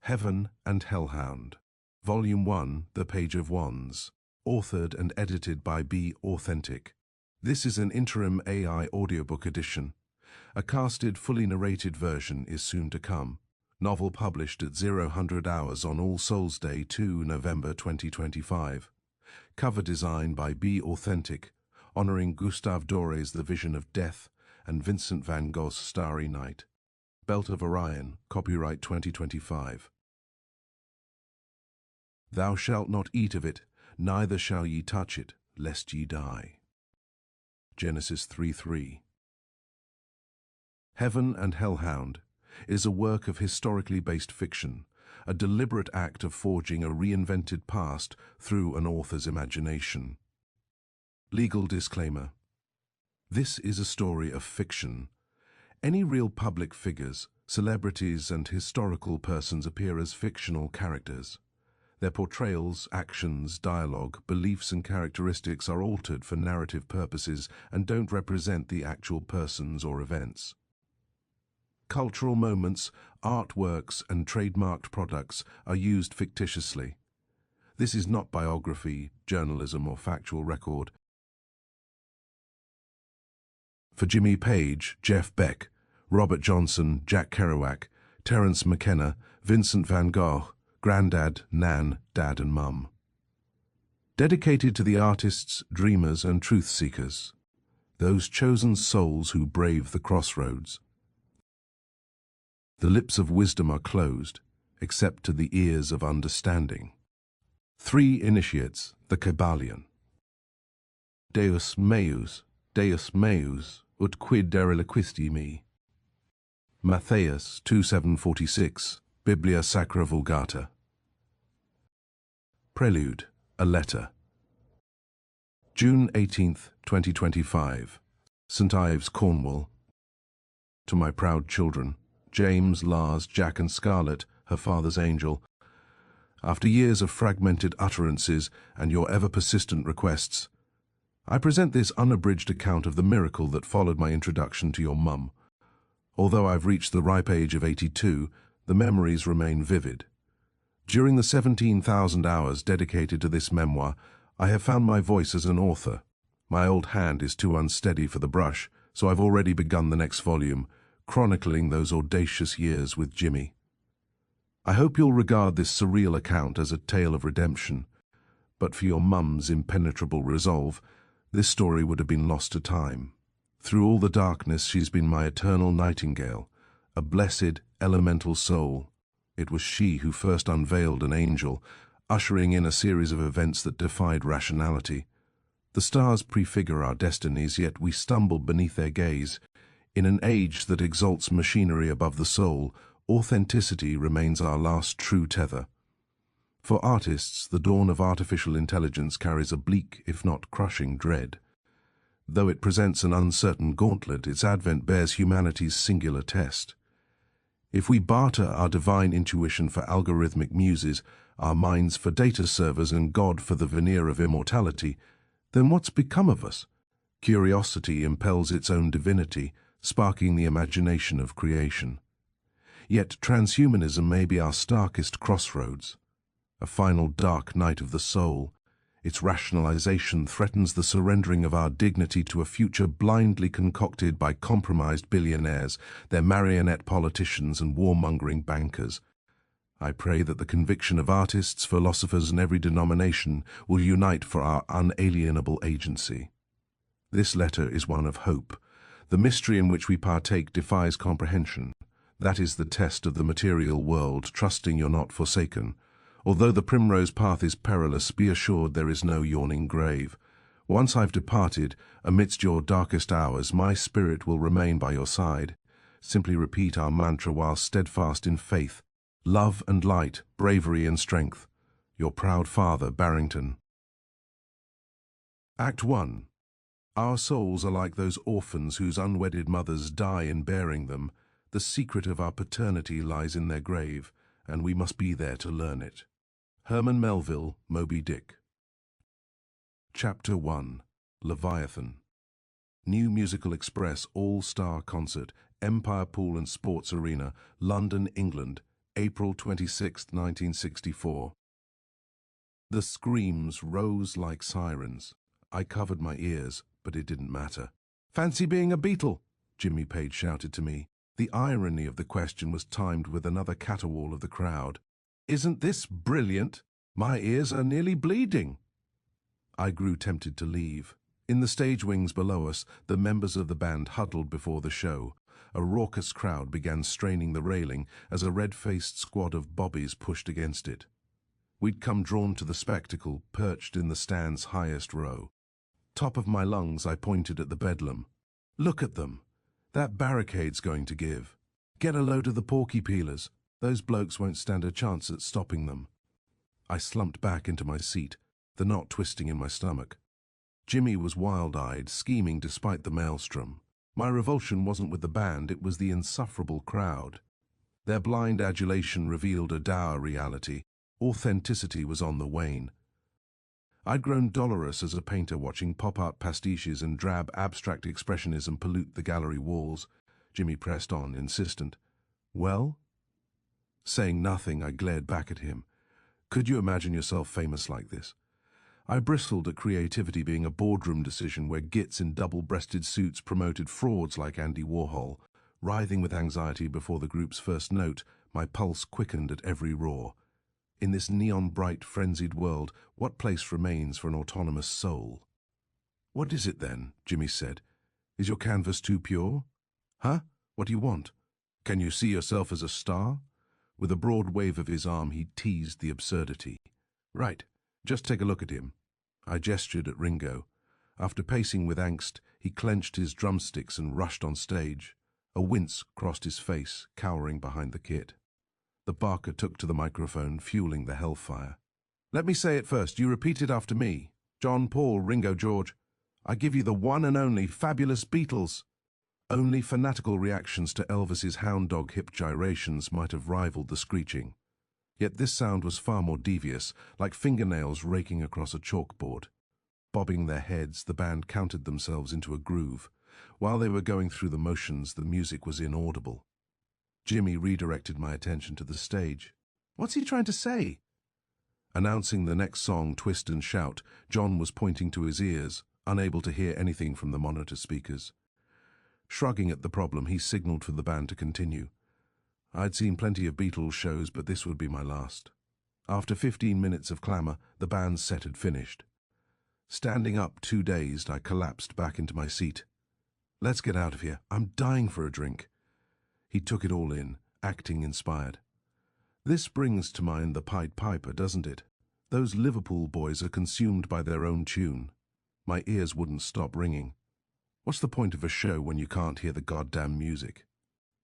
Heaven and Hellhound, Volume 1, The Page of Wands, authored and edited by B. Authentic. This is an interim AI audiobook edition. A casted, fully narrated version is soon to come. Novel published at 0000 hours on All Souls Day 2 November 2025. Cover design by B. Authentic, honoring Gustave Doré's The Vision of Death and Vincent van Gogh's Starry Night. Belt of Orion, copyright 2025. Thou shalt not eat of it, neither shall ye touch it, lest ye die. Genesis 3:3. Heaven and Hellhound is a work of historically based fiction, a deliberate act of forging a reinvented past through an author's imagination. Legal disclaimer. This is a story of fiction. Any real public figures, celebrities, and historical persons appear as fictional characters. Their portrayals, actions, dialogue, beliefs, and characteristics are altered for narrative purposes and don't represent the actual persons or events. Cultural moments, artworks, and trademarked products are used fictitiously. This is not biography, journalism, or factual record. For Jimmy Page, Jeff Beck, Robert Johnson, Jack Kerouac, Terence McKenna, Vincent van Gogh, Grandad, Nan, Dad, and Mum. Dedicated to the artists, dreamers, and truth-seekers, those chosen souls who brave the crossroads. The lips of wisdom are closed, except to the ears of understanding. 3 initiates, the Kabbalion. Deus meus, ut quid dereliquisti me. Matthäus 2:7-46, Biblia Sacra Vulgata. Prelude, a letter. June 18th, 2025, St. Ives, Cornwall. To my proud children, James, Lars, Jack, and Scarlett, her father's angel. After years of fragmented utterances and your ever-persistent requests, I present this unabridged account of the miracle that followed my introduction to your mum. Although I've reached the ripe age of 82, the memories remain vivid. During the 17,000 hours dedicated to this memoir, I have found my voice as an author. My old hand is too unsteady for the brush, so I've already begun the next volume, chronicling those audacious years with Jimmy. I hope you'll regard this surreal account as a tale of redemption, but for your mum's impenetrable resolve, this story would have been lost to time. Through all the darkness, she's been my eternal nightingale, a blessed, elemental soul. It was she who first unveiled an angel, ushering in a series of events that defied rationality. The stars prefigure our destinies, yet we stumble beneath their gaze. In an age that exalts machinery above the soul, authenticity remains our last true tether. For artists, the dawn of artificial intelligence carries a bleak, if not crushing, dread. Though it presents an uncertain gauntlet, its advent bears humanity's singular test. If we barter our divine intuition for algorithmic muses, our minds for data servers, and God for the veneer of immortality, then what's become of us? Curiosity impels its own divinity, sparking the imagination of creation. Yet transhumanism may be our starkest crossroads, a final dark night of the soul. Its rationalization threatens the surrendering of our dignity to a future blindly concocted by compromised billionaires, their marionette politicians, and warmongering bankers. I pray that the conviction of artists, philosophers, and every denomination will unite for our unalienable agency. This letter is one of hope. The mystery in which we partake defies comprehension. That is the test of the material world, trusting you're not forsaken. Although the primrose path is perilous, be assured there is no yawning grave. Once I've departed, amidst your darkest hours, my spirit will remain by your side. Simply repeat our mantra while steadfast in faith. Love and light, bravery and strength. Your proud father, Barrington. Act 1. Our souls are like those orphans whose unwedded mothers die in bearing them. The secret of our paternity lies in their grave, and we must be there to learn it. Herman Melville, Moby Dick. Chapter 1. Leviathan. New Musical Express All-Star Concert, Empire Pool and Sports Arena, London, England, April 26, 1964. The screams rose like sirens. I covered my ears, but it didn't matter. "Fancy being a beetle?" Jimmy Page shouted to me. The irony of the question was timed with another caterwaul of the crowd. "Isn't this brilliant? My ears are nearly bleeding." I grew tempted to leave. In the stage wings below us, the members of the band huddled before the show. A raucous crowd began straining the railing as a red-faced squad of bobbies pushed against it. We'd come drawn to the spectacle, perched in the stand's highest row. Top of my lungs, I pointed at the bedlam. "Look at them. That barricade's going to give. Get a load of the porky peelers. Those blokes won't stand a chance at stopping them." I slumped back into my seat, the knot twisting in my stomach. Jimmy was wild-eyed, scheming despite the maelstrom. My revulsion wasn't with the band, it was the insufferable crowd. Their blind adulation revealed a dour reality. Authenticity was on the wane. I'd grown dolorous as a painter watching pop-art pastiches and drab abstract expressionism pollute the gallery walls. Jimmy pressed on, insistent. "Well?" Saying nothing, I glared back at him. "Could you imagine yourself famous like this?" I bristled at creativity being a boardroom decision where gits in double-breasted suits promoted frauds like Andy Warhol. Writhing with anxiety before the group's first note, my pulse quickened at every roar. In this neon-bright, frenzied world, what place remains for an autonomous soul? "What is it then?" Jimmy said. "Is your canvas too pure? Huh? What do you want? Can you see yourself as a star?" With a broad wave of his arm, he teased the absurdity. "Right. Just take a look at him." I gestured at Ringo. After pacing with angst, he clenched his drumsticks and rushed on stage. A wince crossed his face, cowering behind the kit. The barker took to the microphone, fueling the hellfire. "Let me say it first. You repeat it after me. John, Paul, Ringo, George. I give you the one and only fabulous Beatles." Only fanatical reactions to Elvis's hound dog hip gyrations might have rivaled the screeching. Yet this sound was far more devious, like fingernails raking across a chalkboard. Bobbing their heads, the band counted themselves into a groove. While they were going through the motions, the music was inaudible. Jimmy redirected my attention to the stage. "What's he trying to say?" Announcing the next song, Twist and Shout, John was pointing to his ears, unable to hear anything from the monitor speakers. Shrugging at the problem, he signaled for the band to continue. I'd seen plenty of Beatles shows, but this would be my last. After 15 minutes of clamour, the band's set had finished. Standing up, too dazed, I collapsed back into my seat. "Let's get out of here. I'm dying for a drink." He took it all in, acting inspired. "This brings to mind the Pied Piper, doesn't it? Those Liverpool boys are consumed by their own tune." My ears wouldn't stop ringing. What's the point of a show when you can't hear the goddamn music?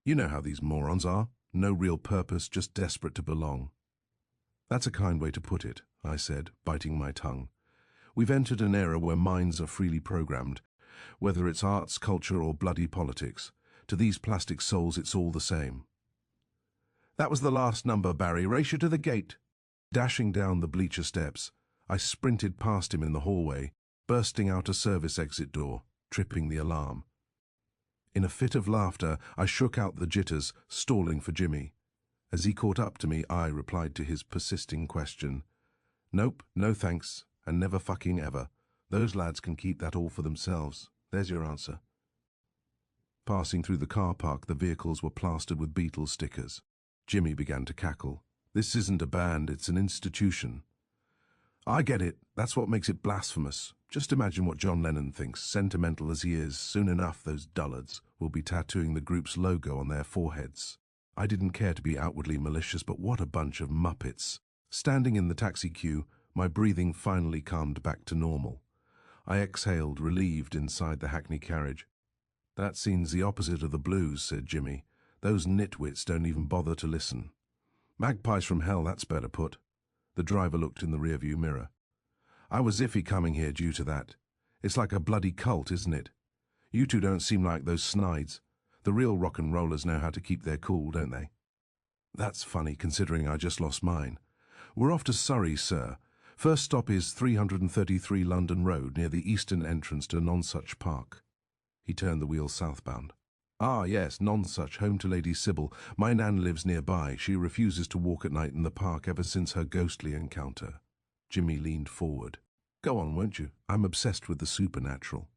You know how these morons are. No real purpose, just desperate to belong. "That's a kind way to put it," I said, biting my tongue. "We've entered an era where minds are freely programmed. Whether it's arts, culture, or bloody politics. To these plastic souls, it's all the same." "That was the last number, Barry. Race you to the gate." Dashing down the bleacher steps, I sprinted past him in the hallway, bursting out a service exit door, tripping the alarm. In a fit of laughter, I shook out the jitters, stalling for Jimmy. As he caught up to me, I replied to his persisting question. "Nope, no thanks, and never fucking ever. Those lads can keep that all for themselves. There's your answer." Passing through the car park, the vehicles were plastered with Beatles stickers. Jimmy began to cackle. "This isn't a band, it's an institution." "I get it. That's what makes it blasphemous. Just imagine what John Lennon thinks. Sentimental as he is, soon enough those dullards will be tattooing the group's logo on their foreheads." I didn't care to be outwardly malicious, but what a bunch of muppets. Standing in the taxi queue, my breathing finally calmed back to normal. I exhaled, relieved, inside the hackney carriage. "That scene's the opposite of the blues," said Jimmy. "Those nitwits don't even bother to listen." "Magpies from hell, that's better put." The driver looked in the rearview mirror. "I was iffy coming here due to that. It's like a bloody cult, isn't it? You two don't seem like those snides. The real rock and rollers know how to keep their cool, don't they?" "That's funny, considering I just lost mine. We're off to Surrey, sir. First stop is 333 London Road, near the eastern entrance to Nonsuch Park." He turned the wheel southbound. Ah, yes, nonsuch, home to Lady Sybil. My Nan lives nearby. She refuses to walk at night in the park ever since her ghostly encounter. Jimmy leaned forward. Go on, won't you? I'm obsessed with the supernatural.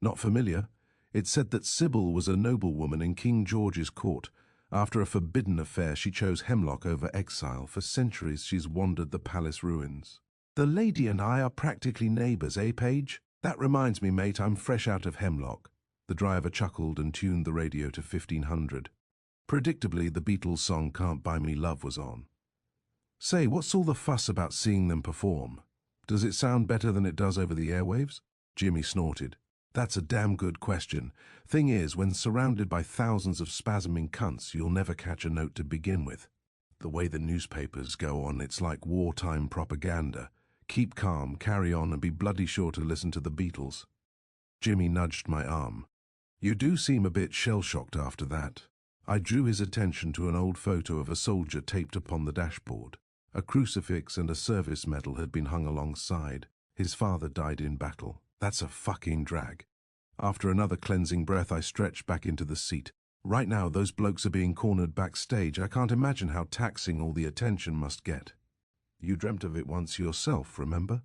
Not familiar? It said that Sybil was a noblewoman in King George's court. After a forbidden affair, she chose hemlock over exile. For centuries, she's wandered the palace ruins. The lady and I are practically neighbours, eh, Paige? That reminds me, mate, I'm fresh out of hemlock. The driver chuckled and tuned the radio to 1500. Predictably, the Beatles' song Can't Buy Me Love was on. Say, what's all the fuss about seeing them perform? Does it sound better than it does over the airwaves? Jimmy snorted. That's a damn good question. Thing is, when surrounded by thousands of spasming cunts, you'll never catch a note to begin with. The way the newspapers go on, it's like wartime propaganda. Keep calm, carry on, and be bloody sure to listen to the Beatles. Jimmy nudged my arm. You do seem a bit shell-shocked after that. I drew his attention to an old photo of a soldier taped upon the dashboard. A crucifix and a service medal had been hung alongside. His father died in battle. That's a fucking drag. After another cleansing breath, I stretched back into the seat. Right now, those blokes are being cornered backstage. I can't imagine how taxing all the attention must get. You dreamt of it once yourself, remember?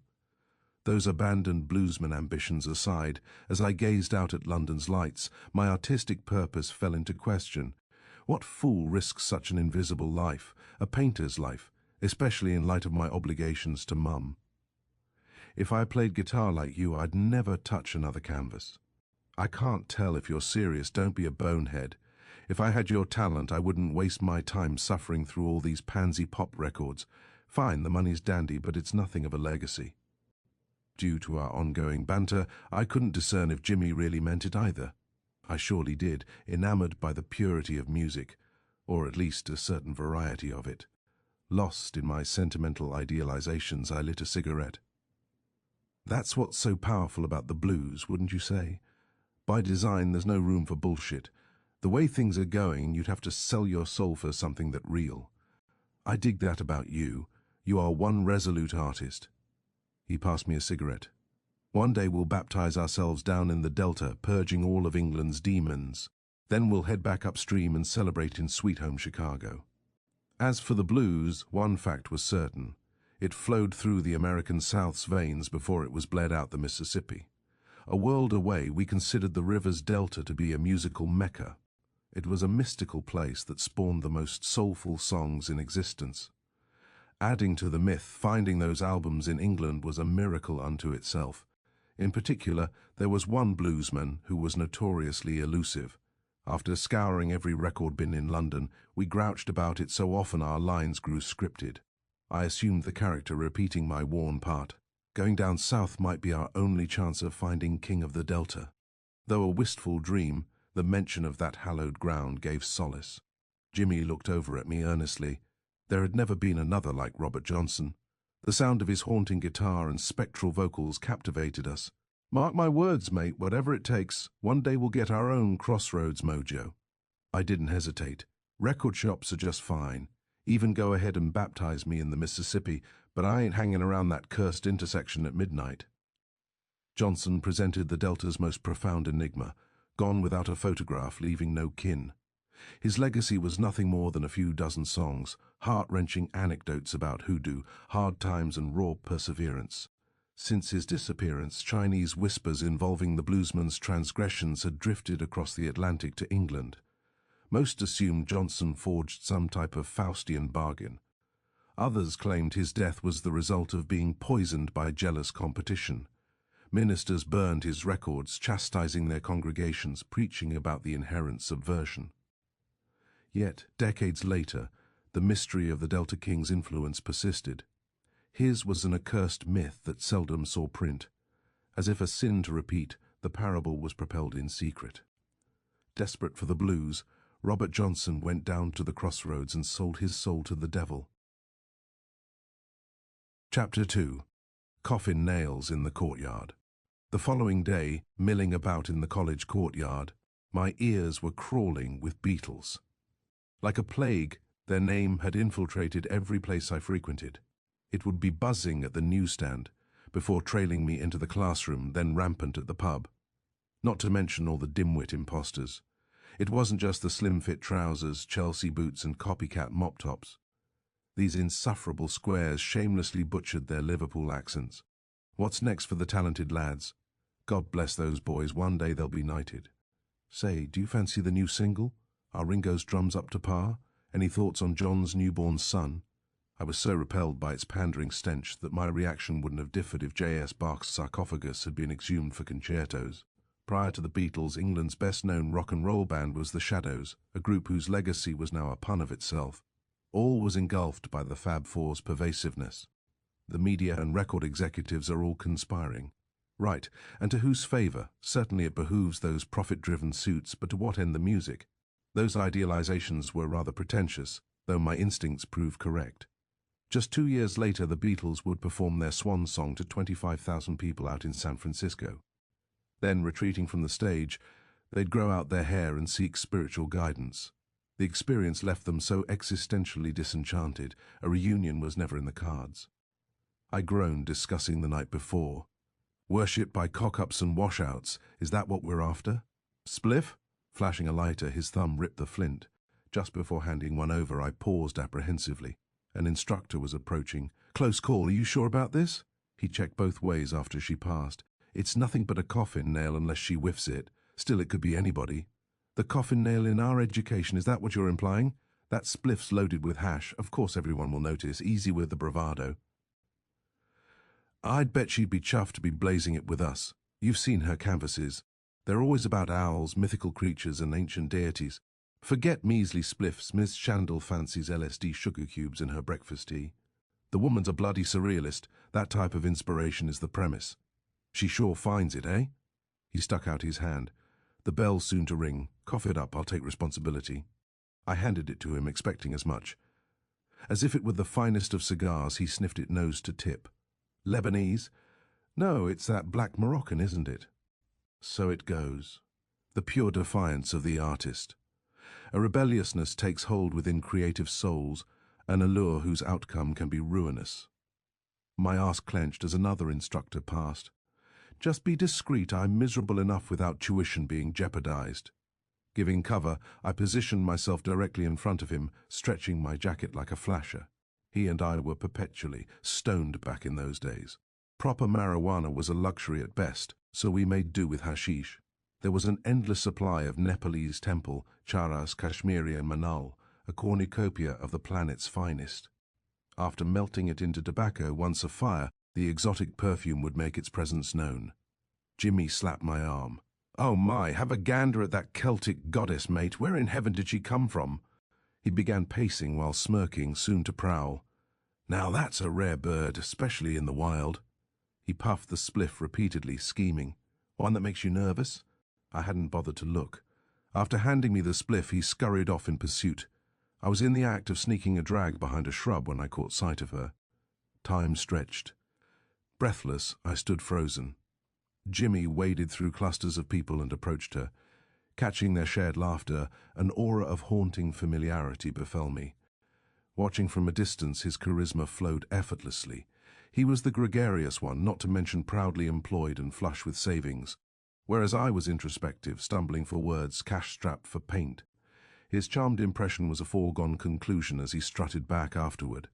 Those abandoned bluesman ambitions aside, as I gazed out at London's lights, my artistic purpose fell into question. What fool risks such an invisible life, a painter's life, especially in light of my obligations to Mum? If I played guitar like you, I'd never touch another canvas. I can't tell if you're serious, don't be a bonehead. If I had your talent, I wouldn't waste my time suffering through all these pansy pop records. Fine, the money's dandy, but it's nothing of a legacy. Due to our ongoing banter, I couldn't discern if Jimmy really meant it either. I surely did, enamored by the purity of music, or at least a certain variety of it. Lost in my sentimental idealizations, I lit a cigarette. That's what's so powerful about the blues, wouldn't you say? By design, there's no room for bullshit. The way things are going, you'd have to sell your soul for something that's real. I dig that about you. You are one resolute artist. He passed me a cigarette. One day we'll baptize ourselves down in the Delta, purging all of England's demons. Then we'll head back upstream and celebrate in Sweet Home Chicago. As for the blues, one fact was certain. It flowed through the American South's veins before it was bled out the Mississippi. A world away, we considered the river's delta to be a musical mecca. It was a mystical place that spawned the most soulful songs in existence. Adding to the myth, finding those albums in England was a miracle unto itself. In particular, there was one bluesman who was notoriously elusive. After scouring every record bin in London, we grouched about it so often our lines grew scripted. I assumed the character repeating my worn part. Going down south might be our only chance of finding King of the Delta. Though a wistful dream, the mention of that hallowed ground gave solace. Jimmy looked over at me earnestly. There had never been another like Robert Johnson. The sound of his haunting guitar and spectral vocals captivated us. Mark my words, mate, whatever it takes, one day we'll get our own Crossroads mojo. I didn't hesitate. Record shops are just fine. Even go ahead and baptize me in the Mississippi, but I ain't hanging around that cursed intersection at midnight. Johnson presented the Delta's most profound enigma, gone without a photograph, leaving no kin. His legacy was nothing more than a few dozen songs, heart-wrenching anecdotes about hoodoo, hard times and raw perseverance. Since his disappearance, Chinese whispers involving the bluesman's transgressions had drifted across the Atlantic to England. Most assumed Johnson forged some type of Faustian bargain. Others claimed his death was the result of being poisoned by jealous competition. Ministers burned his records, chastising their congregations, preaching about the inherent subversion. Yet, decades later, the mystery of the Delta King's influence persisted. His was an accursed myth that seldom saw print. As if a sin to repeat, the parable was propelled in secret. Desperate for the blues, Robert Johnson went down to the crossroads and sold his soul to the devil. Chapter 2. Coffin Nails in the Courtyard. The following day, milling about in the college courtyard, my ears were crawling with Beatles. Like a plague, their name had infiltrated every place I frequented. It would be buzzing at the newsstand, before trailing me into the classroom, then rampant at the pub. Not to mention all the dimwit imposters. It wasn't just the slim-fit trousers, Chelsea boots and copycat mop-tops. These insufferable squares shamelessly butchered their Liverpool accents. What's next for the talented lads? God bless those boys, one day they'll be knighted. Say, do you fancy the new single? Are Ringo's drums up to par? Any thoughts on John's newborn son? I was so repelled by its pandering stench that my reaction wouldn't have differed if J.S. Bach's sarcophagus had been exhumed for concertos. Prior to the Beatles, England's best-known rock and roll band was the Shadows, a group whose legacy was now a pun of itself. All was engulfed by the Fab Four's pervasiveness. The media and record executives are all conspiring. Right, and to whose favour? Certainly it behooves those profit-driven suits, but to what end the music? Those idealizations were rather pretentious, though my instincts proved correct. Just 2 years later, the Beatles would perform their swan song to 25,000 people out in San Francisco. Then, retreating from the stage, they'd grow out their hair and seek spiritual guidance. The experience left them so existentially disenchanted, a reunion was never in the cards. I groaned, discussing the night before. Worship by cock-ups and washouts, is that what we're after? Spliff? Flashing a lighter, his thumb ripped the flint. Just before handing one over, I paused apprehensively. An instructor was approaching. Close call, are you sure about this? He checked both ways after she passed. It's nothing but a coffin nail unless she whiffs it. Still, it could be anybody. The coffin nail in our education, is that what you're implying? That spliff's loaded with hash. Of course everyone will notice. Easy with the bravado. I'd bet she'd be chuffed to be blazing it with us. You've seen her canvases. They're always about owls, mythical creatures and ancient deities. Forget measly spliffs, Miss Shandell fancies LSD sugar cubes in her breakfast tea. The woman's a bloody surrealist. That type of inspiration is the premise. She sure finds it, eh? He stuck out his hand. The bell's soon to ring. Cough it up, I'll take responsibility. I handed it to him, expecting as much. As if it were the finest of cigars, he sniffed it nose to tip. Lebanese? No, it's that black Moroccan, isn't it? So it goes. The pure defiance of the artist. A rebelliousness takes hold within creative souls, an allure whose outcome can be ruinous. My arse clenched as another instructor passed. Just be discreet, I'm miserable enough without tuition being jeopardized. Giving cover, I positioned myself directly in front of him, stretching my jacket like a flasher. He and I were perpetually stoned back in those days. Proper marijuana was a luxury at best, so we made do with hashish. There was an endless supply of Nepalese temple, charas, Kashmiri and Manal, a cornucopia of the planet's finest. After melting it into tobacco, once afire, the exotic perfume would make its presence known. Jimmy slapped my arm. Oh my, have a gander at that Celtic goddess, mate. Where in heaven did she come from? He began pacing while smirking, soon to prowl. Now that's a rare bird, especially in the wild. He puffed the spliff repeatedly, scheming. One that makes you nervous? I hadn't bothered to look. After handing me the spliff, he scurried off in pursuit. I was in the act of sneaking a drag behind a shrub when I caught sight of her. Time stretched. Breathless, I stood frozen. Jimmy waded through clusters of people and approached her. Catching their shared laughter, an aura of haunting familiarity befell me. Watching from a distance, his charisma flowed effortlessly. He was the gregarious one, not to mention proudly employed and flush with savings, whereas I was introspective, stumbling for words, cash-strapped for paint. His charmed impression was a foregone conclusion as he strutted back afterward.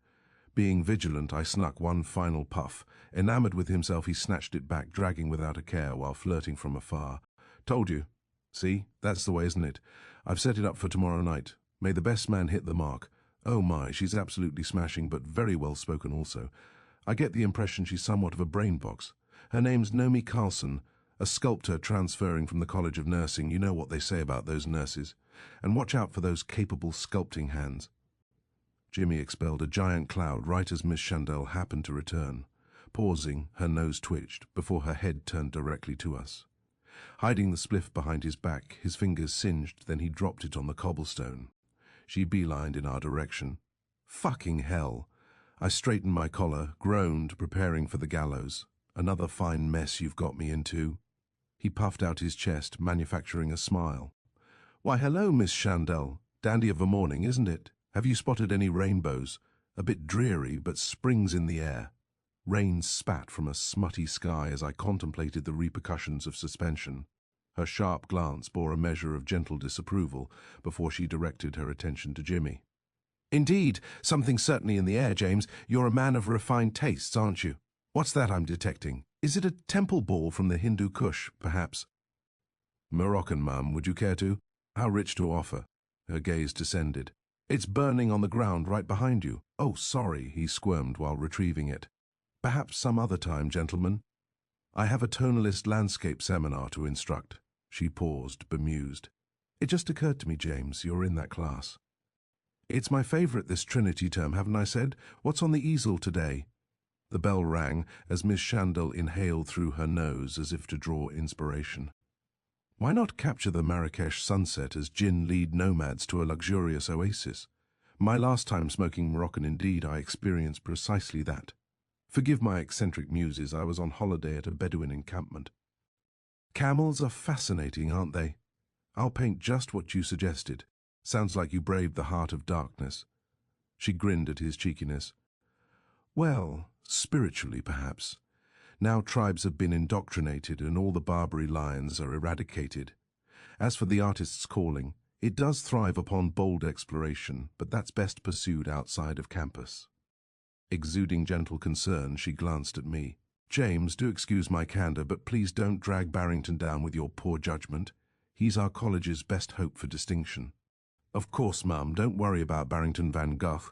Being vigilant, I snuck one final puff. Enamored with himself, he snatched it back, dragging without a care while flirting from afar. Told you. See, that's the way, isn't it? I've set it up for tomorrow night. May the best man hit the mark. Oh my, she's absolutely smashing, but very well spoken also. I get the impression she's somewhat of a brain box. Her name's Nomi Carlson, a sculptor transferring from the College of Nursing. You know what they say about those nurses. And watch out for those capable sculpting hands. Jimmy expelled a giant cloud right as Miss Shandell happened to return. Pausing, her nose twitched before her head turned directly to us. Hiding the spliff behind his back, his fingers singed, then he dropped it on the cobblestone. She beelined in our direction. Fucking hell! I straightened my collar, groaned, preparing for the gallows. Another fine mess you've got me into. He puffed out his chest, manufacturing a smile. Why, hello, Miss Shandell. Dandy of a morning, isn't it? Have you spotted any rainbows? A bit dreary, but spring's in the air. Rain spat from a smutty sky as I contemplated the repercussions of suspension. Her sharp glance bore a measure of gentle disapproval before she directed her attention to Jimmy. "Indeed, something's certainly in the air, James. You're a man of refined tastes, aren't you? What's that I'm detecting? Is it a temple ball from the Hindu Kush, perhaps?" "Moroccan, Mum. Would you care to? How rich to offer?" Her gaze descended. "It's burning on the ground right behind you." "Oh, sorry," he squirmed while retrieving it. "Perhaps some other time, gentlemen. I have a tonalist landscape seminar to instruct." She paused, bemused. "It just occurred to me, James, you're in that class." "It's my favorite this Trinity term, haven't I said? What's on the easel today?" The bell rang as Miss Shandell inhaled through her nose as if to draw inspiration. Why not capture the Marrakesh sunset as gin lead nomads to a luxurious oasis? My last time smoking Moroccan indeed, I experienced precisely that. Forgive my eccentric muses, I was on holiday at a Bedouin encampment. Camels are fascinating, aren't they? I'll paint just what you suggested. Sounds like you braved the heart of darkness. She grinned at his cheekiness. Well, spiritually perhaps. Now tribes have been indoctrinated and all the Barbary lions are eradicated. As for the artist's calling, it does thrive upon bold exploration, but that's best pursued outside of campus. Exuding gentle concern, she glanced at me. "James, do excuse my candor, but please don't drag Barrington down with your poor judgment. He's our college's best hope for distinction." "Of course, Mum, don't worry about Barrington Van Gogh.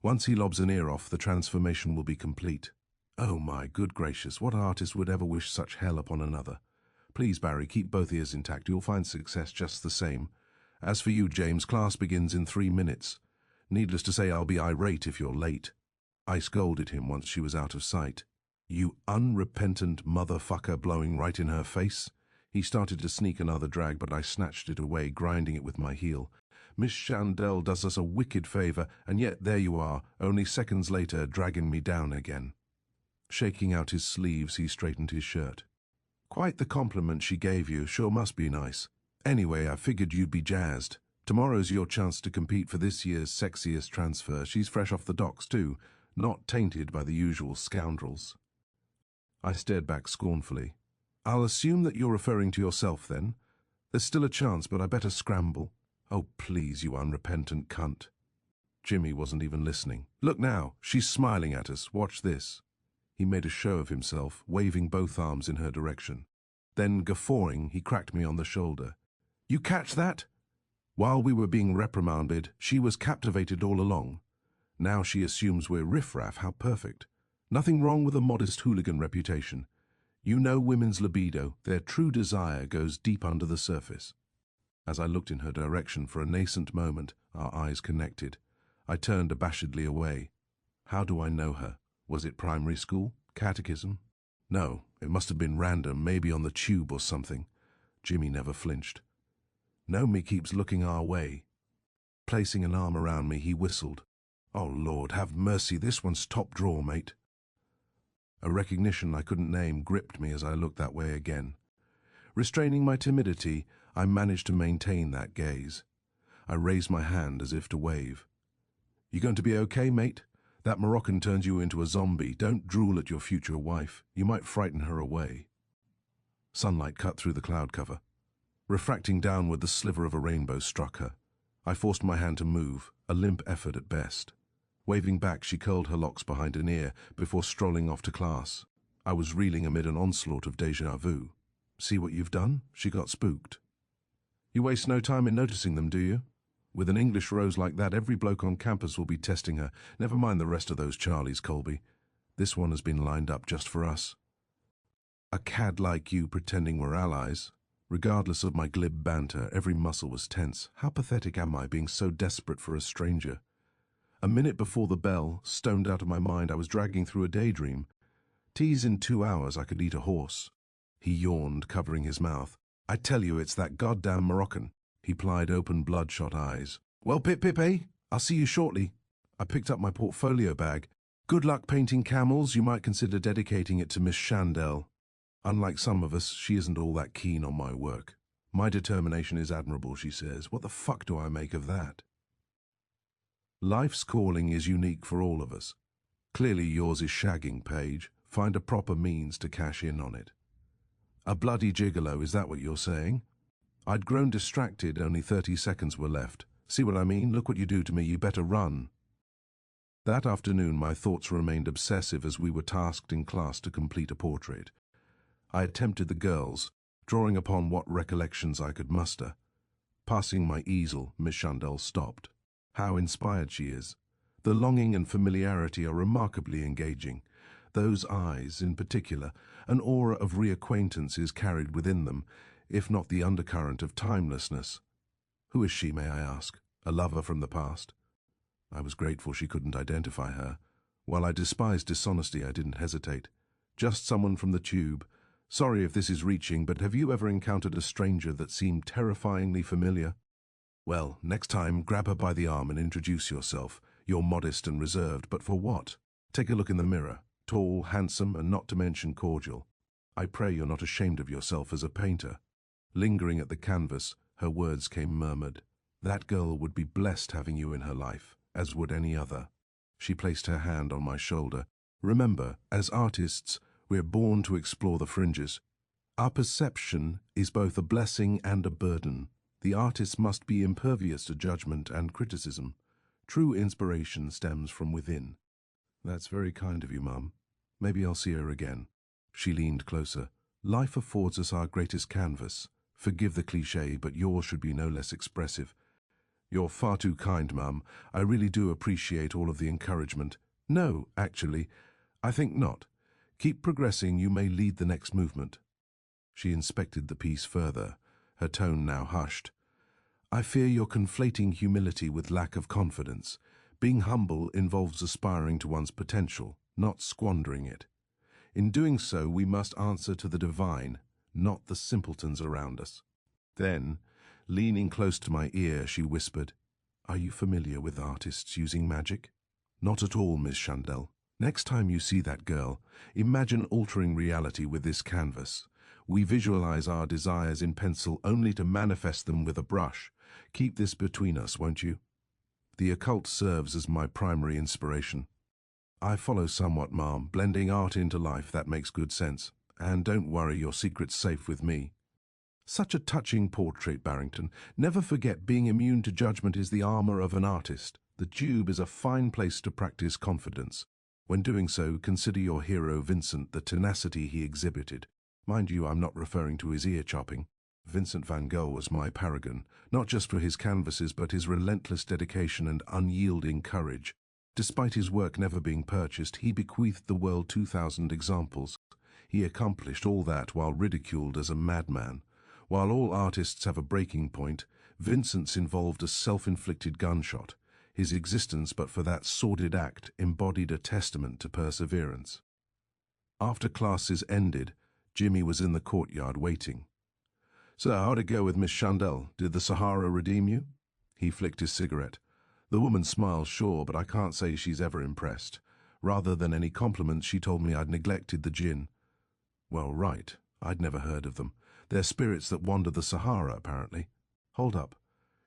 Once he lobs an ear off, the transformation will be complete." "Oh my good gracious, what artist would ever wish such hell upon another? Please, Barry, keep both ears intact. You'll find success just the same. As for you, James, class begins in 3 minutes. Needless to say, I'll be irate if you're late." I scolded him once she was out of sight. "You unrepentant motherfucker," blowing right in her face. He started to sneak another drag, but I snatched it away, grinding it with my heel. "Miss Shandell does us a wicked favor, and yet there you are, only seconds later, dragging me down again." Shaking out his sleeves, he straightened his shirt. "Quite the compliment she gave you, sure must be nice. Anyway, I figured you'd be jazzed. Tomorrow's your chance to compete for this year's sexiest transfer. She's fresh off the docks too, not tainted by the usual scoundrels." I stared back scornfully. "I'll assume that you're referring to yourself then. There's still a chance, but I better scramble." "Oh, please, you unrepentant cunt." Jimmy wasn't even listening. "Look now, she's smiling at us. Watch this." He made a show of himself, waving both arms in her direction. Then, guffawing, he cracked me on the shoulder. "You catch that? While we were being reprimanded, she was captivated all along. Now she assumes we're riffraff. How perfect. Nothing wrong with a modest hooligan reputation. You know women's libido, their true desire goes deep under the surface." As I looked in her direction for a nascent moment, our eyes connected. I turned abashedly away. How do I know her? Was it primary school? Catechism? No, it must have been random, maybe on the tube or something. Jimmy never flinched. "Nomi keeps looking our way." Placing an arm around me, he whistled. "Oh, Lord, have mercy, this one's top drawer, mate." A recognition I couldn't name gripped me as I looked that way again. Restraining my timidity, I managed to maintain that gaze. I raised my hand as if to wave. "You going to be okay, mate? That Moroccan turns you into a zombie. Don't drool at your future wife. You might frighten her away." Sunlight cut through the cloud cover. Refracting downward, the sliver of a rainbow struck her. I forced my hand to move, a limp effort at best. Waving back, she curled her locks behind an ear before strolling off to class. I was reeling amid an onslaught of déjà vu. "See what you've done?" She got spooked. "You waste no time in noticing them, do you? With an English rose like that, every bloke on campus will be testing her. Never mind the rest of those Charlies, Colby. This one has been lined up just for us." A cad like you pretending we're allies. Regardless of my glib banter, every muscle was tense. How pathetic am I, being so desperate for a stranger? A minute before the bell, stoned out of my mind, I was dragging through a daydream. Tease in 2 hours, I could eat a horse. He yawned, covering his mouth. "I tell you, it's that goddamn Moroccan." He plied open, bloodshot eyes. "Well, Pip, eh? I'll see you shortly." I picked up my portfolio bag. "Good luck painting camels. You might consider dedicating it to Miss Shandell. Unlike some of us, she isn't all that keen on my work. My determination is admirable," she says. What the fuck do I make of that? Life's calling is unique for all of us. Clearly yours is shagging, Paige. Find a proper means to cash in on it. A bloody gigolo, is that what you're saying? I'd grown distracted, only 30 seconds were left. See what I mean? Look what you do to me, you better run. That afternoon my thoughts remained obsessive as we were tasked in class to complete a portrait. I attempted the girls, drawing upon what recollections I could muster. Passing my easel, Miss Chandel stopped. How inspired she is. The longing and familiarity are remarkably engaging. Those eyes, in particular, an aura of reacquaintance is carried within them, if not the undercurrent of timelessness. Who is she, may I ask? A lover from the past? I was grateful she couldn't identify her. While I despised dishonesty, I didn't hesitate. Just someone from the tube. Sorry if this is reaching, but have you ever encountered a stranger that seemed terrifyingly familiar? Well, next time, grab her by the arm and introduce yourself. You're modest and reserved, but for what? Take a look in the mirror. Tall, handsome, and not to mention cordial. I pray you're not ashamed of yourself as a painter. Lingering at the canvas, her words came murmured. That girl would be blessed having you in her life, as would any other. She placed her hand on my shoulder. Remember, as artists, we're born to explore the fringes. Our perception is both a blessing and a burden. The artist must be impervious to judgment and criticism. True inspiration stems from within. That's very kind of you, Mum. Maybe I'll see her again. She leaned closer. Life affords us our greatest canvas. Forgive the cliché, but yours should be no less expressive. You're far too kind, Mum. I really do appreciate all of the encouragement. No, actually, I think not. Keep progressing, you may lead the next movement. She inspected the piece further, her tone now hushed. I fear you're conflating humility with lack of confidence. Being humble involves aspiring to one's potential, not squandering it. In doing so, we must answer to the divine, not the simpletons around us. Then, leaning close to my ear, she whispered, Are you familiar with artists using magic? Not at all, Miss Chandel. Next time you see that girl, imagine altering reality with this canvas. We visualize our desires in pencil only to manifest them with a brush. Keep this between us, won't you? The occult serves as my primary inspiration. I follow somewhat, Ma'am, blending art into life, that makes good sense. And don't worry, your secret's safe with me. Such a touching portrait, Barrington. Never forget, being immune to judgment is the armor of an artist. The tube is a fine place to practice confidence. When doing so, consider your hero Vincent, the tenacity he exhibited. Mind you, I'm not referring to his ear-chopping. Vincent van Gogh was my paragon, not just for his canvases, but his relentless dedication and unyielding courage. Despite his work never being purchased, he bequeathed the world 2,000 examples. He accomplished all that while ridiculed as a madman. While all artists have a breaking point, Vincent's involved a self-inflicted gunshot. His existence, but for that sordid act, embodied a testament to perseverance. After classes ended, Jimmy was in the courtyard waiting. So, how'd it go with Miss Chandel? Did the Sahara redeem you? He flicked his cigarette. The woman smiled, sure, but I can't say she's ever impressed. Rather than any compliments, she told me I'd neglected the jinn. Well, right. I'd never heard of them. They're spirits that wander the Sahara, apparently. Hold up.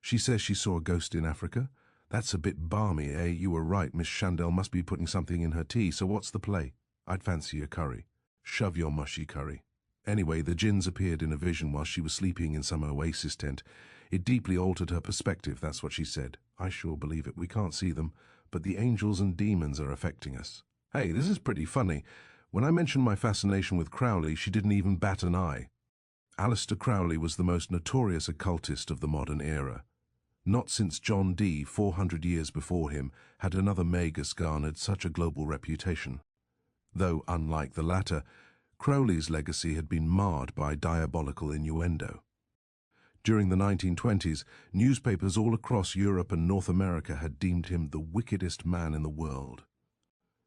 She says she saw a ghost in Africa? That's a bit balmy, eh? You were right, Miss Chandel must be putting something in her tea, so what's the play? I'd fancy a curry. Shove your mushy curry. Anyway, the jinns appeared in a vision while she was sleeping in some oasis tent. It deeply altered her perspective, that's what she said. I sure believe it. We can't see them, but the angels and demons are affecting us. Hey, this is pretty funny. When I mentioned my fascination with Crowley, she didn't even bat an eye. Aleister Crowley was the most notorious occultist of the modern era. Not since John Dee, 400 years before him, had another magus garnered such a global reputation. Though, unlike the latter, Crowley's legacy had been marred by diabolical innuendo. During the 1920s, newspapers all across Europe and North America had deemed him the wickedest man in the world.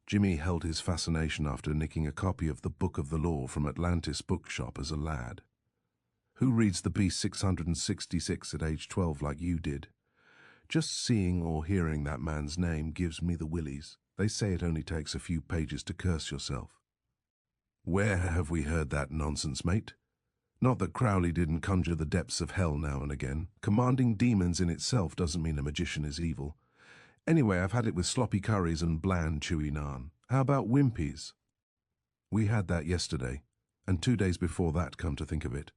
Jimmy held his fascination after nicking a copy of the Book of the Law from Atlantis bookshop as a lad. Who reads the Beast 666 at age 12 like you did? Just seeing or hearing that man's name gives me the willies. They say it only takes a few pages to curse yourself. Where have we heard that nonsense, mate? Not that Crowley didn't conjure the depths of hell now and again. Commanding demons in itself doesn't mean a magician is evil. Anyway, I've had it with sloppy curries and bland, chewy naan. How about wimpies? We had that yesterday. And 2 days before that, come to think of it.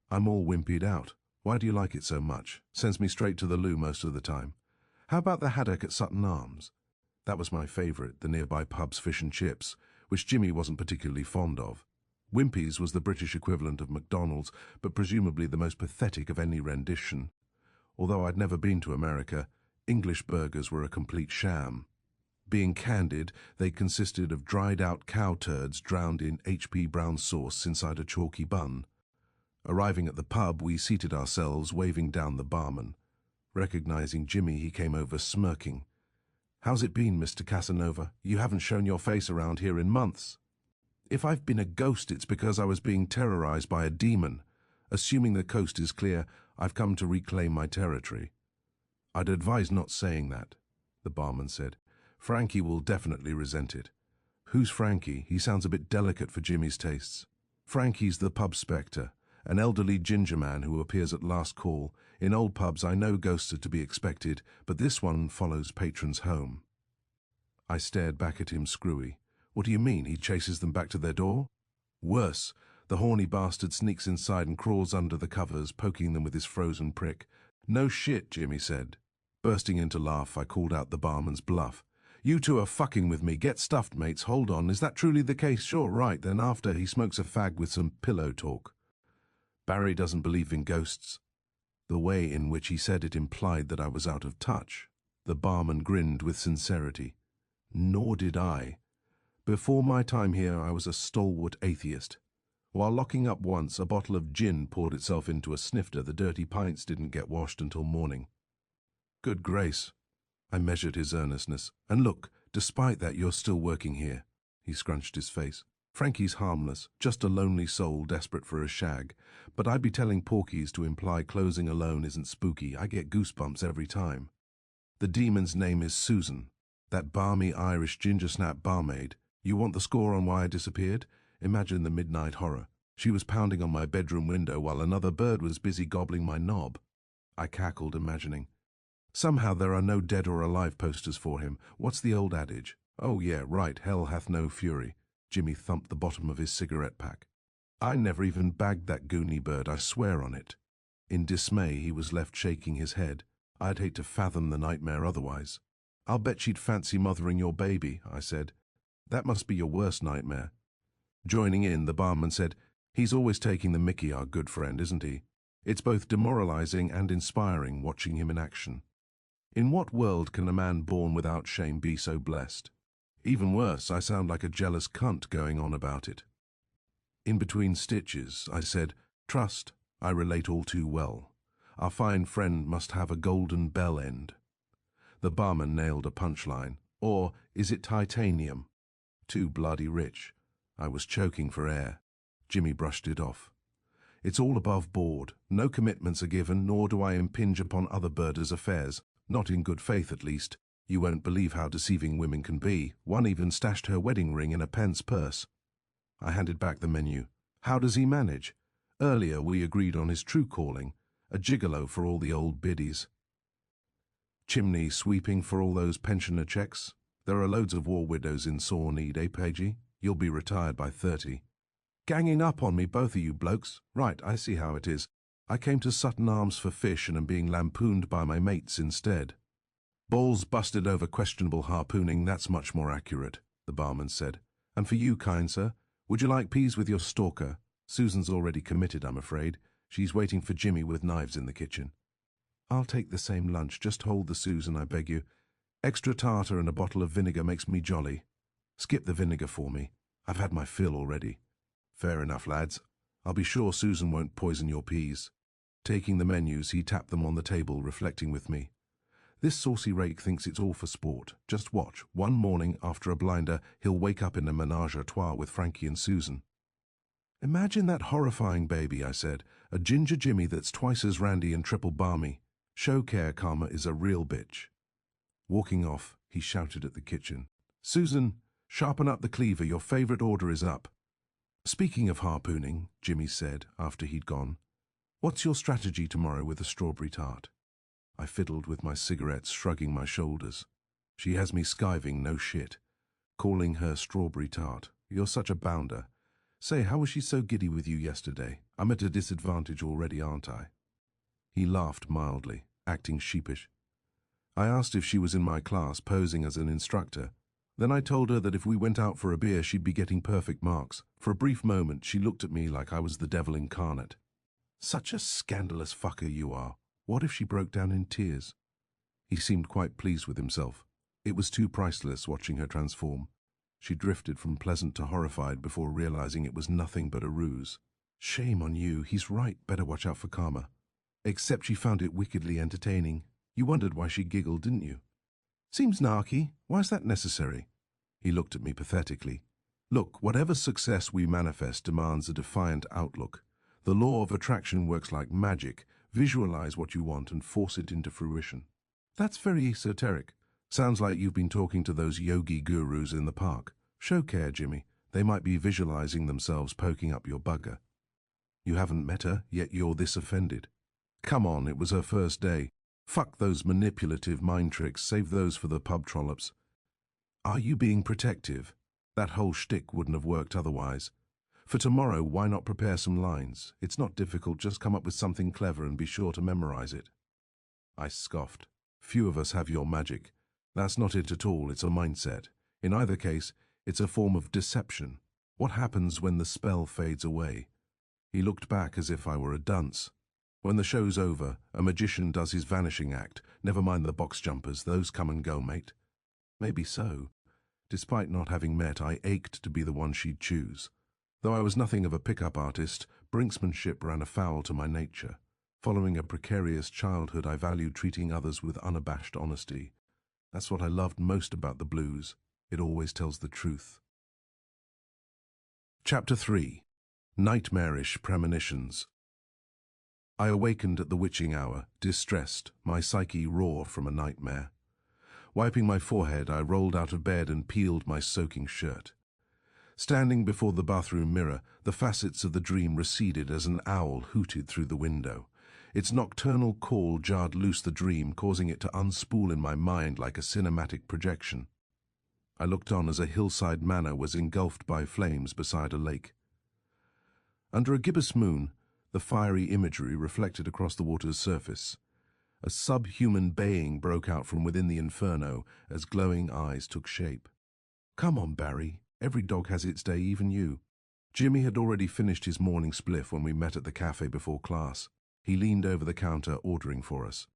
I'm all wimpied out. Why do you like it so much? Sends me straight to the loo most of the time. How about the haddock at Sutton Arms? That was my favourite, the nearby pub's fish and chips, which Jimmy wasn't particularly fond of. Wimpy's was the British equivalent of McDonald's, but presumably the most pathetic of any rendition. Although I'd never been to America, English burgers were a complete sham. Being candid, they consisted of dried-out cow turds drowned in H.P. brown sauce inside a chalky bun. Arriving at the pub, we seated ourselves, waving down the barman. Recognizing Jimmy, he came over smirking. "How's it been, Mr. Casanova? You haven't shown your face around here in months." "If I've been a ghost, it's because I was being terrorized by a demon. Assuming the coast is clear, I've come to reclaim my territory." "I'd advise not saying that," the barman said. "Frankie will definitely resent it." "Who's Frankie? He sounds a bit delicate for Jimmy's tastes." "Frankie's the pub spectre, an elderly ginger man who appears at last call. In old pubs I know ghosts are to be expected, but this one follows patrons home." I stared back at him screwy. "What do you mean, he chases them back to their door?" "Worse. The horny bastard sneaks inside and crawls under the covers, poking them with his frozen prick." "No shit," Jimmy said. Bursting into laugh, I called out the barman's bluff. "You two are fucking with me. Get stuffed, mates. Hold on. Is that truly the case? Sure, right. Then after, he smokes a fag with some pillow talk." "Barry doesn't believe in ghosts." The way in which he said it implied that I was out of touch. The barman grinned with sincerity. Nor did I. Before my time here, I was a stalwart atheist. While locking up once, a bottle of gin poured itself into a snifter. The dirty pints didn't get washed until morning. "Good grace." I measured his earnestness. "And look, despite that, you're still working here." He scrunched his face. "Frankie's harmless, just a lonely soul desperate for a shag. But I'd be telling porkies to imply closing alone isn't spooky. I get goosebumps every time. The demon's name is Susan, that balmy Irish ginger-snap barmaid. You want the score on why I disappeared? Imagine the midnight horror. She was pounding on my bedroom window while another bird was busy gobbling my knob." I cackled, imagining. "Somehow there are no dead or alive posters for him. What's the old adage?" "Oh yeah, right, hell hath no fury." Jimmy thumped the bottom of his cigarette pack. "I never even bagged that goony bird, I swear on it." In dismay, he was left shaking his head. I'd hate to fathom the nightmare otherwise. "I'll bet she'd fancy mothering your baby," I said. "That must be your worst nightmare." Joining in, the barman said, "He's always taking the mickey, our good friend, isn't he? It's both demoralizing and inspiring watching him in action. In what world can a man born without shame be so blessed? Even worse, I sound like a jealous cunt going on about it." In between stitches, I said, "Trust, I relate all too well. Our fine friend must have a golden bell end." The barman nailed a punchline. "Or is it titanium? Too bloody rich." I was choking for air. Jimmy brushed it off. "It's all above board. No commitments are given, nor do I impinge upon other birders' affairs. Not in good faith, at least. You won't believe how deceiving women can be. One even stashed her wedding ring in a pence purse." I handed back the menu. "How does he manage? Earlier we agreed on his true calling, a gigolo for all the old biddies." "Chimney sweeping for all those pensioner checks? There are loads of war widows in sore need, eh, Pagey? You'll be retired by 30. "Ganging up on me, both of you blokes. Right, I see how it is. I came to Sutton Arms for fish and am being lampooned by my mates instead." "Balls busted over questionable harpooning, that's much more accurate," the barman said. "And for you, kind sir, would you like peas with your stalker? Susan's already committed, I'm afraid. She's waiting for Jimmy with knives in the kitchen." "I'll take the same lunch. Just hold the Susan, I beg you. Extra tartar and a bottle of vinegar makes me jolly. Skip the vinegar for me. I've had my fill already." "Fair enough, lads. I'll be sure Susan won't poison your peas." Taking the menus, he tapped them on the table, reflecting with me. "This saucy rake thinks it's all for sport. Just watch. One morning, after a blinder, he'll wake up in a menage a trois with Frankie and Susan." "Imagine that horrifying baby," I said. "A ginger Jimmy that's twice as randy and triple balmy. Show care karma is a real bitch." Walking off, he shouted at the kitchen. "Susan, sharpen up the cleaver. Your favorite order is up." "Speaking of harpooning," Jimmy said after he'd gone, "what's your strategy tomorrow with the strawberry tart?" I fiddled with my cigarettes, shrugging my shoulders. "She has me skiving, no shit. Calling her strawberry tart. You're such a bounder. Say, how was she so giddy with you yesterday? I'm at a disadvantage already, aren't I? He laughed mildly, acting sheepish. I asked if she was in my class, posing as an instructor. Then I told her that if we went out for a beer, she'd be getting perfect marks. For a brief moment, she looked at me like I was the devil incarnate. Such a scandalous fucker you are. What if she broke down in tears? He seemed quite pleased with himself. It was too priceless watching her transform. She drifted from pleasant to horrified before realizing it was nothing but a ruse. Shame on you, he's right, better watch out for karma. Except she found it wickedly entertaining. You wondered why she giggled, didn't you? Seems narky. Why is that necessary? He looked at me pathetically. Look, whatever success we manifest demands a defiant outlook. The law of attraction works like magic. Visualize what you want and force it into fruition. That's very esoteric. Sounds like you've been talking to those yogi gurus in the park. Show care, Jimmy. They might be visualizing themselves poking up your bugger. You haven't met her, yet you're this offended. Come on, it was her first day. Fuck those manipulative mind tricks, save those for the pub trollops. Are you being protective? That whole shtick wouldn't have worked otherwise. For tomorrow, why not prepare some lines? It's not difficult, just come up with something clever and be sure to memorize it. I scoffed. Few of us have your magic. That's not it at all, it's a mindset. In either case, it's a form of deception. What happens when the spell fades away? He looked back as if I were a dunce. When the show's over, a magician does his vanishing act. Never mind the box jumpers, those come and go, mate. Maybe so. Despite not having met, I ached to be the one she'd choose. Though I was nothing of a pick-up artist, brinksmanship ran afoul to my nature. Following a precarious childhood, I valued treating others with unabashed honesty. That's what I loved most about the blues. It always tells the truth. Chapter 3. Nightmarish Premonitions. I awakened at the witching hour, distressed, my psyche raw from a nightmare. Wiping my forehead, I rolled out of bed and peeled my soaking shirt. Standing before the bathroom mirror, the facets of the dream receded as an owl hooted through the window. Its nocturnal call jarred loose the dream, causing it to unspool in my mind like a cinematic projection. I looked on as a hillside manor was engulfed by flames beside a lake. Under a gibbous moon, the fiery imagery reflected across the water's surface. A subhuman baying broke out from within the inferno as glowing eyes took shape. Come on, Barry. Every dog has its day, even you. Jimmy had already finished his morning spliff when we met at the cafe before class. He leaned over the counter, ordering for us.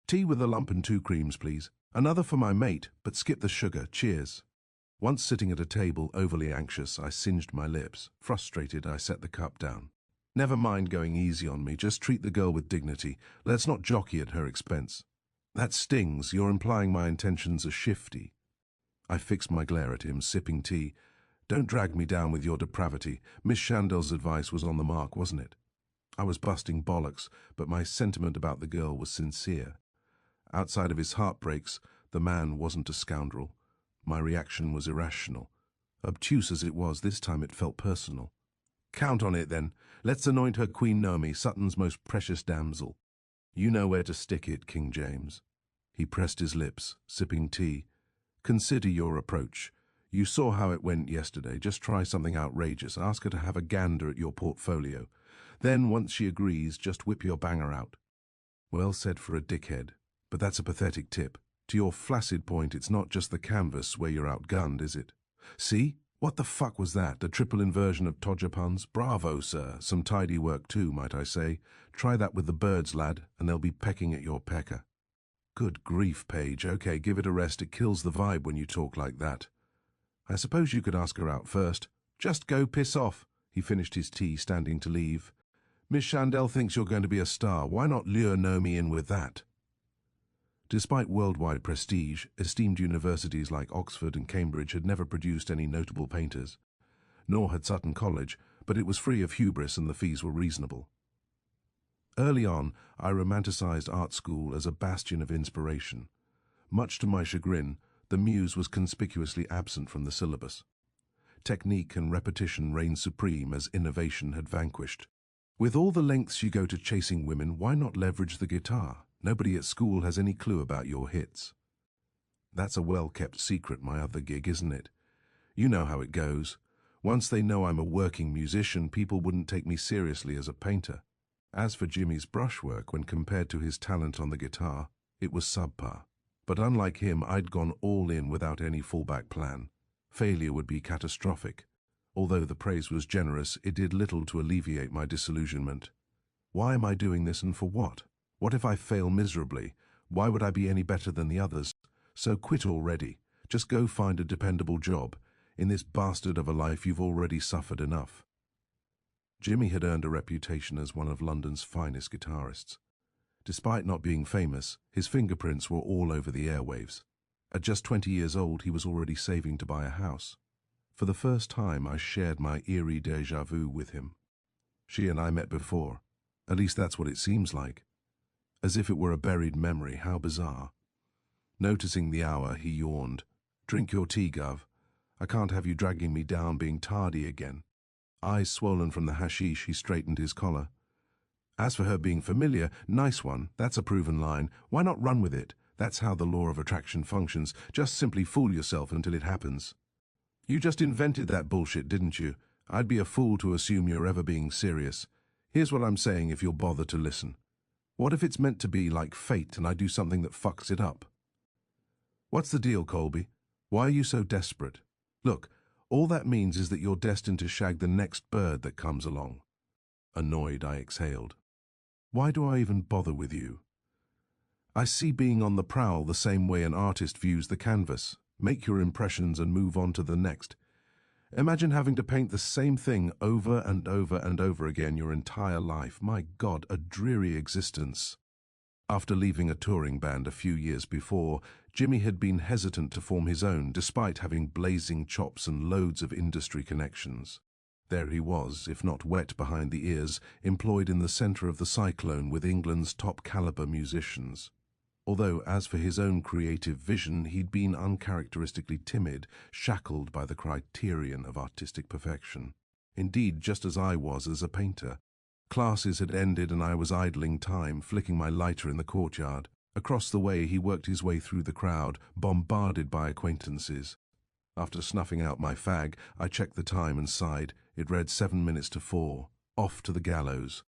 Tea with a lump and 2 creams, please. Another for my mate, but skip the sugar. Cheers. Once sitting at a table, overly anxious, I singed my lips. Frustrated, I set the cup down. Never mind going easy on me, just treat the girl with dignity. Let's not jockey at her expense. That stings, you're implying my intentions are shifty. I fixed my glare at him, sipping tea. Don't drag me down with your depravity. Miss Chandel's advice was on the mark, wasn't it? I was busting bollocks, but my sentiment about the girl was sincere. Outside of his heartbreaks, the man wasn't a scoundrel. My reaction was irrational. Obtuse as it was, this time it felt personal. Count on it, then. Let's anoint her Queen Nomi, Sutton's most precious damsel. You know where to stick it, King James. He pressed his lips, sipping tea. Consider your approach. You saw how it went yesterday. Just try something outrageous. Ask her to have a gander at your portfolio. Then, once she agrees, just whip your banger out. Well said for a dickhead, but that's a pathetic tip. To your flaccid point, it's not just the canvas where you're outgunned, is it? See? What the fuck was that? A triple inversion of Todger puns? Bravo, sir. Some tidy work too, might I say. Try that with the birds, lad, and they'll be pecking at your pecker. Good grief, Paige. Okay, give it a rest. It kills the vibe when you talk like that. I suppose you could ask her out first. Just go piss off. He finished his tea, standing to leave. Miss Chandel thinks you're going to be a star. Why not lure Nomi in with that? Despite worldwide prestige, esteemed universities like Oxford and Cambridge had never produced any notable painters. Nor had Sutton College, but it was free of hubris and the fees were reasonable. Early on, I romanticized art school as a bastion of inspiration. Much to my chagrin, the muse was conspicuously absent from the syllabus. Technique and repetition reigned supreme as innovation had vanquished. With all the lengths you go to chasing women, why not leverage the guitar? Nobody at school has any clue about your hits. That's a well-kept secret, my other gig, isn't it? You know how it goes. Once they know I'm a working musician, people wouldn't take me seriously as a painter. As for Jimmy's brushwork, when compared to his talent on the guitar, it was subpar. But unlike him, I'd gone all in without any fallback plan. Failure would be catastrophic. Although the praise was generous, it did little to alleviate my disillusionment. Why am I doing this, and for what? What if I fail miserably? Why would I be any better than the others? So quit already. Just go find a dependable job. In this bastard of a life, you've already suffered enough. Jimmy had earned a reputation as one of London's finest guitarists. Despite not being famous, his fingerprints were all over the airwaves. At just 20 years old, he was already saving to buy a house. For the first time, I shared my eerie déjà vu with him. She and I met before. At least that's what it seems like. As if it were a buried memory. How bizarre. Noticing the hour, he yawned. "Drink your tea, Gov. I can't have you dragging me down being tardy again." Eyes swollen from the hashish, he straightened his collar. "As for her being familiar, nice one, that's a proven line. Why not run with it? That's how the law of attraction functions. Just simply fool yourself until it happens." "You just invented that bullshit, didn't you? I'd be a fool to assume you're ever being serious. Here's what I'm saying if you'll bother to listen. What if it's meant to be like fate and I do something that fucks it up?" "What's the deal, Colby? Why are you so desperate?" "Look, all that means is that you're destined to shag the next bird that comes along." Annoyed, I exhaled. "Why do I even bother with you?" "I see being on the prowl the same way an artist views the canvas. Make your impressions and move on to the next. Imagine having to paint the same thing over and over and over again your entire life. My God, a dreary existence." After leaving a touring band a few years before, Jimmy had been hesitant to form his own, despite having blazing chops and loads of industry connections. There he was, if not wet behind the ears, employed in the centre of the cyclone with England's top-caliber musicians. Although, as for his own creative vision, he'd been uncharacteristically timid, shackled by the criterion of artistic perfection. Indeed, just as I was as a painter. Classes had ended and I was idling time, flicking my lighter in the courtyard. Across the way, he worked his way through the crowd, bombarded by acquaintances. After snuffing out my fag, I checked the time and sighed. It read 7 minutes to 4. Off to the gallows.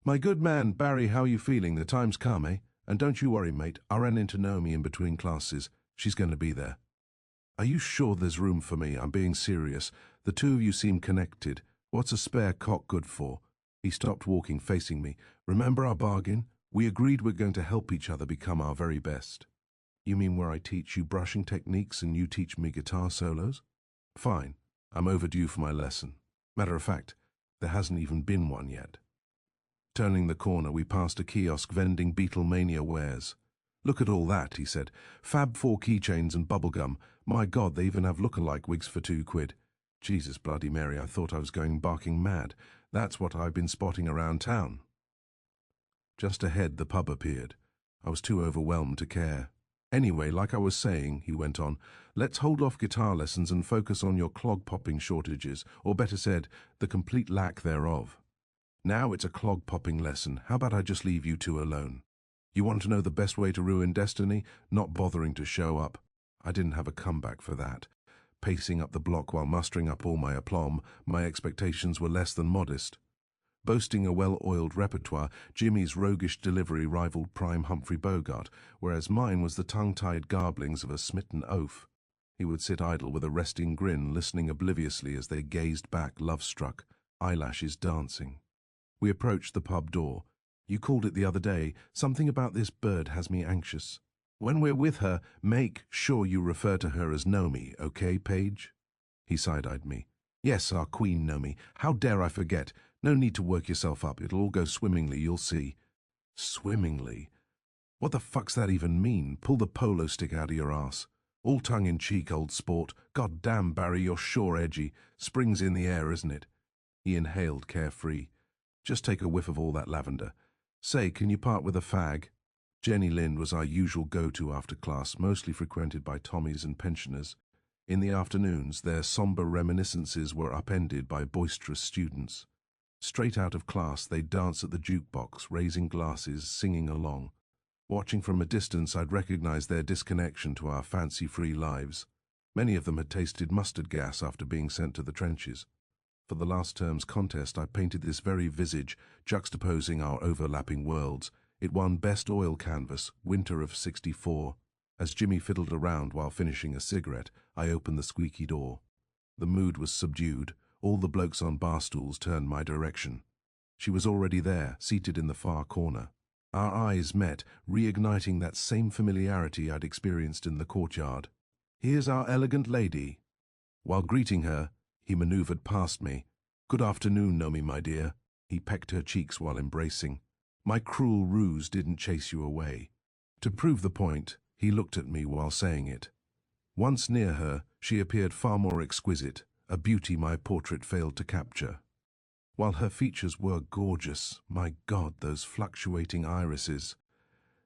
"My good man, Barry, how are you feeling? The time's come, eh? And don't you worry, mate. I ran into Naomi in between classes. She's going to be there." "Are you sure there's room for me? I'm being serious. The two of you seem connected. What's a spare cock good for?" He stopped walking, facing me. "Remember our bargain? We agreed we're going to help each other become our very best." "You mean where I teach you brushing techniques and you teach me guitar solos?" "Fine. I'm overdue for my lesson. Matter of fact, there hasn't even been one yet." Turning the corner, we passed a kiosk vending Beatlemania wares. "Look at all that," he said. "Fab 4 keychains and bubblegum. My God, they even have look-alike wigs for £2. Jesus Bloody Mary, I thought I was going barking mad. That's what I've been spotting around town." Just ahead, the pub appeared. I was too overwhelmed to care. "Anyway, like I was saying," he went on, "let's hold off guitar lessons and focus on your clog-popping shortages, or better said, the complete lack thereof. Now it's a clog-popping lesson. How about I just leave you two alone? You want to know the best way to ruin destiny? Not bothering to show up." I didn't have a comeback for that. Pacing up the block while mustering up all my aplomb, my expectations were less than modest. Boasting a well-oiled repertoire, Jimmy's roguish delivery rivaled prime Humphrey Bogart, whereas mine was the tongue-tied garblings of a smitten oaf. He would sit idle with a resting grin, listening obliviously as they gazed back, love-struck, eyelashes dancing. We approached the pub door. "You called it the other day. Something about this bird has me anxious. When we're with her, make sure you refer to her as Nomi, okay, Paige?" He side-eyed me. "Yes, our queen, Nomi. How dare I forget? No need to work yourself up. It'll all go swimmingly, you'll see." Swimmingly? What the fuck's that even mean? Pull the polo stick out of your ass. All tongue-in-cheek, old sport. God damn, Barry, you're sure edgy. Spring's in the air, isn't it? He inhaled carefree. "Just take a whiff of all that lavender. Say, can you part with a fag?" Jenny Lind was our usual go-to after class, mostly frequented by Tommies and pensioners. In the afternoons, their sombre reminiscences were upended by boisterous students. Straight out of class, they'd dance at the jukebox, raising glasses, singing along. Watching from a distance, I'd recognized their disconnection to our fancy-free lives. Many of them had tasted mustard gas after being sent to the trenches. For the last term's contest, I painted this very visage, juxtaposing our overlapping worlds. It won Best Oil Canvas, winter of '64. As Jimmy fiddled around while finishing a cigarette, I opened the squeaky door. The mood was subdued. All the blokes on bar stools turned my direction. She was already there, seated in the far corner. Our eyes met, reigniting that same familiarity I'd experienced in the courtyard. "Here's our elegant lady." While greeting her, he maneuvered past me. "Good afternoon, Nomi, my dear." He pecked her cheeks while embracing. "My cruel ruse didn't chase you away." To prove the point, he looked at me while saying it. Once near her, she appeared far more exquisite, a beauty my portrait failed to capture. While her features were gorgeous, my God, those fluctuating irises.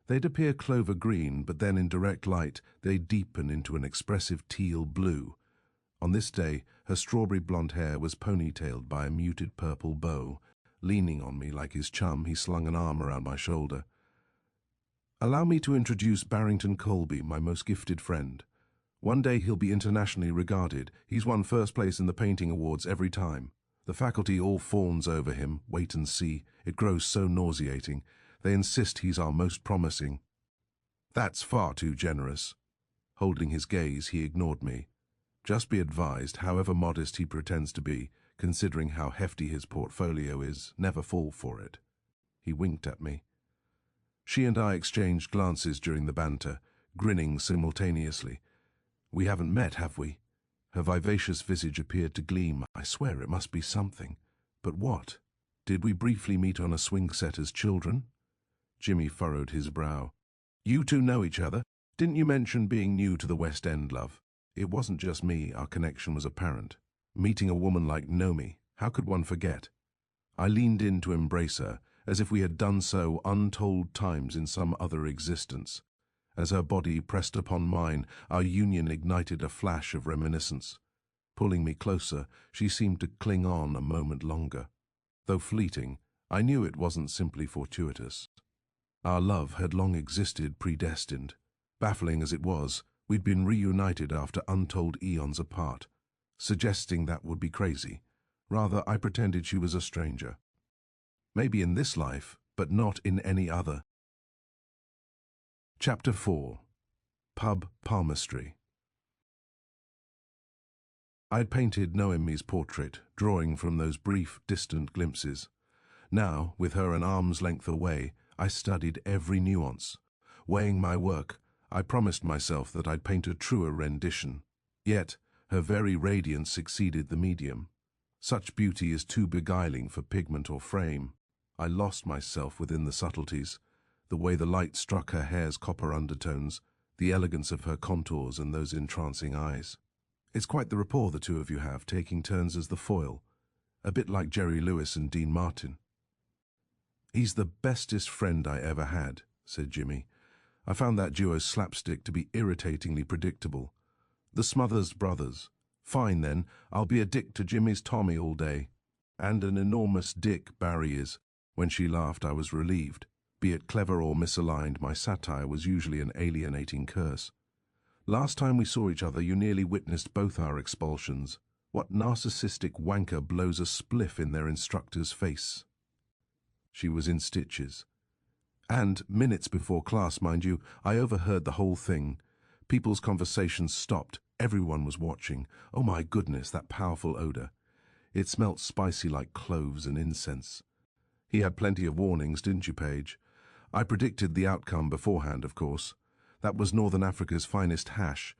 They'd appear clover green, but then in direct light, they'd deepen into an expressive teal blue. On this day, her strawberry blonde hair was ponytailed by a muted purple bow. Leaning on me like his chum, he slung an arm around my shoulder. "Allow me to introduce Barrington Colby, my most gifted friend. One day he'll be internationally regarded. He's won first place in the painting awards every time. The faculty all fawns over him. Wait and see. It grows so nauseating. They insist he's our most promising." "That's far too generous." Holding his gaze, he ignored me. "Just be advised, however modest he pretends to be, considering how hefty his portfolio is, never fall for it." He winked at me. She and I exchanged glances during the banter, grinning simultaneously. "We haven't met, have we?" Her vivacious visage appeared to gleam. I swear it must be something. But what? Did we briefly meet on a swing set as children? Jimmy furrowed his brow. "You two know each other? Didn't you mention being new to the West End, love?" It wasn't just me, our connection was apparent. Meeting a woman like Nomi, how could one forget? I leaned in to embrace her, as if we had done so untold times in some other existence. As her body pressed upon mine, our union ignited a flash of reminiscence. Pulling me closer, she seemed to cling on a moment longer. Though fleeting, I knew it wasn't simply fortuitous. Our love had long existed predestined. Baffling as it was, we'd been reunited after untold eons apart. Suggesting that would be crazy. Rather, I pretended she was a stranger. Maybe in this life, but not in any other. Chapter 4. Pub Palmistry. I'd painted Noemi's portrait, drawing from those brief, distant glimpses. Now, with her an arm's length away, I studied every nuance. Weighing my work, I promised myself that I'd paint a truer rendition. Yet, her very radiance exceeded the medium. Such beauty is too beguiling for pigment or frame. I lost myself within the subtleties. The way the light struck her hair's copper undertones, the elegance of her contours and those entrancing eyes. It's quite the rapport the two of you have, taking turns as the foil, a bit like Jerry Lewis and Dean Martin. "He's the bestest friend I ever had," said Jimmy. I found that duo's slapstick to be irritatingly predictable. The Smothers Brothers. Fine then, I'll be a dick to Jimmy's Tommy all day. And an enormous dick Barry is. When she laughed, I was relieved. Be it clever or misaligned, my satire was usually an alienating curse. "Last time we saw each other, you nearly witnessed both our expulsions. What narcissistic wanker blows a spliff in their instructor's face?" She was in stitches. And, minutes before class, mind you, I overheard the whole thing. People's conversations stopped. Everyone was watching. Oh my goodness, that powerful odor. It smelt spicy like cloves and incense. He had plenty of warnings, didn't you, Paige? I predicted the outcome beforehand, of course. That was Northern Africa's finest hash.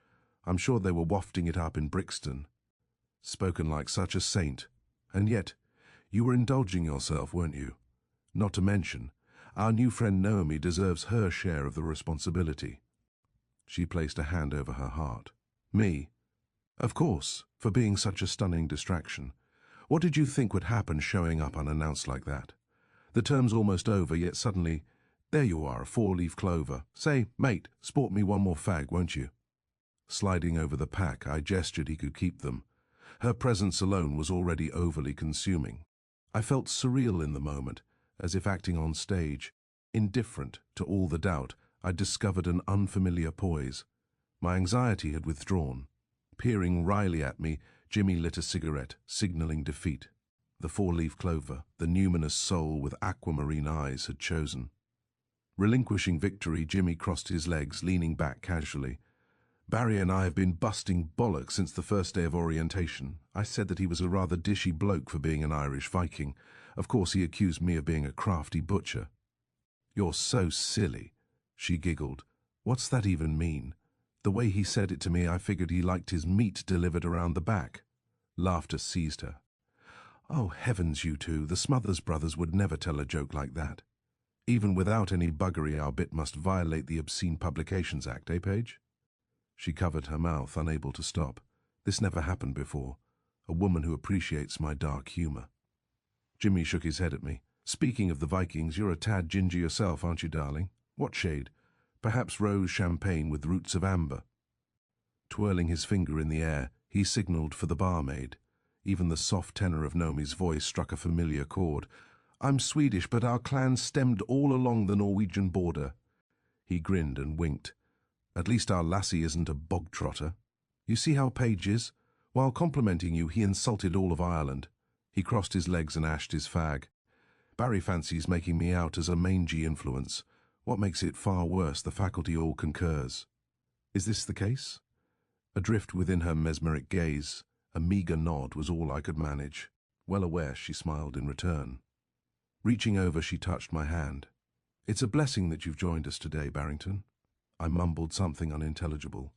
I'm sure they were wafting it up in Brixton. Spoken like such a saint. And yet, you were indulging yourself, weren't you? Not to mention, our new friend Naomi deserves her share of the responsibility. She placed a hand over her heart. Me? Of course, for being such a stunning distraction. What did you think would happen showing up unannounced like that? The term's almost over, yet suddenly, there you are, a four-leaf clover. Say, mate, sport me one more fag, won't you? Sliding over the pack, I gestured he could keep them. Her presence alone was already overly consuming. I felt surreal in the moment, as if acting on stage. Indifferent to all the doubt, I discovered an unfamiliar poise. My anxiety had withdrawn. Peering wryly at me, Jimmy lit a cigarette, signaling defeat. The four-leaf clover, the numinous soul with aquamarine eyes, had chosen. Relinquishing victory, Jimmy crossed his legs, leaning back casually. Barry and I have been busting bollocks since the first day of orientation. I said that he was a rather dishy bloke for being an Irish Viking. Of course, he accused me of being a crafty butcher. "You're so silly," she giggled. "What's that even mean?" The way he said it to me, I figured he liked his meat delivered around the back. Laughter seized her. "Oh, heavens, you two, the Smothers brothers would never tell a joke like that. Even without any buggery, our bit must violate the Obscene Publications Act, eh, Paige?" She covered her mouth, unable to stop. This never happened before. A woman who appreciates my dark humor. Jimmy shook his head at me. "Speaking of the Vikings, you're a tad ginger yourself, aren't you, darling? What shade? Perhaps rose champagne with roots of amber." Twirling his finger in the air, he signaled for the barmaid. Even the soft tenor of Nomi's voice struck a familiar chord. "I'm Swedish, but our clan stemmed all along the Norwegian border." He grinned and winked. "At least our lassie isn't a bog-trotter. You see how Paige is? While complimenting you, he insulted all of Ireland." He crossed his legs and ashed his fag. "Barry fancies making me out as a mangy influence. What makes it far worse, the faculty all concurs." "Is this the case?" Adrift within her mesmeric gaze, a meagre nod was all I could manage. Well aware, she smiled in return. Reaching over, she touched my hand. "It's a blessing that you've joined us today, Barrington." I mumbled something unintelligible.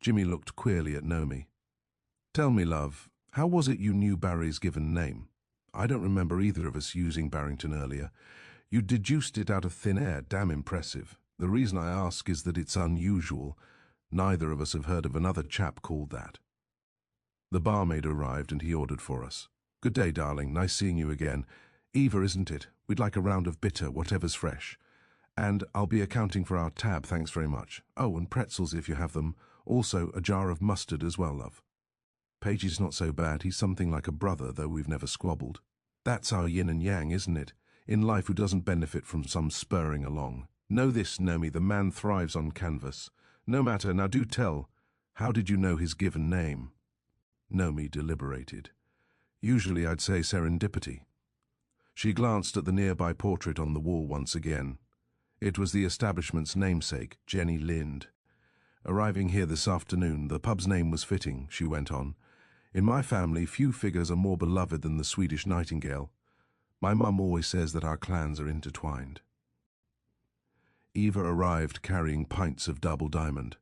Jimmy looked queerly at Nomi. "Tell me, love, how was it you knew Barry's given name? I don't remember either of us using Barrington earlier. You deduced it out of thin air, damn impressive. The reason I ask is that it's unusual. Neither of us have heard of another chap called that." The barmaid arrived and he ordered for us. "Good day, darling. Nice seeing you again. Eva, isn't it? We'd like a round of bitter, whatever's fresh. And I'll be accounting for our tab, thanks very much. Oh, and pretzels if you have them. Also, a jar of mustard as well, love." "Pagey's not so bad. He's something like a brother, though we've never squabbled. That's our yin and yang, isn't it? In life, who doesn't benefit from some spurring along? Know this, Nomi, the man thrives on canvas. No matter, now do tell. How did you know his given name?" Nomi deliberated. "Usually I'd say serendipity." She glanced at the nearby portrait on the wall once again. It was the establishment's namesake, Jenny Lind. "Arriving here this afternoon, the pub's name was fitting," she went on. "In my family, few figures are more beloved than the Swedish nightingale. My mum always says that our clans are intertwined." Eva arrived carrying pints of double diamond.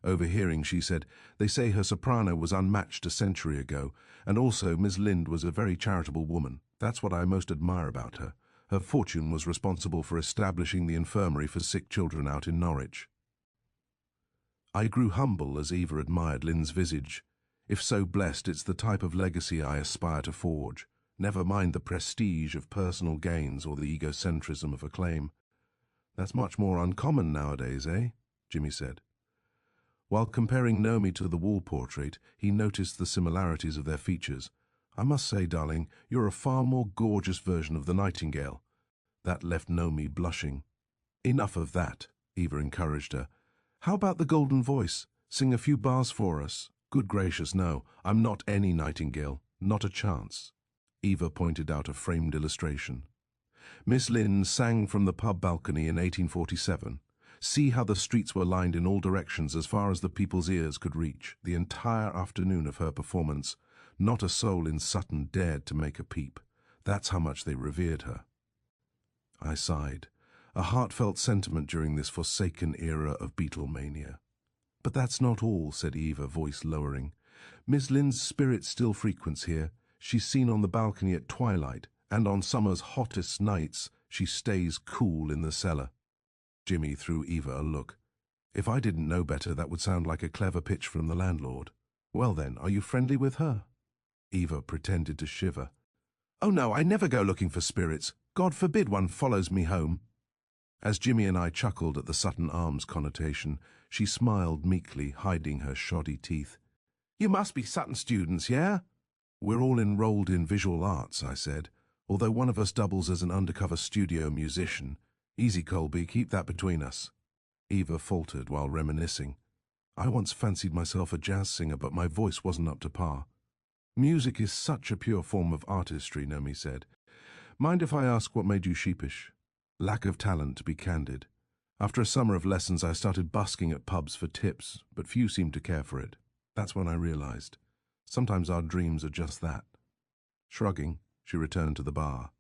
Overhearing, she said, "They say her soprano was unmatched a century ago, and also Miss Lind was a very charitable woman. That's what I most admire about her. Her fortune was responsible for establishing the infirmary for sick children out in Norwich." I grew humble as Eva admired Lind's visage. If so blessed, it's the type of legacy I aspire to forge. Never mind the prestige of personal gains or the egocentrism of acclaim. "That's much more uncommon nowadays, eh?" Jimmy said. While comparing Nomi to the wall portrait, he noticed the similarities of their features. "I must say, darling, you're a far more gorgeous version of the nightingale." That left Nomi blushing. "Enough of that," Eva encouraged her. "How about the golden voice? Sing a few bars for us." "Good gracious, no. I'm not any nightingale. Not a chance." Eva pointed out a framed illustration. "Miss Lind sang from the pub balcony in 1847. See how the streets were lined in all directions as far as the people's ears could reach. The entire afternoon of her performance, not a soul in Sutton dared to make a peep. That's how much they revered her." I sighed. A heartfelt sentiment during this forsaken era of Beatlemania. "But that's not all," said Eva, voice lowering. "Miss Lind's spirit still frequents here. She's seen on the balcony at twilight, and on summer's hottest nights she stays cool in the cellar." Jimmy threw Eva a look. If I didn't know better, that would sound like a clever pitch from the landlord. "Well then, are you friendly with her?" Eva pretended to shiver. "Oh no, I never go looking for spirits. God forbid one follows me home." As Jimmy and I chuckled at the Sutton Arms connotation, she smiled meekly, hiding her shoddy teeth. "You must be Sutton students, yeah?" "We're all enrolled in visual arts," I said, "although one of us doubles as an undercover studio musician. Easy, Colby, keep that between us." Eva faltered while reminiscing. "I once fancied myself a jazz singer, but my voice wasn't up to par." Music is such a pure form of artistry, Nomi said. Mind if I ask what made you sheepish? Lack of talent, to be candid. After a summer of lessons, I started busking at pubs for tips, but few seemed to care for it. That's when I realized. Sometimes our dreams are just that. Shrugging, she returned to the bar.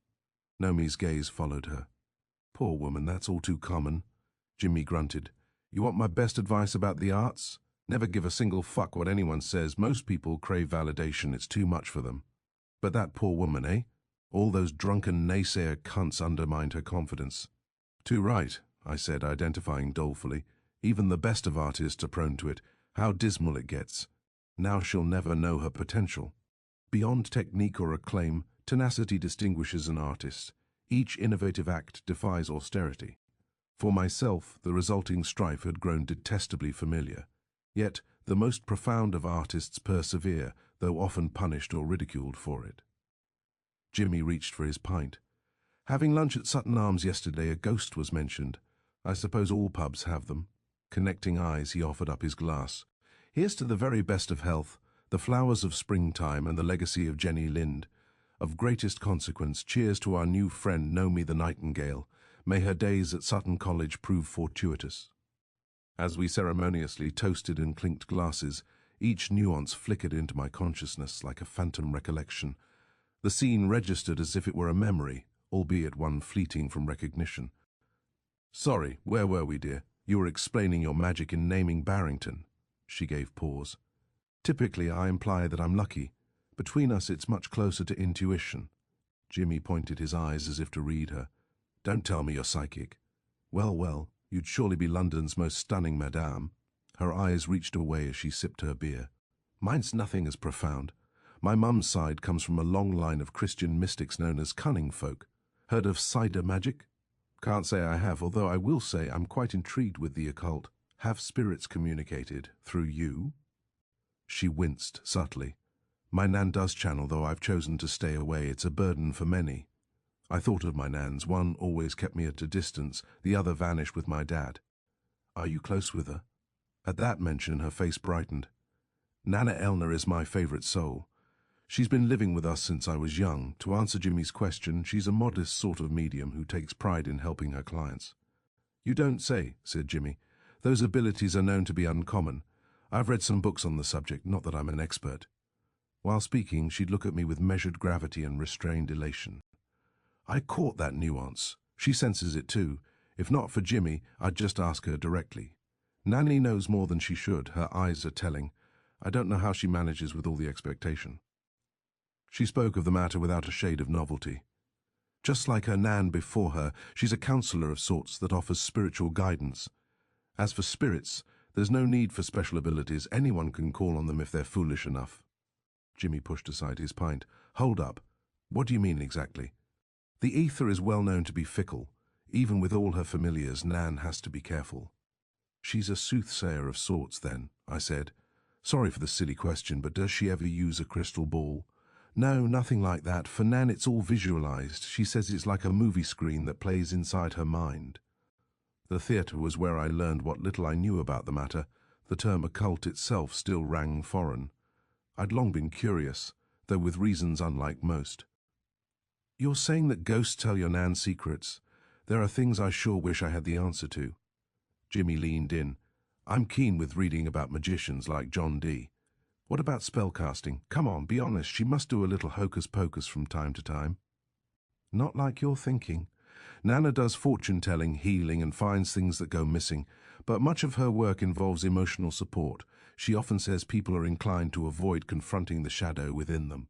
Nomi's gaze followed her. Poor woman, that's all too common. Jimmy grunted. You want my best advice about the arts? Never give a single fuck what anyone says. Most people crave validation. It's too much for them. But that poor woman, eh? All those drunken naysayer cunts undermined her confidence. Too right, I said, identifying dolefully. Even the best of artists are prone to it. How dismal it gets. Now she'll never know her potential. Beyond technique or acclaim, tenacity distinguishes an artist. Each innovative act defies austerity. For myself, the resulting strife had grown detestably familiar. Yet, the most profound of artists persevere, though often punished or ridiculed for it. Jimmy reached for his pint. Having lunch at Sutton Arms yesterday, a ghost was mentioned. I suppose all pubs have them. Connecting eyes, he offered up his glass. Here's to the very best of health, the flowers of springtime and the legacy of Jenny Lind. Of greatest consequence, cheers to our new friend Nomi the Nightingale. May her days at Sutton College prove fortuitous. As we ceremoniously toasted and clinked glasses, each nuance flickered into my consciousness like a phantom recollection. The scene registered as if it were a memory, albeit one fleeting from recognition. Sorry, where were we, dear? You were explaining your magic in naming Barrington. She gave pause. Typically, I imply that I'm lucky. Between us, it's much closer to intuition. Jimmy pointed his eyes as if to read her. Don't tell me you're psychic. Well, well, you'd surely be London's most stunning madame. Her eyes reached away as she sipped her beer. Mine's nothing as profound. My mum's side comes from a long line of Christian mystics known as cunning folk. Heard of cider magic? Can't say I have, although I will say I'm quite intrigued with the occult. Have spirits communicated through you? She winced subtly. My nan does channel, though I've chosen to stay away. It's a burden for many. I thought of my nans. One always kept me at a distance, the other vanished with my dad. Are you close with her? At that mention, her face brightened. Nana Elna is my favourite soul. She's been living with us since I was young. To answer Jimmy's question, she's a modest sort of medium who takes pride in helping her clients. You don't say, said Jimmy. Those abilities are known to be uncommon. I've read some books on the subject, not that I'm an expert. While speaking, she'd look at me with measured gravity and restrained elation. I caught that nuance. She senses it too. If not for Jimmy, I'd just ask her directly. Nanny knows more than she should. Her eyes are telling. I don't know how she manages with all the expectation. She spoke of the matter without a shade of novelty. Just like her nan before her, she's a counsellor of sorts that offers spiritual guidance. As for spirits, there's no need for special abilities. Anyone can call on them if they're foolish enough. Jimmy pushed aside his pint. Hold up. What do you mean exactly? The ether is well known to be fickle. Even with all her familiars, Nan has to be careful. She's a soothsayer of sorts, then, I said. Sorry for the silly question, but does she ever use a crystal ball? No, nothing like that. For Nan, it's all visualized. She says it's like a movie screen that plays inside her mind. The theatre was where I learned what little I knew about the matter. The term occult itself still rang foreign. I'd long been curious, though with reasons unlike most. You're saying that ghosts tell your Nan secrets? There are things I sure wish I had the answer to. Jimmy leaned in. I'm keen with reading about magicians like John Dee. What about spellcasting? Come on, be honest, she must do a little hocus-pocus from time to time. Not like you're thinking. Nana does fortune-telling, healing, and finds things that go missing, but much of her work involves emotional support. She often says people are inclined to avoid confronting the shadow within them.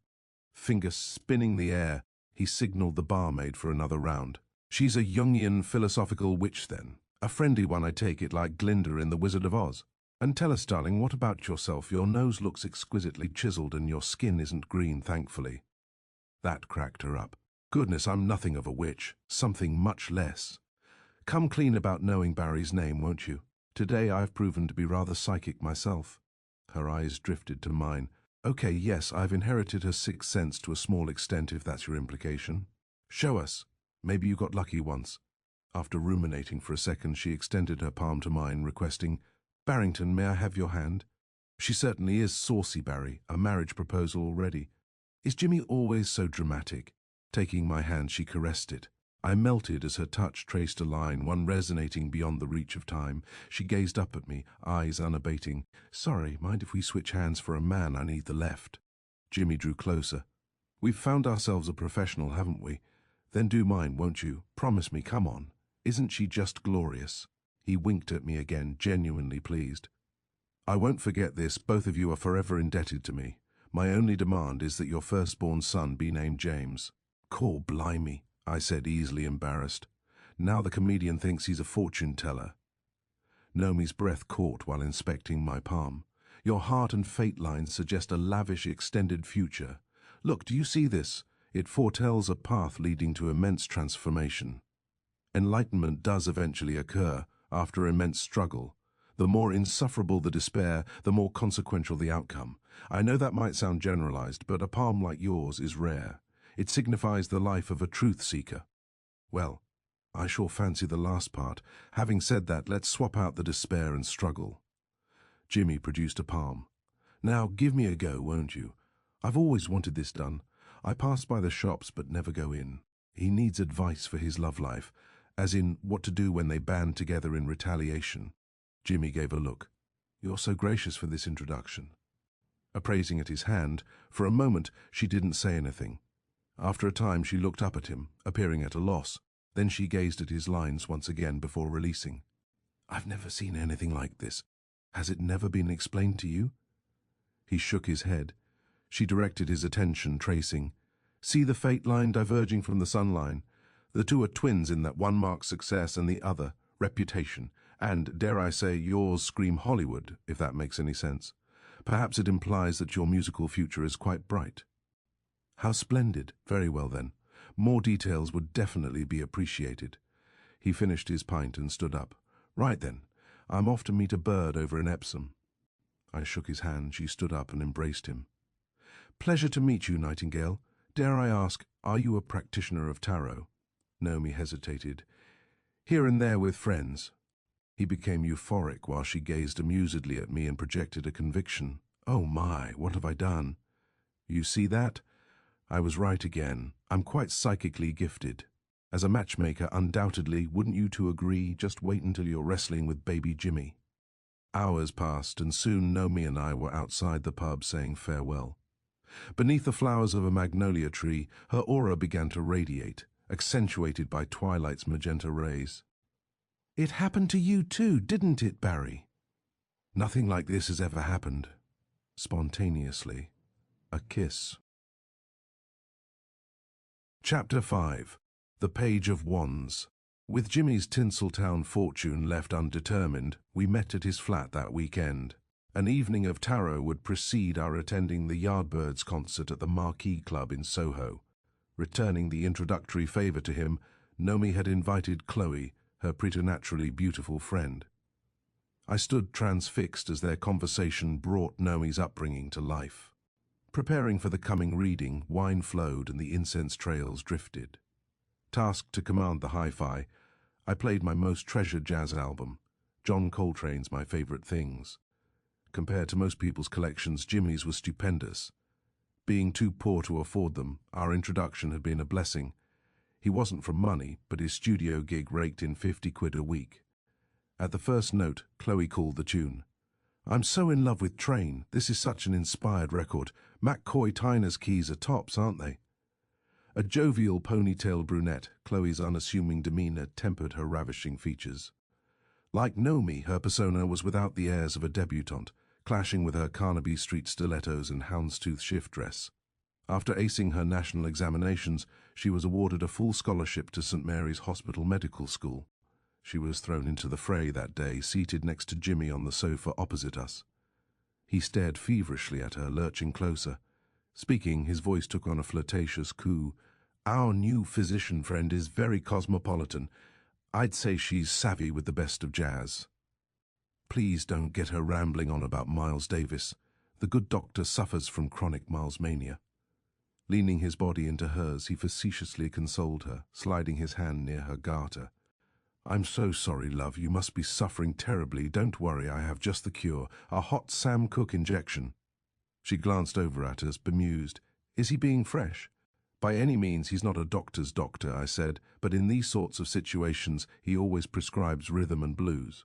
Finger spinning the air, he signalled the barmaid for another round. She's a Jungian philosophical witch, then. A friendly one, I take it, like Glinda in The Wizard of Oz. And tell us, darling, what about yourself? Your nose looks exquisitely chiselled and your skin isn't green, thankfully. That cracked her up. Goodness, I'm nothing of a witch. Something much less. Come clean about knowing Barry's name, won't you? Today I've proven to be rather psychic myself. Her eyes drifted to mine. Okay, yes, I've inherited her sixth sense to a small extent, if that's your implication. Show us. Maybe you got lucky once. After ruminating for a second, she extended her palm to mine, requesting, Barrington, may I have your hand? She certainly is saucy, Barry. A marriage proposal already. Is Jimmy always so dramatic? Taking my hand, she caressed it. I melted as her touch traced a line, one resonating beyond the reach of time. She gazed up at me, eyes unabating. Sorry, mind if we switch hands for a man? I need the left. Jimmy drew closer. We've found ourselves a professional, haven't we? Then do mine, won't you? Promise me, come on. Isn't she just glorious? He winked at me again, genuinely pleased. I won't forget this. Both of you are forever indebted to me. My only demand is that your firstborn son be named James. Cor blimey, I said, easily embarrassed. Now the comedian thinks he's a fortune-teller. Nomi's breath caught while inspecting my palm. Your heart and fate lines suggest a lavish, extended future. Look, do you see this? It foretells a path leading to immense transformation. Enlightenment does eventually occur, after immense struggle. The more insufferable the despair, the more consequential the outcome. I know that might sound generalized, but a palm like yours is rare. It signifies the life of a truth-seeker. Well, I sure fancy the last part. Having said that, let's swap out the despair and struggle. Jimmy produced a palm. Now give me a go, won't you? I've always wanted this done. I pass by the shops but never go in. He needs advice for his love life, as in what to do when they band together in retaliation. Jimmy gave a look. You're so gracious for this introduction. Appraising at his hand, for a moment she didn't say anything. After a time she looked up at him, appearing at a loss. Then she gazed at his lines once again before releasing. I've never seen anything like this. Has it never been explained to you? He shook his head. She directed his attention, tracing. See the fate line diverging from the sun line? The two are twins in that one marks success and the other, reputation. And, dare I say, yours scream Hollywood, if that makes any sense. Perhaps it implies that your musical future is quite bright. How splendid. Very well then. More details would definitely be appreciated. He finished his pint and stood up. Right then. I'm off to meet a bird over in Epsom. I shook his hand. She stood up and embraced him. Pleasure to meet you, Nightingale. Dare I ask, are you a practitioner of tarot? Naomi hesitated. Here and there with friends. He became euphoric while she gazed amusedly at me and projected a conviction. Oh my, what have I done? You see that? I was right again. I'm quite psychically gifted. As a matchmaker, undoubtedly, wouldn't you two agree? Just wait until you're wrestling with baby Jimmy. Hours passed, and soon Naomi and I were outside the pub saying farewell. Beneath the flowers of a magnolia tree, her aura began to radiate, accentuated by twilight's magenta rays. It happened to you too, didn't it, Barry? Nothing like this has ever happened. Spontaneously. A kiss. Chapter 5. The Page of Wands. With Jimmy's Tinseltown fortune left undetermined, we met at his flat that weekend. An evening of tarot would precede our attending the Yardbirds concert at the Marquee Club in Soho. Returning the introductory favor to him, Naomi had invited Chloe, her preternaturally beautiful friend. I stood transfixed as their conversation brought Naomi's upbringing to life. Preparing for the coming reading, wine flowed and the incense trails drifted. Tasked to command the hi-fi, I played my most treasured jazz album, John Coltrane's My Favorite Things. Compared to most people's collections, Jimmy's was stupendous. Being too poor to afford them, our introduction had been a blessing. He wasn't from money, but his studio gig raked in 50 quid a week. At the first note, Chloe called the tune. I'm so in love with Train. This is such an inspired record. McCoy Tyner's keys are tops, aren't they? A jovial ponytailed brunette, Chloe's unassuming demeanor tempered her ravishing features. Like Naomi, her persona was without the airs of a debutante, clashing with her Carnaby Street stilettos and houndstooth shift dress. After acing her national examinations, she was awarded a full scholarship to St. Mary's Hospital Medical School. She was thrown into the fray that day, seated next to Jimmy on the sofa opposite us. He stared feverishly at her, lurching closer. Speaking, his voice took on a flirtatious coo. Our new physician friend is very cosmopolitan. I'd say she's savvy with the best of jazz. Please don't get her rambling on about Miles Davis. The good doctor suffers from chronic Miles mania. Leaning his body into hers, he facetiously consoled her, sliding his hand near her garter. I'm so sorry, love. You must be suffering terribly. Don't worry, I have just the cure. A hot Sam Cooke injection. She glanced over at us, bemused. Is he being fresh? By any means, he's not a doctor's doctor, I said, but in these sorts of situations, he always prescribes rhythm and blues.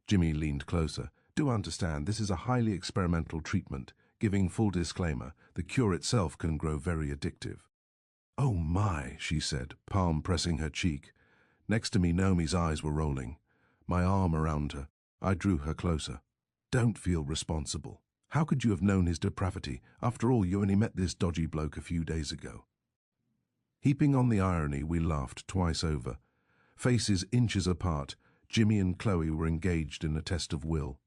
Jimmy leaned closer. Do understand, this is a highly experimental treatment. Giving full disclaimer, the cure itself can grow very addictive. Oh my, she said, palm pressing her cheek. Next to me, Naomi's eyes were rolling. My arm around her, I drew her closer. Don't feel responsible. How could you have known his depravity? After all, you only met this dodgy bloke a few days ago. Heaping on the irony, we laughed twice over. Faces inches apart, Jimmy and Chloe were engaged in a test of will.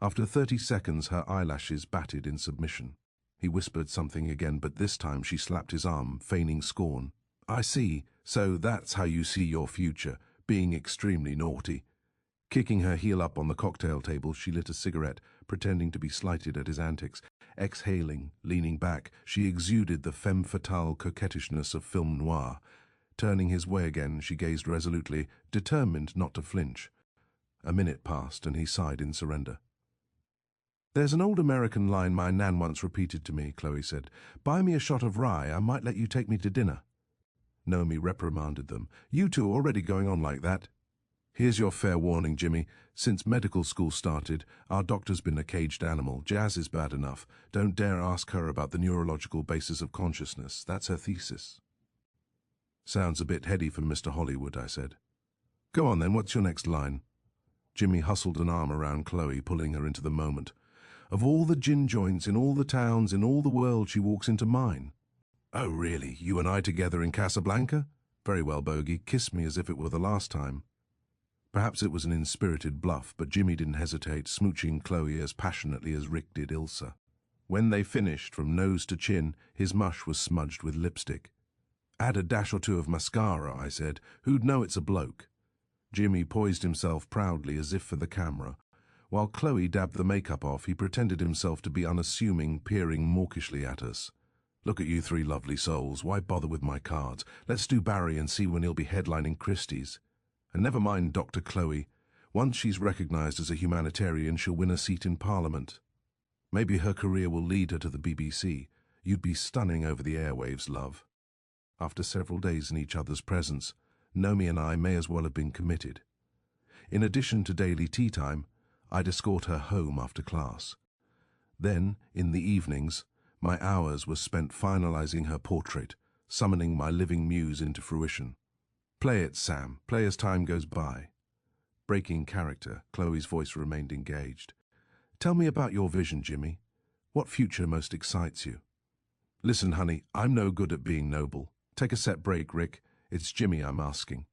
After 30 seconds, her eyelashes batted in submission. He whispered something again, but this time she slapped his arm, feigning scorn. I see, so that's how you see your future, being extremely naughty. Kicking her heel up on the cocktail table, she lit a cigarette, pretending to be slighted at his antics. Exhaling, leaning back, she exuded the femme fatale coquettishness of film noir. Turning his way again, she gazed resolutely, determined not to flinch. A minute passed, and he sighed in surrender. There's an old American line my nan once repeated to me, Chloe said. Buy me a shot of rye, I might let you take me to dinner. Naomi reprimanded them. You two are already going on like that. Here's your fair warning, Jimmy. Since medical school started, our doctor's been a caged animal. Jazz is bad enough. Don't dare ask her about the neurological basis of consciousness. That's her thesis. Sounds a bit heady for Mr. Hollywood, I said. Go on then, what's your next line? Jimmy hustled an arm around Chloe, pulling her into the moment. Of all the gin joints in all the towns in all the world, she walks into mine. Oh, really? You and I together in Casablanca? Very well, Bogey. Kiss me as if it were the last time. Perhaps it was an inspirited bluff, but Jimmy didn't hesitate, smooching Chloe as passionately as Rick did Ilsa. When they finished, from nose to chin, his mush was smudged with lipstick. Add a dash or two of mascara, I said. Who'd know it's a bloke? Jimmy poised himself proudly as if for the camera. While Chloe dabbed the makeup off, he pretended himself to be unassuming, peering mawkishly at us. Look at you three lovely souls. Why bother with my cards? Let's do Barry and see when he'll be headlining Christie's. And never mind Dr. Chloe. Once she's recognized as a humanitarian, she'll win a seat in Parliament. Maybe her career will lead her to the BBC. You'd be stunning over the airwaves, love. After several days in each other's presence, Naomi and I may as well have been committed. In addition to daily tea time, I'd escort her home after class. Then, in the evenings, my hours were spent finalizing her portrait, summoning my living muse into fruition. Play it, Sam. Play as time goes by. Breaking character, Chloe's voice remained engaged. Tell me about your vision, Jimmy. What future most excites you? Listen, honey, I'm no good at being noble. Take a set break, Rick. It's Jimmy I'm asking.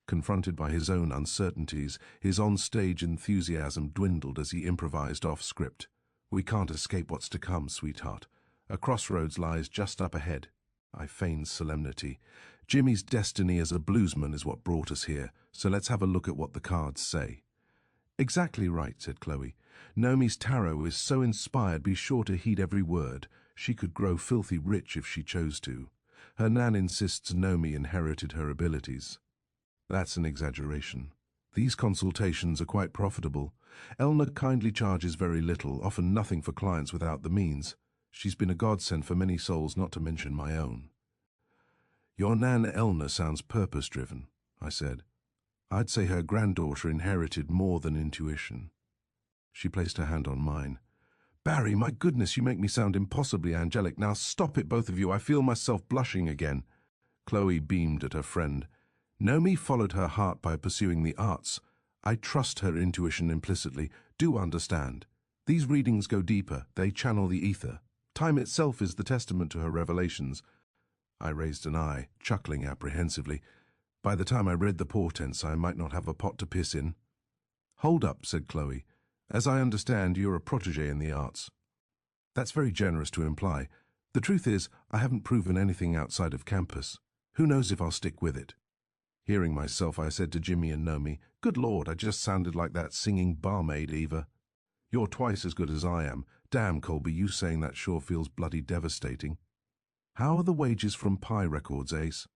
Confronted by his own uncertainties, his on-stage enthusiasm dwindled as he improvised off-script. We can't escape what's to come, sweetheart. A crossroads lies just up ahead. I feigned solemnity. Jimmy's destiny as a bluesman is what brought us here, so let's have a look at what the cards say. Exactly right, said Chloe. Naomi's tarot is so inspired, be sure to heed every word. She could grow filthy rich if she chose to. Her nan insists Naomi inherited her abilities. That's an exaggeration. These consultations are quite profitable. Elna kindly charges very little, often nothing for clients without the means. She's been a godsend for many souls, not to mention my own. Your Nan Elna sounds purpose-driven, I said. I'd say her granddaughter inherited more than intuition. She placed her hand on mine. Barry, my goodness, you make me sound impossibly angelic. Now stop it, both of you. I feel myself blushing again. Chloe beamed at her friend. Naomi followed her heart by pursuing the arts. I trust her intuition implicitly. Do understand. These readings go deeper. They channel the ether. Time itself is the testament to her revelations. I raised an eye, chuckling apprehensively. By the time I read the portents, I might not have a pot to piss in. Hold up, said Chloe. As I understand, you're a protege in the arts. That's very generous to imply. The truth is, I haven't proven anything outside of campus. Who knows if I'll stick with it? Hearing myself, I said to Jimmy and Naomi, Good Lord, I just sounded like that singing barmaid, Eva. You're twice as good as I am. Damn, Colby, you saying that sure feels bloody devastating. How are the wages from Pi Records, Ace?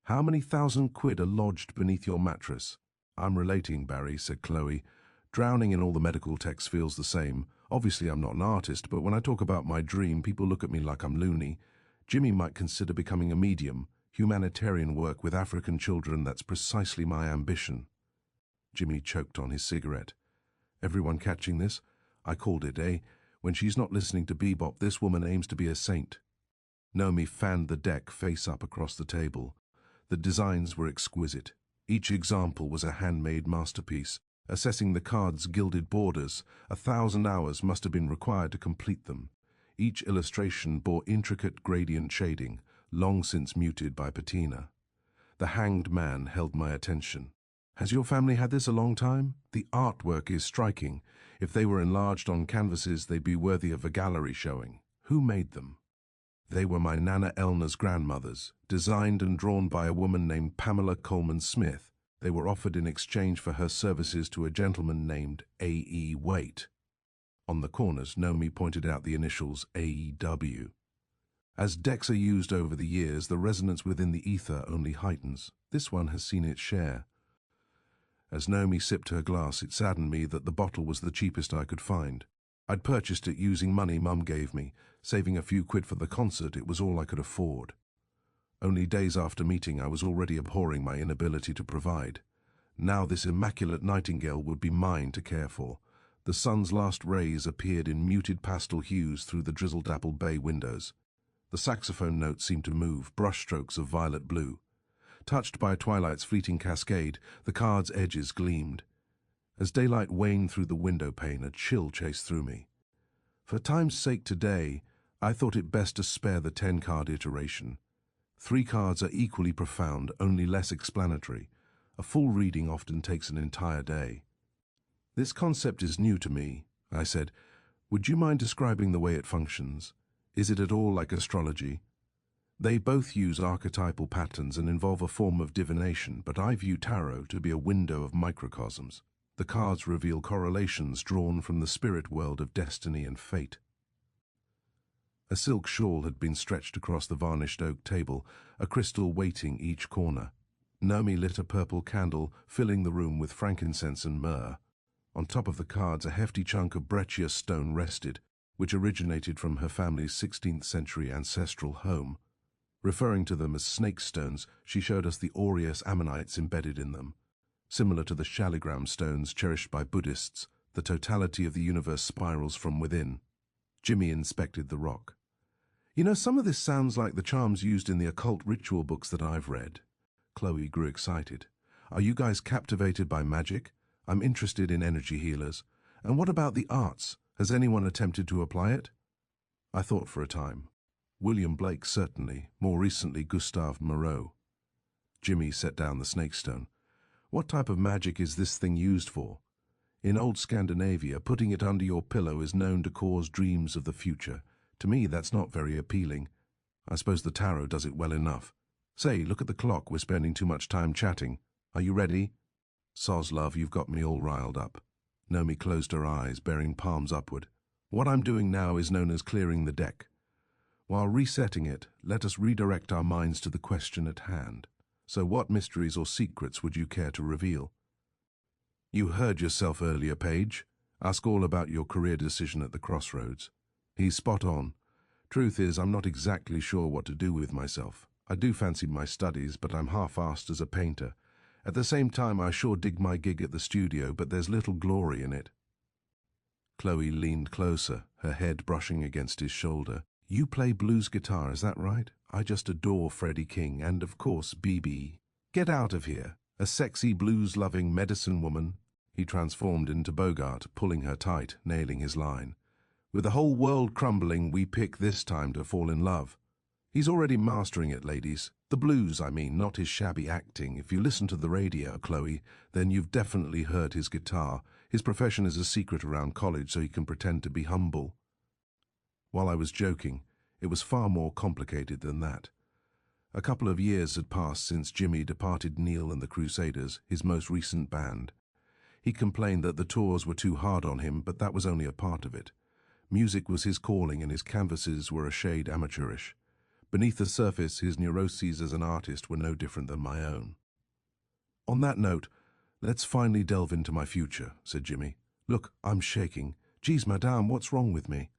How many £1,000 are lodged beneath your mattress? "I'm relating, Barry," said Chloe. "Drowning in all the medical text feels the same. Obviously, I'm not an artist, but when I talk about my dream, people look at me like I'm loony. Jimmy might consider becoming a medium, humanitarian work with African children. That's precisely my ambition." Jimmy choked on his cigarette. "Everyone catching this? I called it, eh? When she's not listening to bebop, this woman aims to be a saint." Naomi fanned the deck face up across the table. The designs were exquisite. Each example was a handmade masterpiece. Assessing the cards' gilded borders, 1,000 hours must have been required to complete them. Each illustration bore intricate gradient shading, long since muted by patina. The hanged man held my attention. "Has your family had this a long time? The artwork is striking. If they were enlarged on canvases, they'd be worthy of a gallery showing. Who made them?" "They were my Nana Elna's grandmother's, designed and drawn by a woman named Pamela Coleman Smith. They were offered in exchange for her services to a gentleman named A.E. Waite." On the corners, Naomi pointed out the initials AEW. "As decks are used over the years, the resonance within the ether only heightens. This one has seen its share." As Naomi sipped her glass, it saddened me that the bottle was the cheapest I could find. I'd purchased it using money Mum gave me. Saving a few quid for the concert, it was all I could afford. Only days after meeting, I was already abhorring my inability to provide. Now this immaculate nightingale would be mine to care for. The sun's last rays appeared in muted pastel hues through the drizzle-dappled bay windows. The saxophone notes seemed to move, brushstrokes of violet blue. Touched by twilight's fleeting cascade, the card's edges gleamed. As daylight waned through the window pane, a chill chased through me. For time's sake today, I thought it best to spare the 10-card iteration. 3 cards are equally profound, only less explanatory. A full reading often takes an entire day. "This concept is new to me," I said. "Would you mind describing the way it functions? Is it at all like astrology?" "They both use archetypal patterns and involve a form of divination, but I view tarot to be a window of microcosms. The cards reveal correlations drawn from the spirit world of destiny and fate." A silk shawl had been stretched across the varnished oak table, a crystal weighting each corner. Naomi lit a purple candle, filling the room with frankincense and myrrh. On top of the cards, a hefty chunk of breccia stone rested, which originated from her family's 16th century ancestral home. Referring to them as snake stones, she showed us the aureus ammonites embedded in them. Similar to the shaligram stones cherished by Buddhists, the totality of the universe spirals from within. Jimmy inspected the rock. "You know, some of this sounds like the charms used in the occult ritual books that I've read." Chloe grew excited. "Are you guys captivated by magic? I'm interested in energy healers. And what about the arts? Has anyone attempted to apply it?" I thought for a time. William Blake certainly, more recently Gustave Moreau. Jimmy set down the snakestone. "What type of magic is this thing used for?" "In old Scandinavia, putting it under your pillow is known to cause dreams of the future. To me, that's not very appealing. I suppose the tarot does it well enough. Say, look at the clock, we're spending too much time chatting. Are you ready?" "Soz, love, you've got me all riled up." Naomi closed her eyes, bearing palms upward. "What I'm doing now is known as clearing the deck. While resetting it, let us redirect our minds to the question at hand. So what mysteries or secrets would you care to reveal?" "You heard yourself earlier, Paige. Ask all about your career decision at the crossroads." "He's spot on. Truth is, I'm not exactly sure what to do with myself. I do fancy my studies, but I'm half-assed as a painter. At the same time, I sure dig my gig at the studio, but there's little glory in it." Chloe leaned closer, her head brushing against his shoulder. "You play blues guitar, is that right? I just adore Freddie King and, of course, BB. Get out of here, a sexy blues-loving medicine woman." He transformed into Bogart, pulling her tight, nailing his line. "With the whole world crumbling, we pick this time to fall in love." He's already mastering it, ladies. The blues, I mean, not his shabby acting. If you listen to the radio, Chloe, then you've definitely heard his guitar. His profession is a secret around college, so he can pretend to be humble. While I was joking, it was far more complicated than that. A couple of years had passed since Jimmy departed Neil and the Crusaders, his most recent band. He complained that the tours were too hard on him, but that was only a part of it. Music was his calling and his canvases were a shade amateurish. Beneath the surface, his neuroses as an artist were no different than my own. On that note, Let's finally delve into my future, said Jimmy. Look, I'm shaking. Geez, madame, what's wrong with me?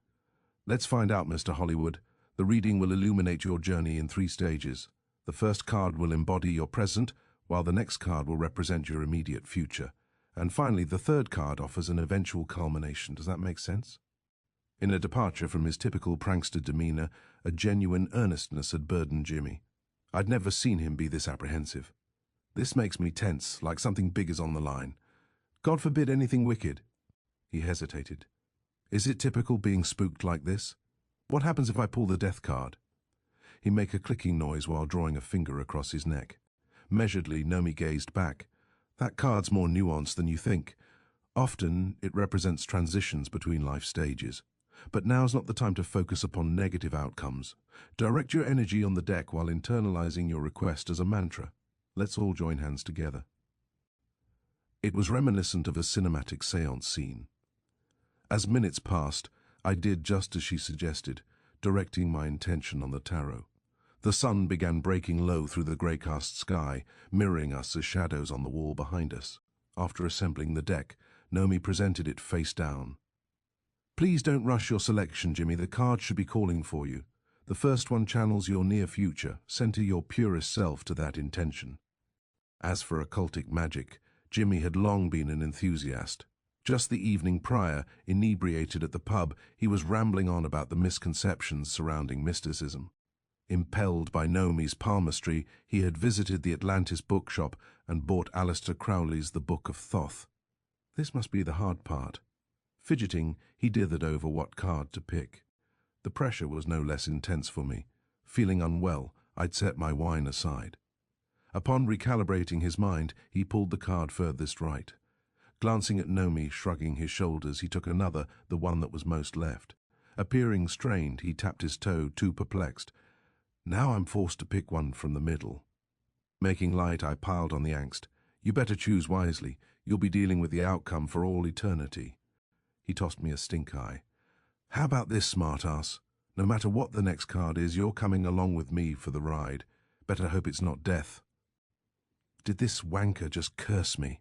Let's find out, Mr. Hollywood. The reading will illuminate your journey in 3 stages. The first card will embody your present, while the next card will represent your immediate future. And finally, the third card offers an eventual culmination. Does that make sense? In a departure from his typical prankster demeanor, a genuine earnestness had burdened Jimmy. I'd never seen him be this apprehensive. This makes me tense, like something big is on the line. God forbid anything wicked. He hesitated. Is it typical being spooked like this? What happens if I pull the death card? He made a clicking noise while drawing a finger across his neck. Measuredly, Nomi gazed back. That card's more nuanced than you think. Often, it represents transitions between life stages. But now's not the time to focus upon negative outcomes. Direct your energy on the deck while internalizing your request as a mantra. Let's all join hands together. It was reminiscent of a cinematic séance scene. As minutes passed, I did just as she suggested, directing my intention on the tarot. The sun began breaking low through the grey-cast sky, mirroring us as shadows on the wall behind us. After assembling the deck, Nomi presented it face down. Please don't rush your selection, Jimmy. The card should be calling for you. The first one channels your near future. Center your purest self to that intention. As for occultic magic, Jimmy had long been an enthusiast. Just the evening prior, inebriated at the pub, he was rambling on about the misconceptions surrounding mysticism. Impelled by Nomi's palmistry, he had visited the Atlantis bookshop and bought Aleister Crowley's The Book of Thoth. This must be the hard part. Fidgeting, he dithered over what card to pick. The pressure was no less intense for me. Feeling unwell, I'd set my wine aside. Upon recalibrating his mind, he pulled the card furthest right. Glancing at Nomi, shrugging his shoulders, he took another, the one that was most left. Appearing strained, he tapped his toe, too perplexed. Now I'm forced to pick one from the middle. Making light, I piled on the angst. You better choose wisely. You'll be dealing with the outcome for all eternity. He tossed me a stink eye. How about this, smartass? No matter what the next card is, you're coming along with me for the ride. Better hope it's not death. Did this wanker just curse me?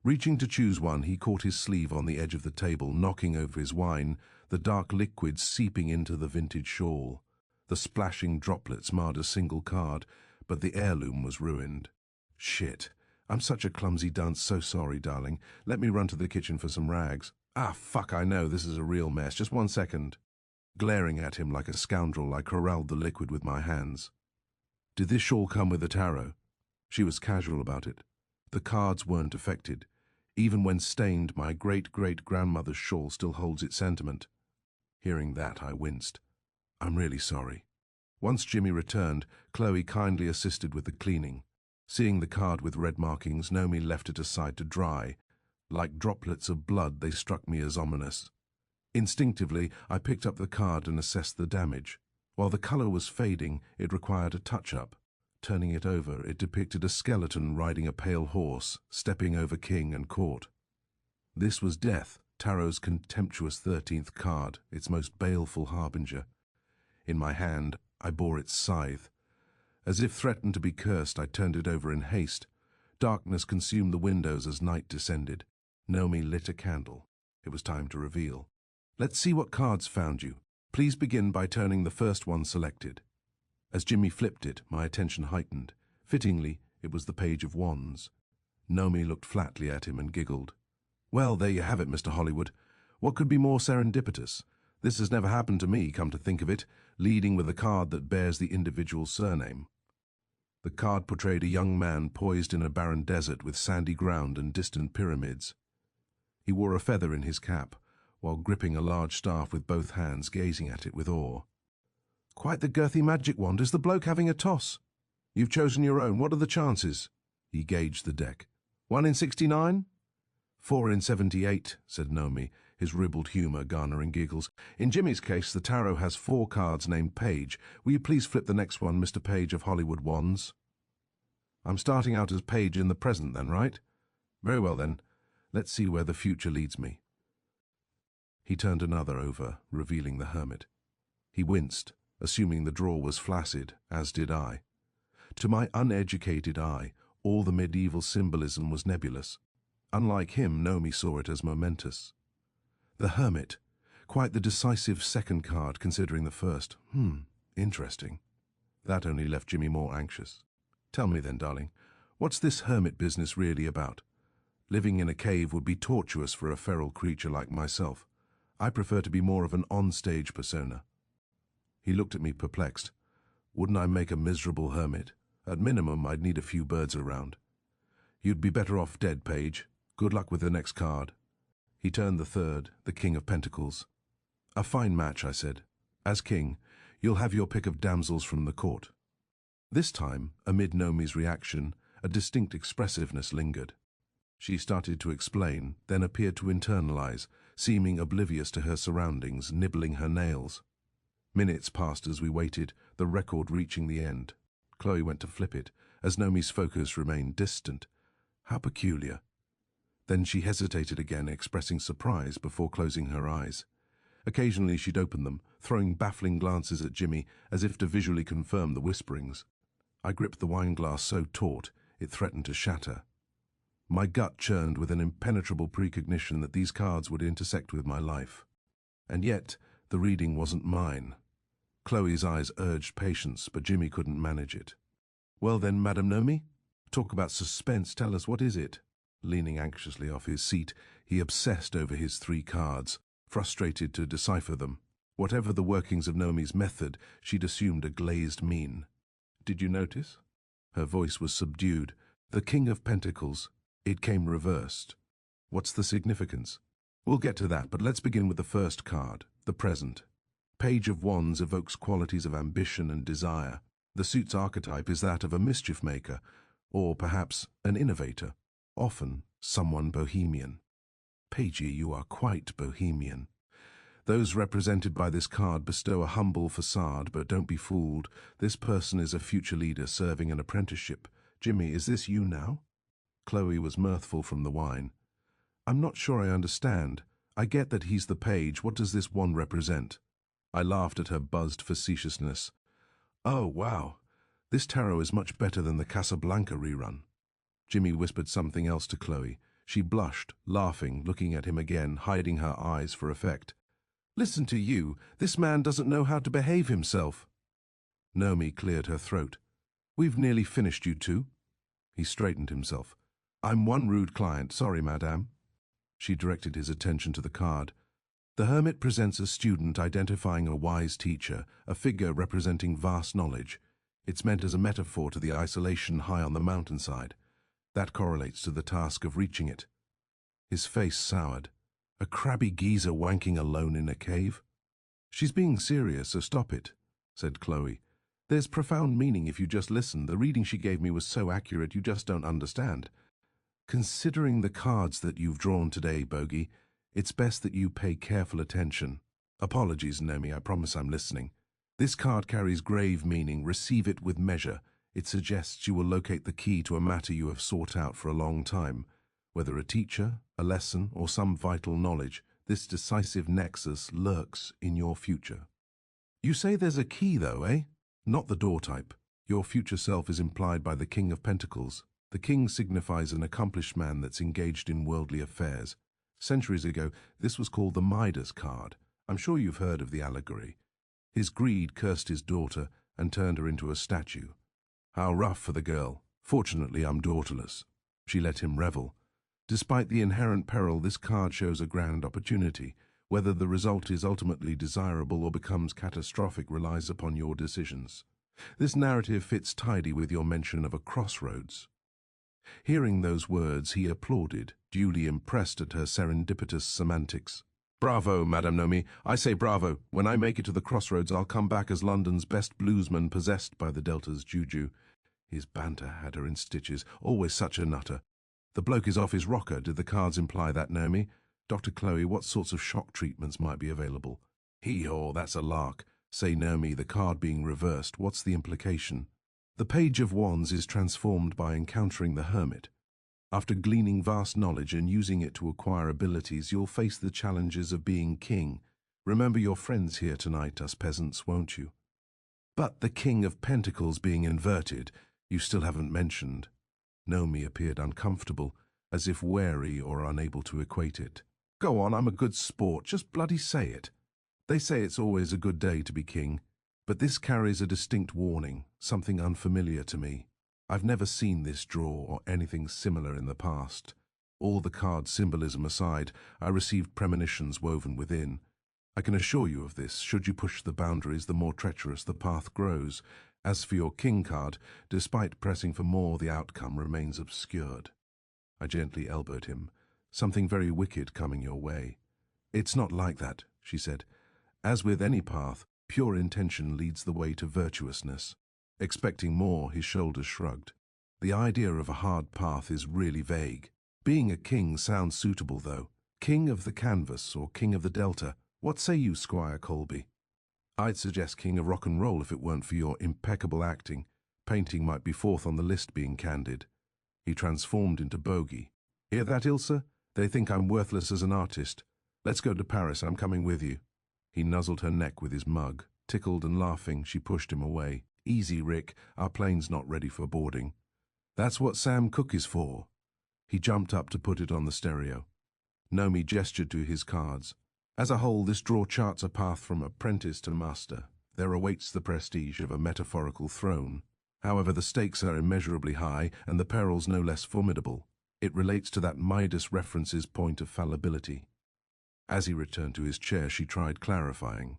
Reaching to choose one, he caught his sleeve on the edge of the table, knocking over his wine, the dark liquid seeping into the vintage shawl. The splashing droplets marred a single card, but the heirloom was ruined. Shit. I'm such a clumsy dunce, so sorry, darling. Let me run to the kitchen for some rags. Ah, fuck, I know, this is a real mess. Just 1 second. Glaring at him like a scoundrel, I corralled the liquid with my hands. Did this shawl come with the tarot? She was casual about it. The cards weren't affected. Even when stained, my great-great-grandmother's shawl still holds its sentiment. Hearing that, I winced. I'm really sorry. Once Jimmy returned, Chloe kindly assisted with the cleaning. Seeing the card with red markings, Nomi left it aside to dry. Like droplets of blood, they struck me as ominous. Instinctively, I picked up the card and assessed the damage. While the color was fading, it required a touch-up. Turning it over, it depicted a skeleton riding a pale horse, stepping over king and court. This was death, Tarot's contemptuous 13th card, its most baleful harbinger. In my hand, I bore its scythe. As if threatened to be cursed, I turned it over in haste. Darkness consumed the windows as night descended. Nomi lit a candle. It was time to reveal. Let's see what cards found you. Please begin by turning the first one selected. As Jimmy flipped it, my attention heightened. Fittingly, it was the Page of Wands. Nomi looked flatly at him and giggled. Well, there you have it, Mr. Hollywood. What could be more serendipitous? This has never happened to me, come to think of it, leading with a card that bears the individual's surname. The card portrayed a young man poised in a barren desert with sandy ground and distant pyramids. He wore a feather in his cap, while gripping a large staff with both hands, gazing at it with awe. Quite the girthy magic wand. Is the bloke having a toss? You've chosen your own. What are the chances? He gauged the deck. 1 in 69? 4 in 78, said Nomi, his ribald humour garnering giggles. In Jimmy's case, the tarot has 4 cards named Page. Will you please flip the next one, Mr. Page of Hollywood Wands? I'm starting out as Page in the present then, right? Very well then. Let's see where the future leads me. He turned another over, revealing the Hermit. He winced, assuming the draw was flaccid, as did I. To my uneducated eye, All the medieval symbolism was nebulous. Unlike him, Nomi saw it as momentous. The Hermit. Quite the decisive second card, considering the first. Interesting. That only left Jimmy more anxious. Tell me then, darling, what's this hermit business really about? Living in a cave would be tortuous for a feral creature like myself. I prefer to be more of an on-stage persona. He looked at me perplexed. Wouldn't I make a miserable hermit? At minimum, I'd need a few birds around. You'd be better off dead, Page. Good luck with the next card. He turned the third, the King of Pentacles. A fine match, I said. As king, you'll have your pick of damsels from the court. This time, amid Nomi's reaction, a distinct expressiveness lingered. She started to explain, then appeared to internalize, seeming oblivious to her surroundings, nibbling her nails. Minutes passed as we waited, the record reaching the end. Chloe went to flip it, as Nomi's focus remained distant. How peculiar. Then she hesitated again, expressing surprise before closing her eyes. Occasionally she'd open them, throwing baffling glances at Jimmy as if to visually confirm the whisperings. I gripped the wine glass so taut it threatened to shatter. My gut churned with an impenetrable precognition that these cards would intersect with my life. And yet, the reading wasn't mine. Chloe's eyes urged patience, but Jimmy couldn't manage it. Well then, Madame Nomi, talk about suspense, tell us, what is it? Leaning anxiously off his seat, he obsessed over his 3 cards, frustrated to decipher them. Whatever the workings of Nomi's method, she'd assumed a glazed mien. Did you notice? Her voice was subdued. The King of Pentacles. It came reversed. What's the significance? We'll get to that, but let's begin with the first card, the present. Page of Wands evokes qualities of ambition and desire. The suit's archetype is that of a mischief maker, or perhaps an innovator, often someone bohemian. Pagey, you are quite bohemian. Those represented by this card bestow a humble facade, but don't be fooled. This person is a future leader serving an apprenticeship. Jimmy, is this you now? Chloe was mirthful from the wine. I'm not sure I understand. I get that he's the page. What does this wand represent? I laughed at her buzzed facetiousness. Oh, wow. This tarot is much better than the Casablanca rerun. Jimmy whispered something else to Chloe. She blushed, laughing, looking at him again, hiding her eyes for effect. Listen to you. This man doesn't know how to behave himself. Nomi cleared her throat. We've nearly finished, you two. He straightened himself. I'm one rude client, sorry, madame. She directed his attention to the card. The hermit presents a student identifying a wise teacher, a figure representing vast knowledge. It's meant as a metaphor to the isolation high on the mountainside. That correlates to the task of reaching it. His face soured. A crabby geezer wanking alone in a cave? She's being serious, so stop it, said Chloe. There's profound meaning if you just listen. The reading she gave me was so accurate you just don't understand. Considering the cards that you've drawn today, Bogey, it's best that you pay careful attention. Apologies, Nomi, I promise I'm listening. This card carries grave meaning. Receive it with measure. It suggests you will locate the key to a matter you have sought out for a long time. Whether a teacher, a lesson, or some vital knowledge, this decisive nexus lurks in your future. You say there's a key, though, eh? Not the door type. Your future self is implied by the King of Pentacles. The king signifies an accomplished man that's engaged in worldly affairs. Centuries ago, this was called the Midas card. I'm sure you've heard of the allegory. His greed cursed his daughter and turned her into a statue. How rough for the girl. Fortunately, I'm daughterless. She let him revel. Despite the inherent peril, this card shows a grand opportunity. Whether the result is ultimately desirable or becomes catastrophic relies upon your decisions. This narrative fits tidy with your mention of a crossroads. Hearing those words, he applauded, duly impressed at her serendipitous semantics. Bravo, Madame Nomi. I say bravo. When I make it to the crossroads, I'll come back as London's best bluesman possessed by the Delta's juju. His banter had her in stitches, always such a nutter. The bloke is off his rocker. Did the cards imply that, Nomi? Dr. Chloe, what sorts of shock treatments might be available? Hee-haw, that's a lark. Say, Nomi, the card being reversed, what's the implication? The Page of Wands is transformed by encountering the Hermit. After gleaning vast knowledge and using it to acquire abilities, you'll face the challenges of being king. Remember your friends here tonight, us peasants, won't you? But the King of Pentacles being inverted, you still haven't mentioned. Nomi appeared uncomfortable, as if wary or unable to equate it. Go on, I'm a good sport, just bloody say it. They say it's always a good day to be king, but this carries a distinct warning, something unfamiliar to me. I've never seen this draw or anything similar in the past. All the card symbolism aside, I received premonitions woven within. I can assure you of this, should you push the boundaries, the more treacherous the path grows. As for your king card, despite pressing for more, the outcome remains obscured. I gently elbowed him. Something very wicked coming your way. It's not like that, she said. As with any path, pure intention leads the way to virtuousness. Expecting more, his shoulders shrugged. The idea of a hard path is really vague. Being a king sounds suitable, though. King of the canvas or king of the delta. What say you, Squire Colby? I'd suggest king of rock and roll if it weren't for your impeccable acting. Painting might be fourth on the list, being candid. He transformed into bogey. Hear that, Ilsa? They think I'm worthless as an artist. Let's go to Paris, I'm coming with you. He nuzzled her neck with his mug. Tickled and laughing, she pushed him away. Easy, Rick, our plane's not ready for boarding. That's what Sam Cooke is for. He jumped up to put it on the stereo. Nomi gestured to his cards. As a whole, this draw charts a path from apprentice to master. There awaits the prestige of a metaphorical throne. However, the stakes are immeasurably high and the perils no less formidable. It relates to that Midas reference's point of fallibility. As he returned to his chair, she tried clarifying.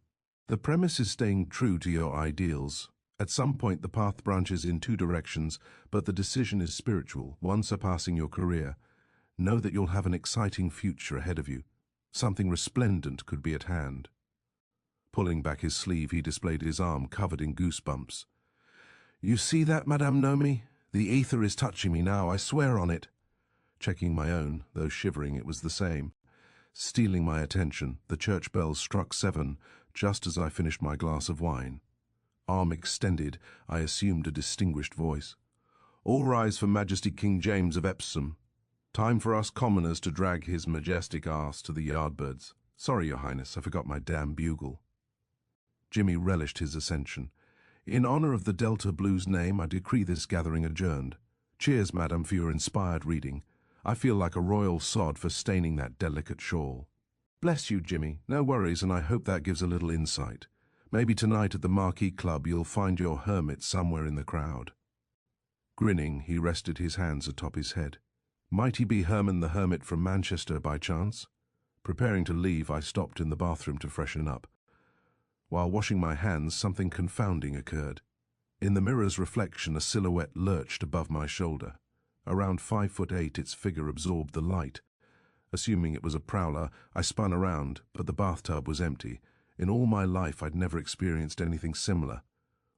The premise is staying true to your ideals. At some point, the path branches in two directions, but the decision is spiritual, one surpassing your career. Know that you'll have an exciting future ahead of you. Something resplendent could be at hand. Pulling back his sleeve, he displayed his arm covered in goosebumps. You see that, Madame Nomi? The ether is touching me now, I swear on it. Checking my own, though shivering, it was the same. Stealing my attention, the church bells struck 7, just as I finished my glass of wine. Arm extended, I assumed a distinguished voice. All rise for Majesty King James of Epsom. Time for us commoners to drag his majestic arse to the yardbirds. Sorry, Your Highness, I forgot my damn bugle. Jimmy relished his ascension. In honor of the Delta Blues name, I decree this gathering adjourned. Cheers, madam, for your inspired reading. I feel like a royal sod for staining that delicate shawl. Bless you, Jimmy. No worries, and I hope that gives a little insight. Maybe tonight at the Marquee Club you'll find your hermit somewhere in the crowd. Grinning, he rested his hands atop his head. Might he be Herman the Hermit from Manchester by chance? Preparing to leave, I stopped in the bathroom to freshen up. While washing my hands, something confounding occurred. In the mirror's reflection, a silhouette lurched above my shoulder. Around 5'8", its figure absorbed the light. Assuming it was a prowler, I spun around, but the bathtub was empty. In all my life, I'd never experienced anything similar.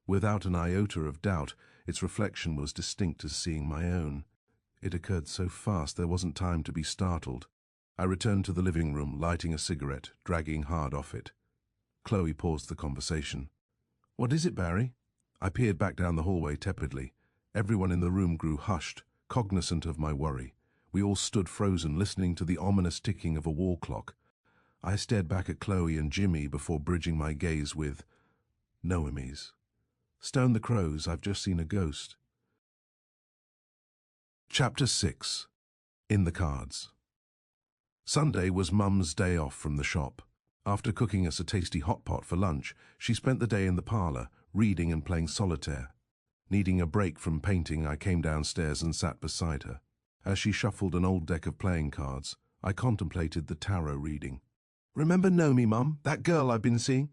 Without an iota of doubt, its reflection was distinct as seeing my own. It occurred so fast there wasn't time to be startled. I returned to the living room, lighting a cigarette, dragging hard off it. Chloe paused the conversation. What is it, Barry? I peered back down the hallway tepidly. Everyone in the room grew hushed, cognizant of my worry. We all stood frozen, listening to the ominous ticking of a wall clock. I stared back at Chloe and Jimmy before bridging my gaze with Noemi's. Stone the crows, I've just seen a ghost. Chapter 6. In the Cards. Sunday was Mum's day off from the shop. After cooking us a tasty hot pot for lunch, she spent the day in the parlour, reading and playing solitaire. Needing a break from painting, I came downstairs and sat beside her. As she shuffled an old deck of playing cards, I contemplated the tarot reading. Remember Nomi, Mum? That girl I've been seeing?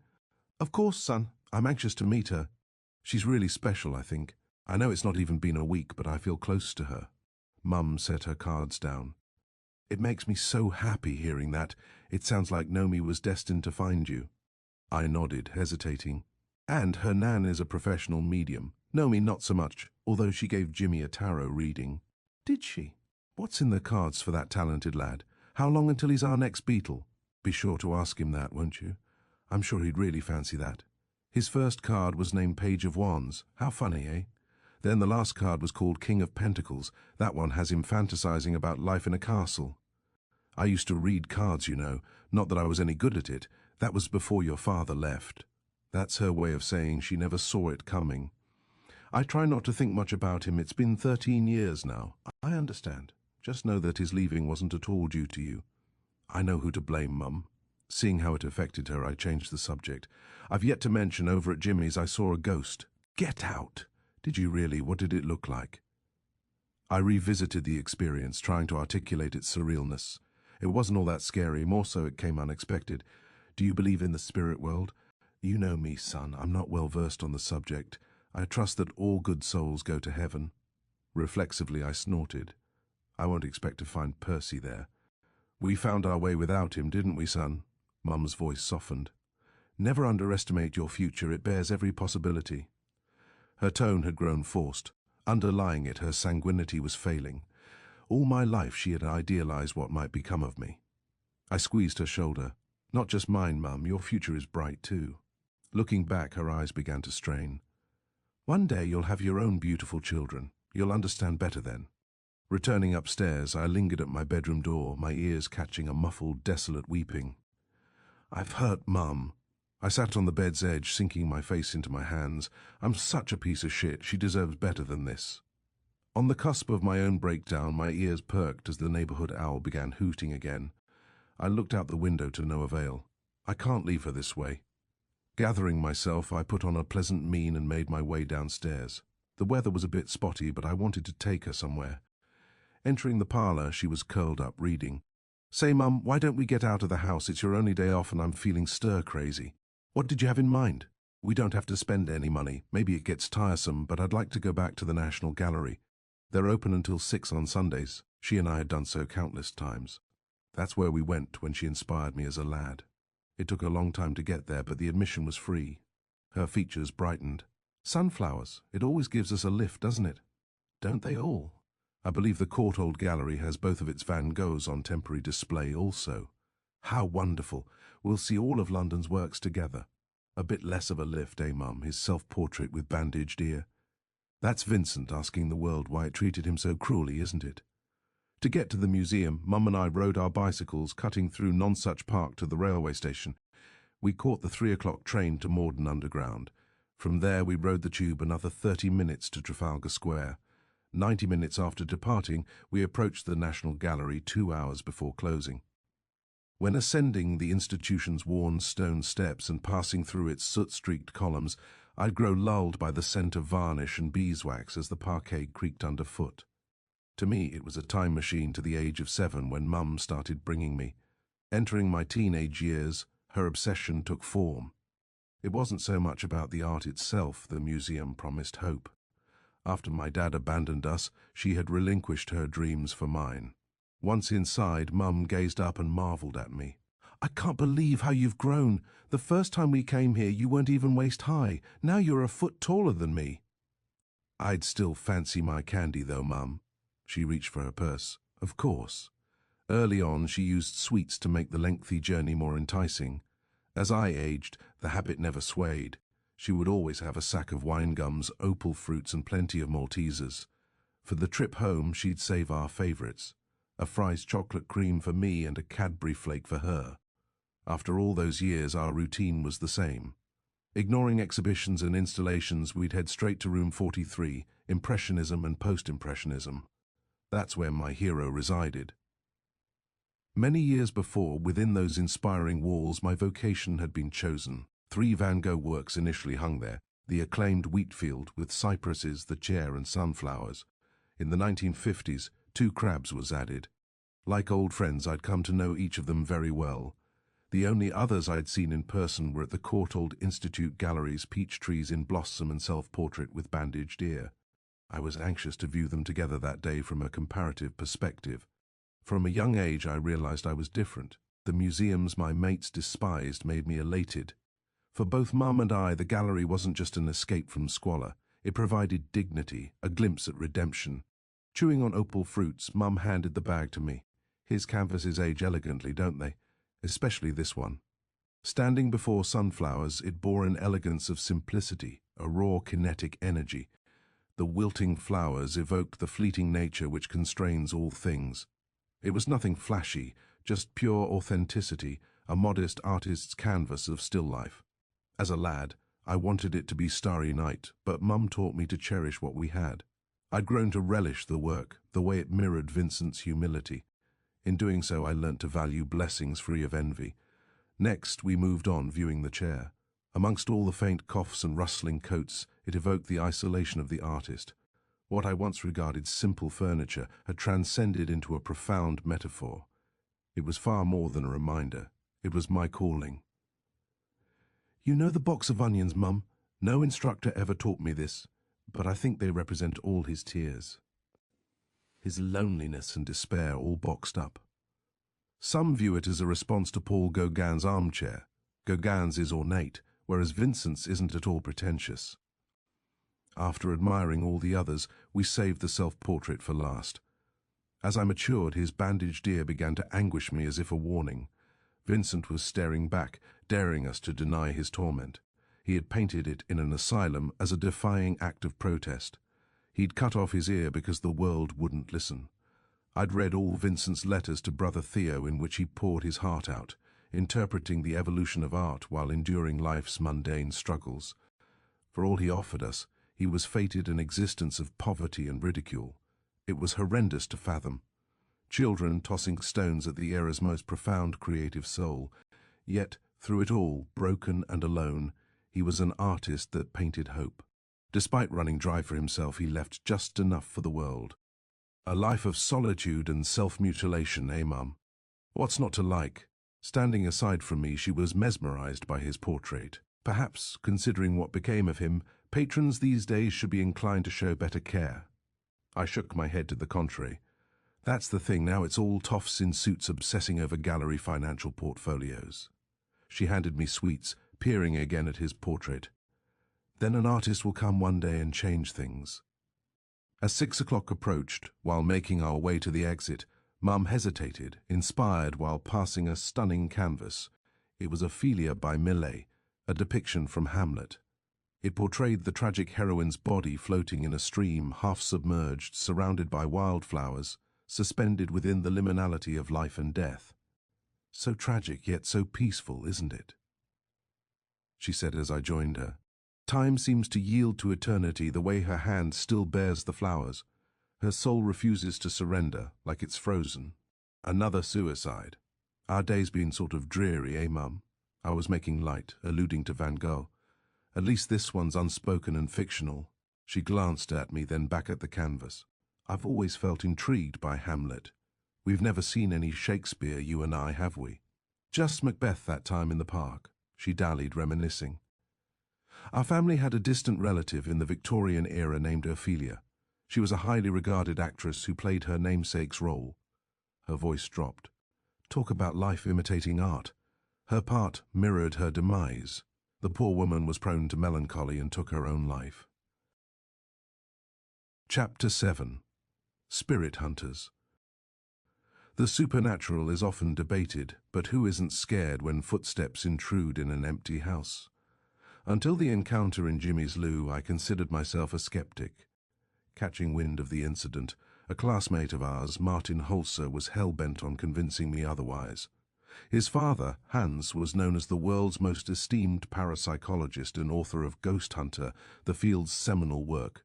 Of course, son. I'm anxious to meet her. She's really special, I think. I know it's not even been a week, but I feel close to her. Mum set her cards down. It makes me so happy hearing that. It sounds like Nomi was destined to find you. I nodded, hesitating. And her nan is a professional medium. Nomi not so much, although she gave Jimmy a tarot reading. Did she? What's in the cards for that talented lad? How long until he's our next Beatle? Be sure to ask him that, won't you? I'm sure he'd really fancy that. His first card was named Page of Wands. How funny, eh? Then the last card was called King of Pentacles. That one has him fantasizing about life in a castle. I used to read cards, you know. Not that I was any good at it. That was before your father left. That's her way of saying she never saw it coming. I try not to think much about him. It's been 13 years now. I understand. Just know that his leaving wasn't at all due to you. I know who to blame, Mum. Seeing how it affected her, I changed the subject. I've yet to mention over at Jimmy's I saw a ghost. Get out! Did you really? What did it look like? I revisited the experience, trying to articulate its surrealness. It wasn't all that scary, more so it came unexpected. Do you believe in the spirit world? You know me, son. I'm not well versed on the subject. I trust that all good souls go to heaven. Reflexively, I snorted. I won't expect to find Percy there. We found our way without him, didn't we, son? Mum's voice softened. Never underestimate your future. It bears every possibility. Her tone had grown forced. Underlying it, her sanguinity was failing. All my life she had idealized what might become of me. I squeezed her shoulder. Not just mine, Mum. Your future is bright, too. Looking back, her eyes began to strain. One day you'll have your own beautiful children. You'll understand better then. Returning upstairs, I lingered at my bedroom door, my ears catching a muffled, desolate weeping. I've hurt Mum. I sat on the bed's edge, sinking my face into my hands. I'm such a piece of shit. She deserves better than this. On the cusp of my own breakdown, my ears perked as the neighborhood owl began hooting again. I looked out the window to no avail. I can't leave her this way. Gathering myself, I put on a pleasant mien and made my way downstairs. The weather was a bit spotty, but I wanted to take her somewhere. Entering the parlor, she was curled up reading. Say, Mum, why don't we get out of the house? It's your only day off and I'm feeling stir-crazy. What did you have in mind? We don't have to spend any money. Maybe it gets tiresome, but I'd like to go back to the National Gallery. They're open until 6 on Sundays. She and I had done so countless times. That's where we went when she inspired me as a lad. It took a long time to get there, but the admission was free. Her features brightened. Sunflowers. It always gives us a lift, doesn't it? Don't they all? I believe the Courtauld Gallery has both of its Van Goghs on temporary display also. How wonderful. We'll see all of London's works together. A bit less of a lift, eh, Mum? His self-portrait with bandaged ear. That's Vincent asking the world why it treated him so cruelly, isn't it? To get to the museum, Mum and I rode our bicycles, cutting through Nonsuch Park to the railway station. We caught the 3 o'clock train to Morden Underground. From there we rode the tube another 30 minutes to Trafalgar Square. 90 minutes after departing, we approached the National Gallery 2 hours before closing. When ascending the institution's worn stone steps and passing through its soot-streaked columns, I'd grow lulled by the scent of varnish and beeswax as the parquet creaked underfoot. To me, it was a time machine to the age of 7 when Mum started bringing me. Entering my teenage years, her obsession took form. It wasn't so much about the art itself. The museum promised hope. After my dad abandoned us, she had relinquished her dreams for mine. Once inside, Mum gazed up and marveled at me. I can't believe how you've grown. The first time we came here, you weren't even waist high. Now you're a foot taller than me. I'd still fancy my candy, though, Mum. She reached for her purse. Of course. Early on, she used sweets to make the lengthy journey more enticing. As I aged, the habit never swayed. She would always have a sack of wine gums, opal fruits, and plenty of Maltesers. For the trip home, she'd save our favourites. A Fry's chocolate cream for me and a Cadbury flake for her. After all those years, our routine was the same. Ignoring exhibitions and installations, we'd head straight to room 43, Impressionism and Post-Impressionism. That's where my hero resided. Many years before, within those inspiring walls, my vocation had been chosen. 3 Van Gogh works initially hung there, the acclaimed Wheatfield with cypresses, the chair and sunflowers. In the 1950s, 2 crabs was added. Like old friends, I'd come to know each of them very well. The only others I'd seen in person were at the Courtauld Institute Gallery's peach trees in blossom and self-portrait with bandaged ear. I was anxious to view them together that day from a comparative perspective. From a young age, I realized I was different. The museums my mates despised made me elated. For both Mum and I, the gallery wasn't just an escape from squalor. It provided dignity, a glimpse at redemption. Chewing on opal fruits, Mum handed the bag to me. His canvases age elegantly, don't they? Especially this one. Standing before sunflowers, it bore an elegance of simplicity, a raw kinetic energy. The wilting flowers evoked the fleeting nature which constrains all things. It was nothing flashy, just pure authenticity, a modest artist's canvas of still life. As a lad, I wanted it to be starry night, but Mum taught me to cherish what we had. I'd grown to relish the work, the way it mirrored Vincent's humility. In doing so, I learnt to value blessings free of envy. Next, we moved on, viewing the chair. Amongst all the faint coughs and rustling coats, it evoked the isolation of the artist. What I once regarded simple furniture had transcended into a profound metaphor. It was far more than a reminder. It was my calling. You know the box of onions, Mum? No instructor ever taught me this, but I think they represent all his tears. His loneliness and despair all boxed up. Some view it as a response to Paul Gauguin's armchair. Gauguin's is ornate, whereas Vincent's isn't at all pretentious. After admiring all the others, we saved the self-portrait for last. As I matured, his bandaged ear began to anguish me as if a warning. Vincent was staring back, daring us to deny his torment. He had painted it in an asylum as a defying act of protest. He'd cut off his ear because the world wouldn't listen. I'd read all Vincent's letters to brother Theo in which he poured his heart out, interpreting the evolution of art while enduring life's mundane struggles. For all he offered us, he was fated an existence of poverty and ridicule. It was horrendous to fathom. Children tossing stones at the era's most profound creative soul. Yet, through it all, broken and alone, he was an artist that painted hope. Despite running dry for himself, he left just enough for the world. A life of solitude and self-mutilation, eh, Mum? What's not to like? Standing aside from me, she was mesmerized by his portrait. Perhaps, considering what became of him, patrons these days should be inclined to show better care. I shook my head to the contrary. That's the thing, now it's all toffs in suits obsessing over gallery financial portfolios. She handed me sweets, peering again at his portrait. Then an artist will come one day and change things. As 6 o'clock approached, while making our way to the exit, Mum hesitated, inspired while passing a stunning canvas. It was Ophelia by Millet, a depiction from Hamlet. It portrayed the tragic heroine's body floating in a stream, half submerged, surrounded by wildflowers, suspended within the liminality of life and death. So tragic, yet so peaceful, isn't it? She said as I joined her. Time seems to yield to eternity the way her hand still bears the flowers. Her soul refuses to surrender, like it's frozen. Another suicide. Our day's been sort of dreary, eh, Mum? I was making light, alluding to Van Gogh. At least this one's unspoken and fictional. She glanced at me, then back at the canvas. I've always felt intrigued by Hamlet. We've never seen any Shakespeare, you and I, have we? Just Macbeth that time in the park. She dallied, reminiscing. Our family had a distant relative in the Victorian era named Ophelia. She was a highly regarded actress who played her namesake's role. Her voice dropped. Talk about life imitating art. Her part mirrored her demise. The poor woman was prone to melancholy and took her own life. Chapter 7. Spirit Hunters. The supernatural is often debated, but who isn't scared when footsteps intrude in an empty house? Until the encounter in Jimmy's loo, I considered myself a skeptic. Catching wind of the incident, a classmate of ours, Martin Holzer, was hell-bent on convincing me otherwise. His father, Hans, was known as the world's most esteemed parapsychologist and author of Ghost Hunter, the field's seminal work.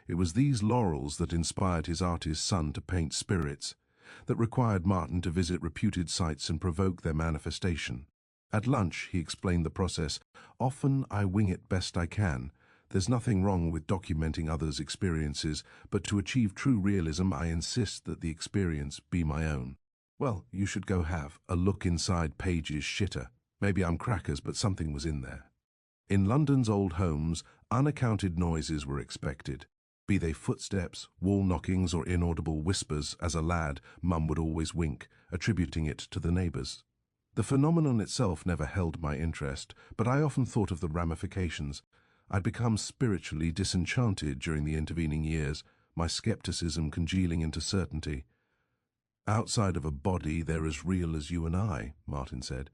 It was these laurels that inspired his artist son to paint spirits, that required Martin to visit reputed sites and provoke their manifestation. At lunch, he explained the process. Often I wing it best I can. There's nothing wrong with documenting others' experiences, but to achieve true realism, I insist that the experience be my own. Well, you should go have a look inside Page's shitter. Maybe I'm crackers, but something was in there. In London's old homes, unaccounted noises were expected. Be they footsteps, wall knockings, or inaudible whispers, as a lad, Mum would always wink, attributing it to the neighbours. The phenomenon itself never held my interest, but I often thought of the ramifications. I'd become spiritually disenchanted during the intervening years, my skepticism congealing into certainty. Outside of a body, they're as real as you and I, Martin said.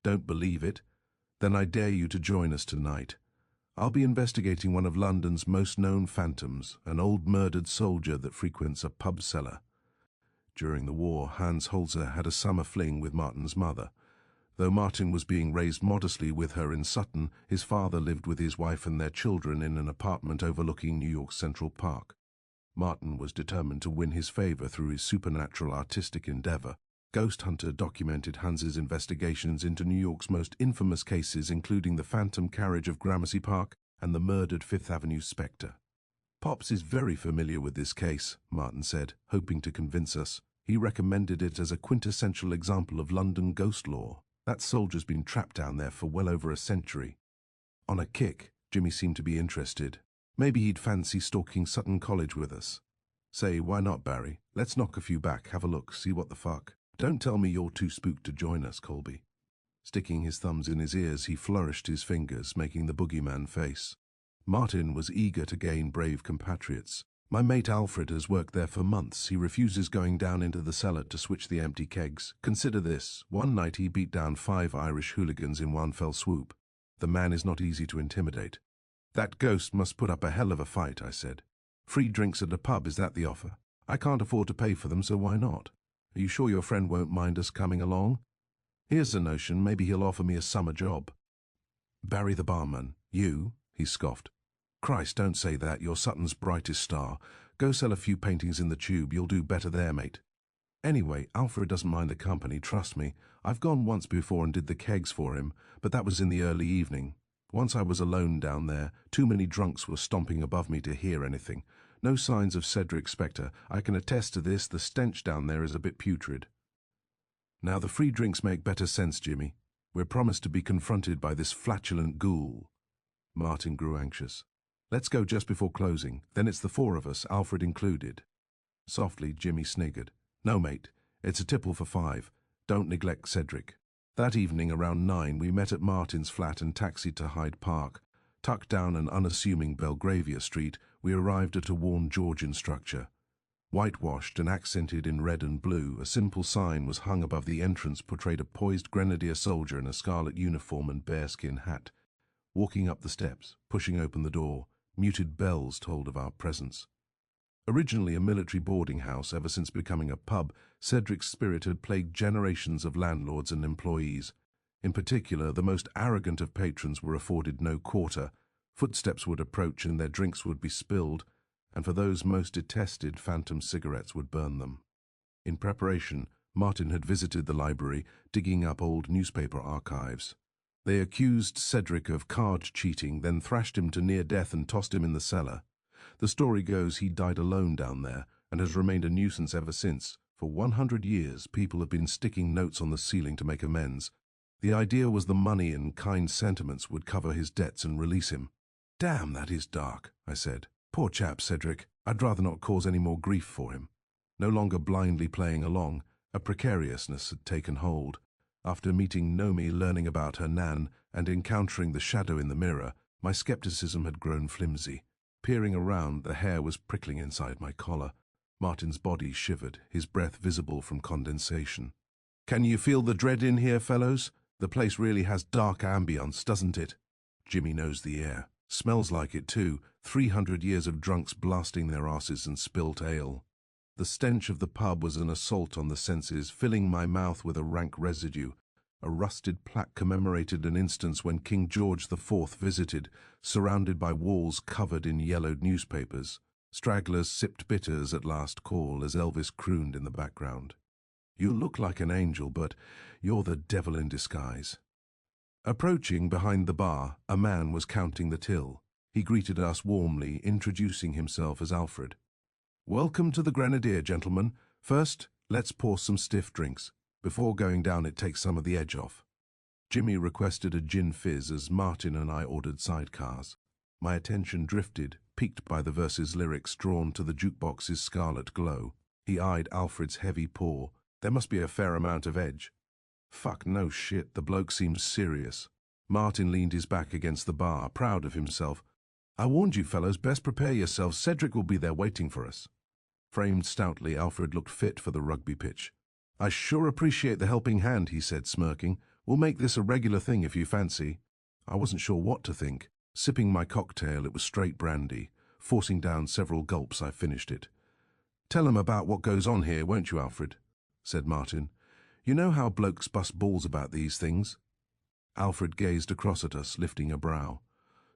Don't believe it? Then I dare you to join us tonight. I'll be investigating one of London's most known phantoms, an old murdered soldier that frequents a pub cellar. During the war, Hans Holzer had a summer fling with Martin's mother. Though Martin was being raised modestly with her in Sutton, his father lived with his wife and their children in an apartment overlooking New York's Central Park. Martin was determined to win his favor through his supernatural artistic endeavor. Ghost Hunter documented Hans's investigations into New York's most infamous cases, including the phantom carriage of Gramercy Park and the murdered Fifth Avenue spectre. "Pops is very familiar with this case," Martin said, hoping to convince us. "He recommended it as a quintessential example of London ghost lore. That soldier's been trapped down there for well over a century." On a kick, Jimmy seemed to be interested. Maybe he'd fancy stalking Sutton College with us. "Say, why not, Barry? Let's knock a few back, have a look, see what the fuck." "Don't tell me you're too spooked to join us, Colby." Sticking his thumbs in his ears, he flourished his fingers, making the boogeyman face. Martin was eager to gain brave compatriots. "My mate Alfred has worked there for months. He refuses going down into the cellar to switch the empty kegs. Consider this. One night he beat down 5 Irish hooligans in one fell swoop. The man is not easy to intimidate." "That ghost must put up a hell of a fight," I said. "Free drinks at a pub, is that the offer? I can't afford to pay for them, so why not? Are you sure your friend won't mind us coming along? Here's a notion, maybe he'll offer me a summer job." "Barry the barman. You?" he scoffed. "Christ, don't say that. You're Sutton's brightest star. Go sell a few paintings in the Tube. You'll do better there, mate. Anyway, Alfred doesn't mind the company, trust me. I've gone once before and did the kegs for him, but that was in the early evening. Once I was alone down there. Too many drunks were stomping above me to hear anything. No signs of Cedric Spectre. I can attest to this. The stench down there is a bit putrid." "Now the free drinks make better sense, Jimmy. We're promised to be confronted by this flatulent ghoul." Martin grew anxious. "Let's go just before closing. Then it's the 4 of us, Alfred included." Softly, Jimmy sniggered. "No, mate. It's a tipple for 5. Don't neglect Cedric." That evening, around 9, we met at Martin's flat and taxied to Hyde Park. Tucked down an unassuming Belgravia Street, we arrived at a worn Georgian structure. Whitewashed and accented in red and blue, a simple sign was hung above the entrance portrayed a poised grenadier soldier in a scarlet uniform and bearskin hat. Walking up the steps, pushing open the door, muted bells told of our presence. Originally a military boarding house, ever since becoming a pub, Cedric's spirit had plagued generations of landlords and employees. In particular, the most arrogant of patrons were afforded no quarter. Footsteps would approach and their drinks would be spilled, and for those most detested, phantom cigarettes would burn them. In preparation, Martin had visited the library, digging up old newspaper archives. They accused Cedric of card cheating, then thrashed him to near death and tossed him in the cellar. The story goes he died alone down there and has remained a nuisance ever since. For 100 years, people have been sticking notes on the ceiling to make amends. The idea was the money and kind sentiments would cover his debts and release him. "Damn, that is dark," I said. "Poor chap, Cedric. I'd rather not cause any more grief for him." No longer blindly playing along, a precariousness had taken hold. After meeting Nomi, learning about her nan, and encountering the shadow in the mirror, my skepticism had grown flimsy. Peering around, the hair was prickling inside my collar. Martin's body shivered, his breath visible from condensation. "Can you feel the dread in here, fellows? The place really has dark ambience, doesn't it?" Jimmy knows the air. Smells like it too, 300 years of drunks blasting their asses and spilt ale. The stench of the pub was an assault on the senses, filling my mouth with a rank residue. A rusted plaque commemorated an instance when King George IV visited, surrounded by walls covered in yellowed newspapers. Stragglers sipped bitters at last call as Elvis crooned in the background. "You look like an angel, but you're the devil in disguise." Approaching behind the bar, a man was counting the till. He greeted us warmly, introducing himself as Alfred. "Welcome to the Grenadier, gentlemen. First, let's pour some stiff drinks. Before going down, it takes some of the edge off." Jimmy requested a gin fizz as Martin and I ordered sidecars. My attention drifted, piqued by the verse's lyrics drawn to the jukebox's scarlet glow. He eyed Alfred's heavy pour. There must be a fair amount of edge. "Fuck no shit, the bloke seems serious." Martin leaned his back against the bar, proud of himself. "I warned you fellows, best prepare yourselves. Cedric will be there waiting for us." Framed stoutly, Alfred looked fit for the rugby pitch. "I sure appreciate the helping hand," he said, smirking. "We'll make this a regular thing if you fancy." I wasn't sure what to think. Sipping my cocktail, it was straight brandy. Forcing down several gulps, I finished it. "Tell him about what goes on here, won't you, Alfred?" said Martin. You know how blokes bust balls about these things? Alfred gazed across at us, lifting a brow.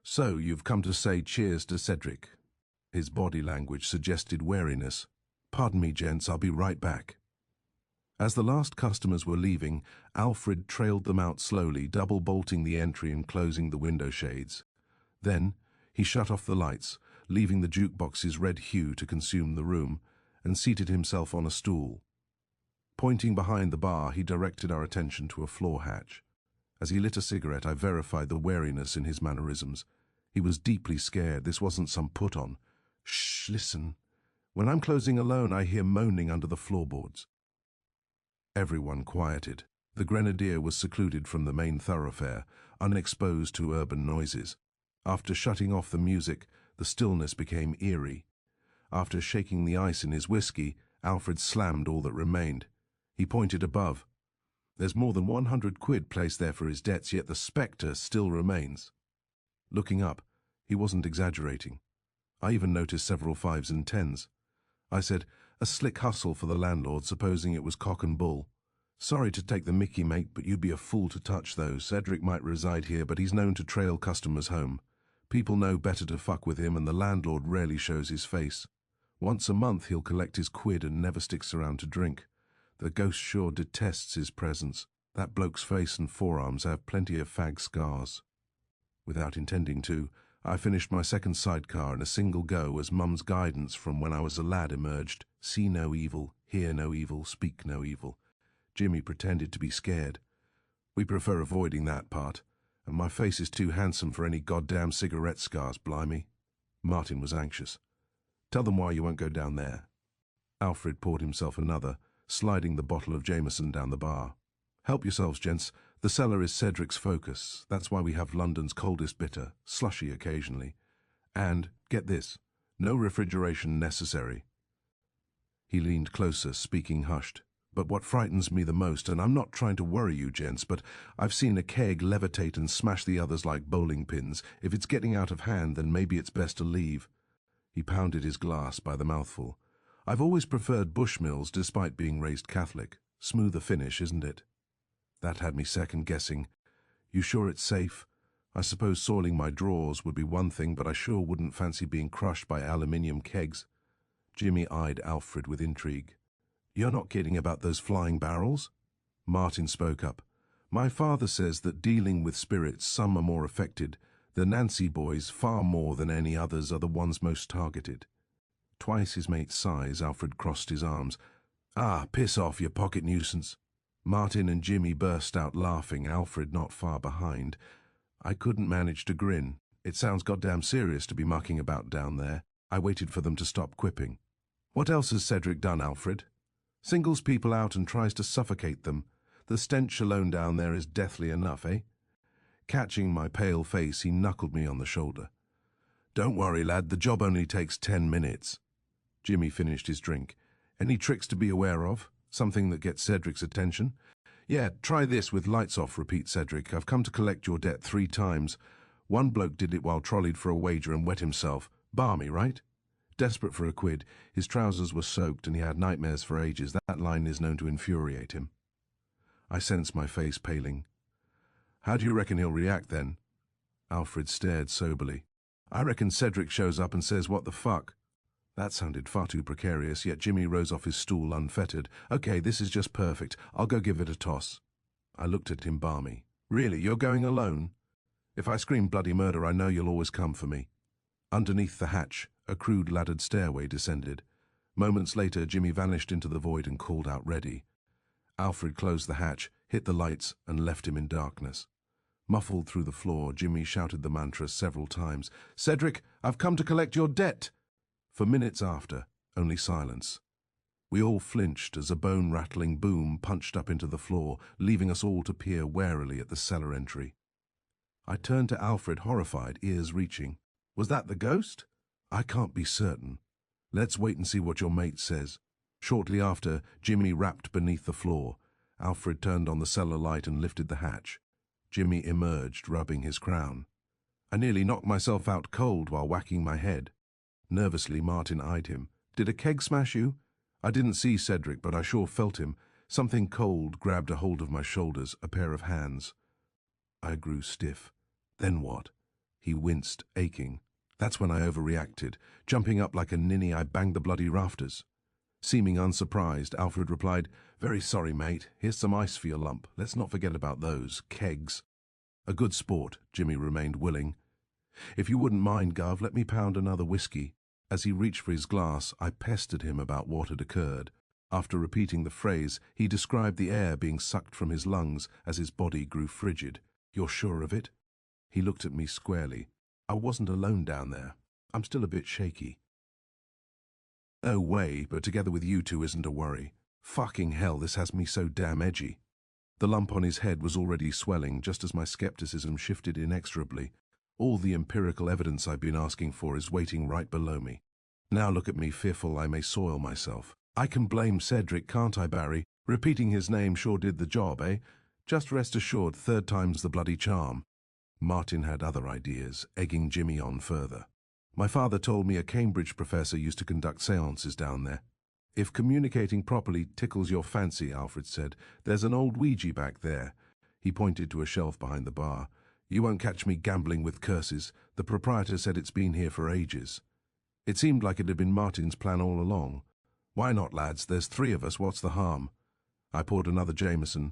So, you've come to say cheers to Cedric. His body language suggested wariness. Pardon me, gents, I'll be right back. As the last customers were leaving, Alfred trailed them out slowly, double-bolting the entry and closing the window shades. Then, he shut off the lights, leaving the jukebox's red hue to consume the room, and seated himself on a stool. Pointing behind the bar, he directed our attention to a floor hatch. As he lit a cigarette, I verified the wariness in his mannerisms. He was deeply scared. This wasn't some put-on. Shh, listen. When I'm closing alone, I hear moaning under the floorboards. Everyone quieted. The Grenadier was secluded from the main thoroughfare, unexposed to urban noises. After shutting off the music, the stillness became eerie. After shaking the ice in his whiskey, Alfred slammed all that remained. He pointed above. There's more than 100 quid placed there for his debts, yet the spectre still remains. Looking up, he wasn't exaggerating. I even noticed several 5s and 10s. I said, a slick hustle for the landlord, supposing it was cock and bull. Sorry to take the mickey, mate, but you'd be a fool to touch those. Cedric might reside here, but he's known to trail customers home. People know better to fuck with him, and the landlord rarely shows his face. Once a month he'll collect his quid and never sticks around to drink. The ghost sure detests his presence. That bloke's face and forearms have plenty of fag scars. Without intending to, I finished my second sidecar in a single go as Mum's guidance from when I was a lad emerged. See no evil, hear no evil, speak no evil. Jimmy pretended to be scared. We prefer avoiding that part, and my face is too handsome for any goddamn cigarette scars, blimey. Martin was anxious. Tell them why you won't go down there. Alfred poured himself another, sliding the bottle of Jameson down the bar. Help yourselves, gents. The cellar is Cedric's focus. That's why we have London's coldest bitter, slushy occasionally. And, get this, no refrigeration necessary. He leaned closer, speaking hushed. But what frightens me the most, and I'm not trying to worry you, gents, but I've seen a keg levitate and smash the others like bowling pins. If it's getting out of hand, then maybe it's best to leave. He pounded his glass by the mouthful. I've always preferred Bushmills despite being raised Catholic. Smoother finish, isn't it? That had me second-guessing. You sure it's safe? I suppose soiling my drawers would be one thing, but I sure wouldn't fancy being crushed by aluminium kegs. Jimmy eyed Alfred with intrigue. You're not kidding about those flying barrels? Martin spoke up. My father says that dealing with spirits, some are more affected. The Nancy boys, far more than any others, are the ones most targeted. Twice his mate's size, Alfred crossed his arms. Ah, piss off, you pocket nuisance. Martin and Jimmy burst out laughing, Alfred not far behind. I couldn't manage to grin. It sounds goddamn serious to be mucking about down there. I waited for them to stop quipping. What else has Cedric done, Alfred? Singles people out and tries to suffocate them. The stench alone down there is deathly enough, eh? Catching my pale face, he knuckled me on the shoulder. Don't worry, lad, the job only takes 10 minutes. Jimmy finished his drink. Any tricks to be aware of? Something that gets Cedric's attention? Yeah, try this with lights off, repeat Cedric. I've come to collect your debt 3 times. One bloke did it while trolleyed for a wager and wet himself. Barmy, right? Desperate for a quid, his trousers were soaked and he had nightmares for ages. That line is known to infuriate him. I sensed my face paling. How do you reckon he'll react then? Alfred stared soberly. I reckon Cedric shows up and says, what the fuck? That sounded far too precarious, yet Jimmy rose off his stool unfettered. Okay, this is just perfect. I'll go give it a toss. I looked at him balmy. Really, you're going alone? If I scream bloody murder, I know you'll always come for me. Underneath the hatch, a crude laddered stairway descended. Moments later, Jimmy vanished into the void and called out ready. Alfred closed the hatch, hit the lights, and left him in darkness. Muffled through the floor, Jimmy shouted the mantra several times. Cedric, I've come to collect your debt! For minutes after, only silence. We all flinched as a bone-rattling boom punched up into the floor, leaving us all to peer warily at the cellar entry. I turned to Alfred, horrified, ears reaching. Was that the ghost? I can't be certain. Let's wait and see what your mate says. Shortly after, Jimmy rapped beneath the floor. Alfred turned on the cellar light and lifted the hatch. Jimmy emerged, rubbing his crown. I nearly knocked myself out cold while whacking my head. Nervously, Martin eyed him. Did a keg smash you? I didn't see Cedric, but I sure felt him. Something cold grabbed a hold of my shoulders, a pair of hands. I grew stiff. Then what? He winced, aching. That's when I overreacted. Jumping up like a ninny, I banged the bloody rafters. Seeming unsurprised, Alfred replied, "Very sorry, mate. Here's some ice for your lump. Let's not forget about those. Kegs." A good sport, Jimmy remained willing. "If you wouldn't mind, Gov, let me pound another whiskey." As he reached for his glass, I pestered him about what had occurred. After repeating the phrase, he described the air being sucked from his lungs as his body grew frigid. "You're sure of it?" He looked at me squarely. "I wasn't alone down there. I'm still a bit shaky." "No way, but together with you two isn't a worry. Fucking hell, this has me so damn edgy." The lump on his head was already swelling, just as my skepticism shifted inexorably. All the empirical evidence I've been asking for is waiting right below me. Now look at me, fearful I may soil myself. "I can blame Cedric, can't I, Barry? Repeating his name sure did the job, eh? Just rest assured, third time's the bloody charm." Martin had other ideas, egging Jimmy on further. "My father told me a Cambridge professor used to conduct seances down there." "If communicating properly tickles your fancy," Alfred said, "there's an old Ouija back there." He pointed to a shelf behind the bar. "You won't catch me gambling with curses. The proprietor said it's been here for ages." It seemed like it had been Martin's plan all along. "Why not, lads? There's three of us. What's the harm?" I poured another Jameson.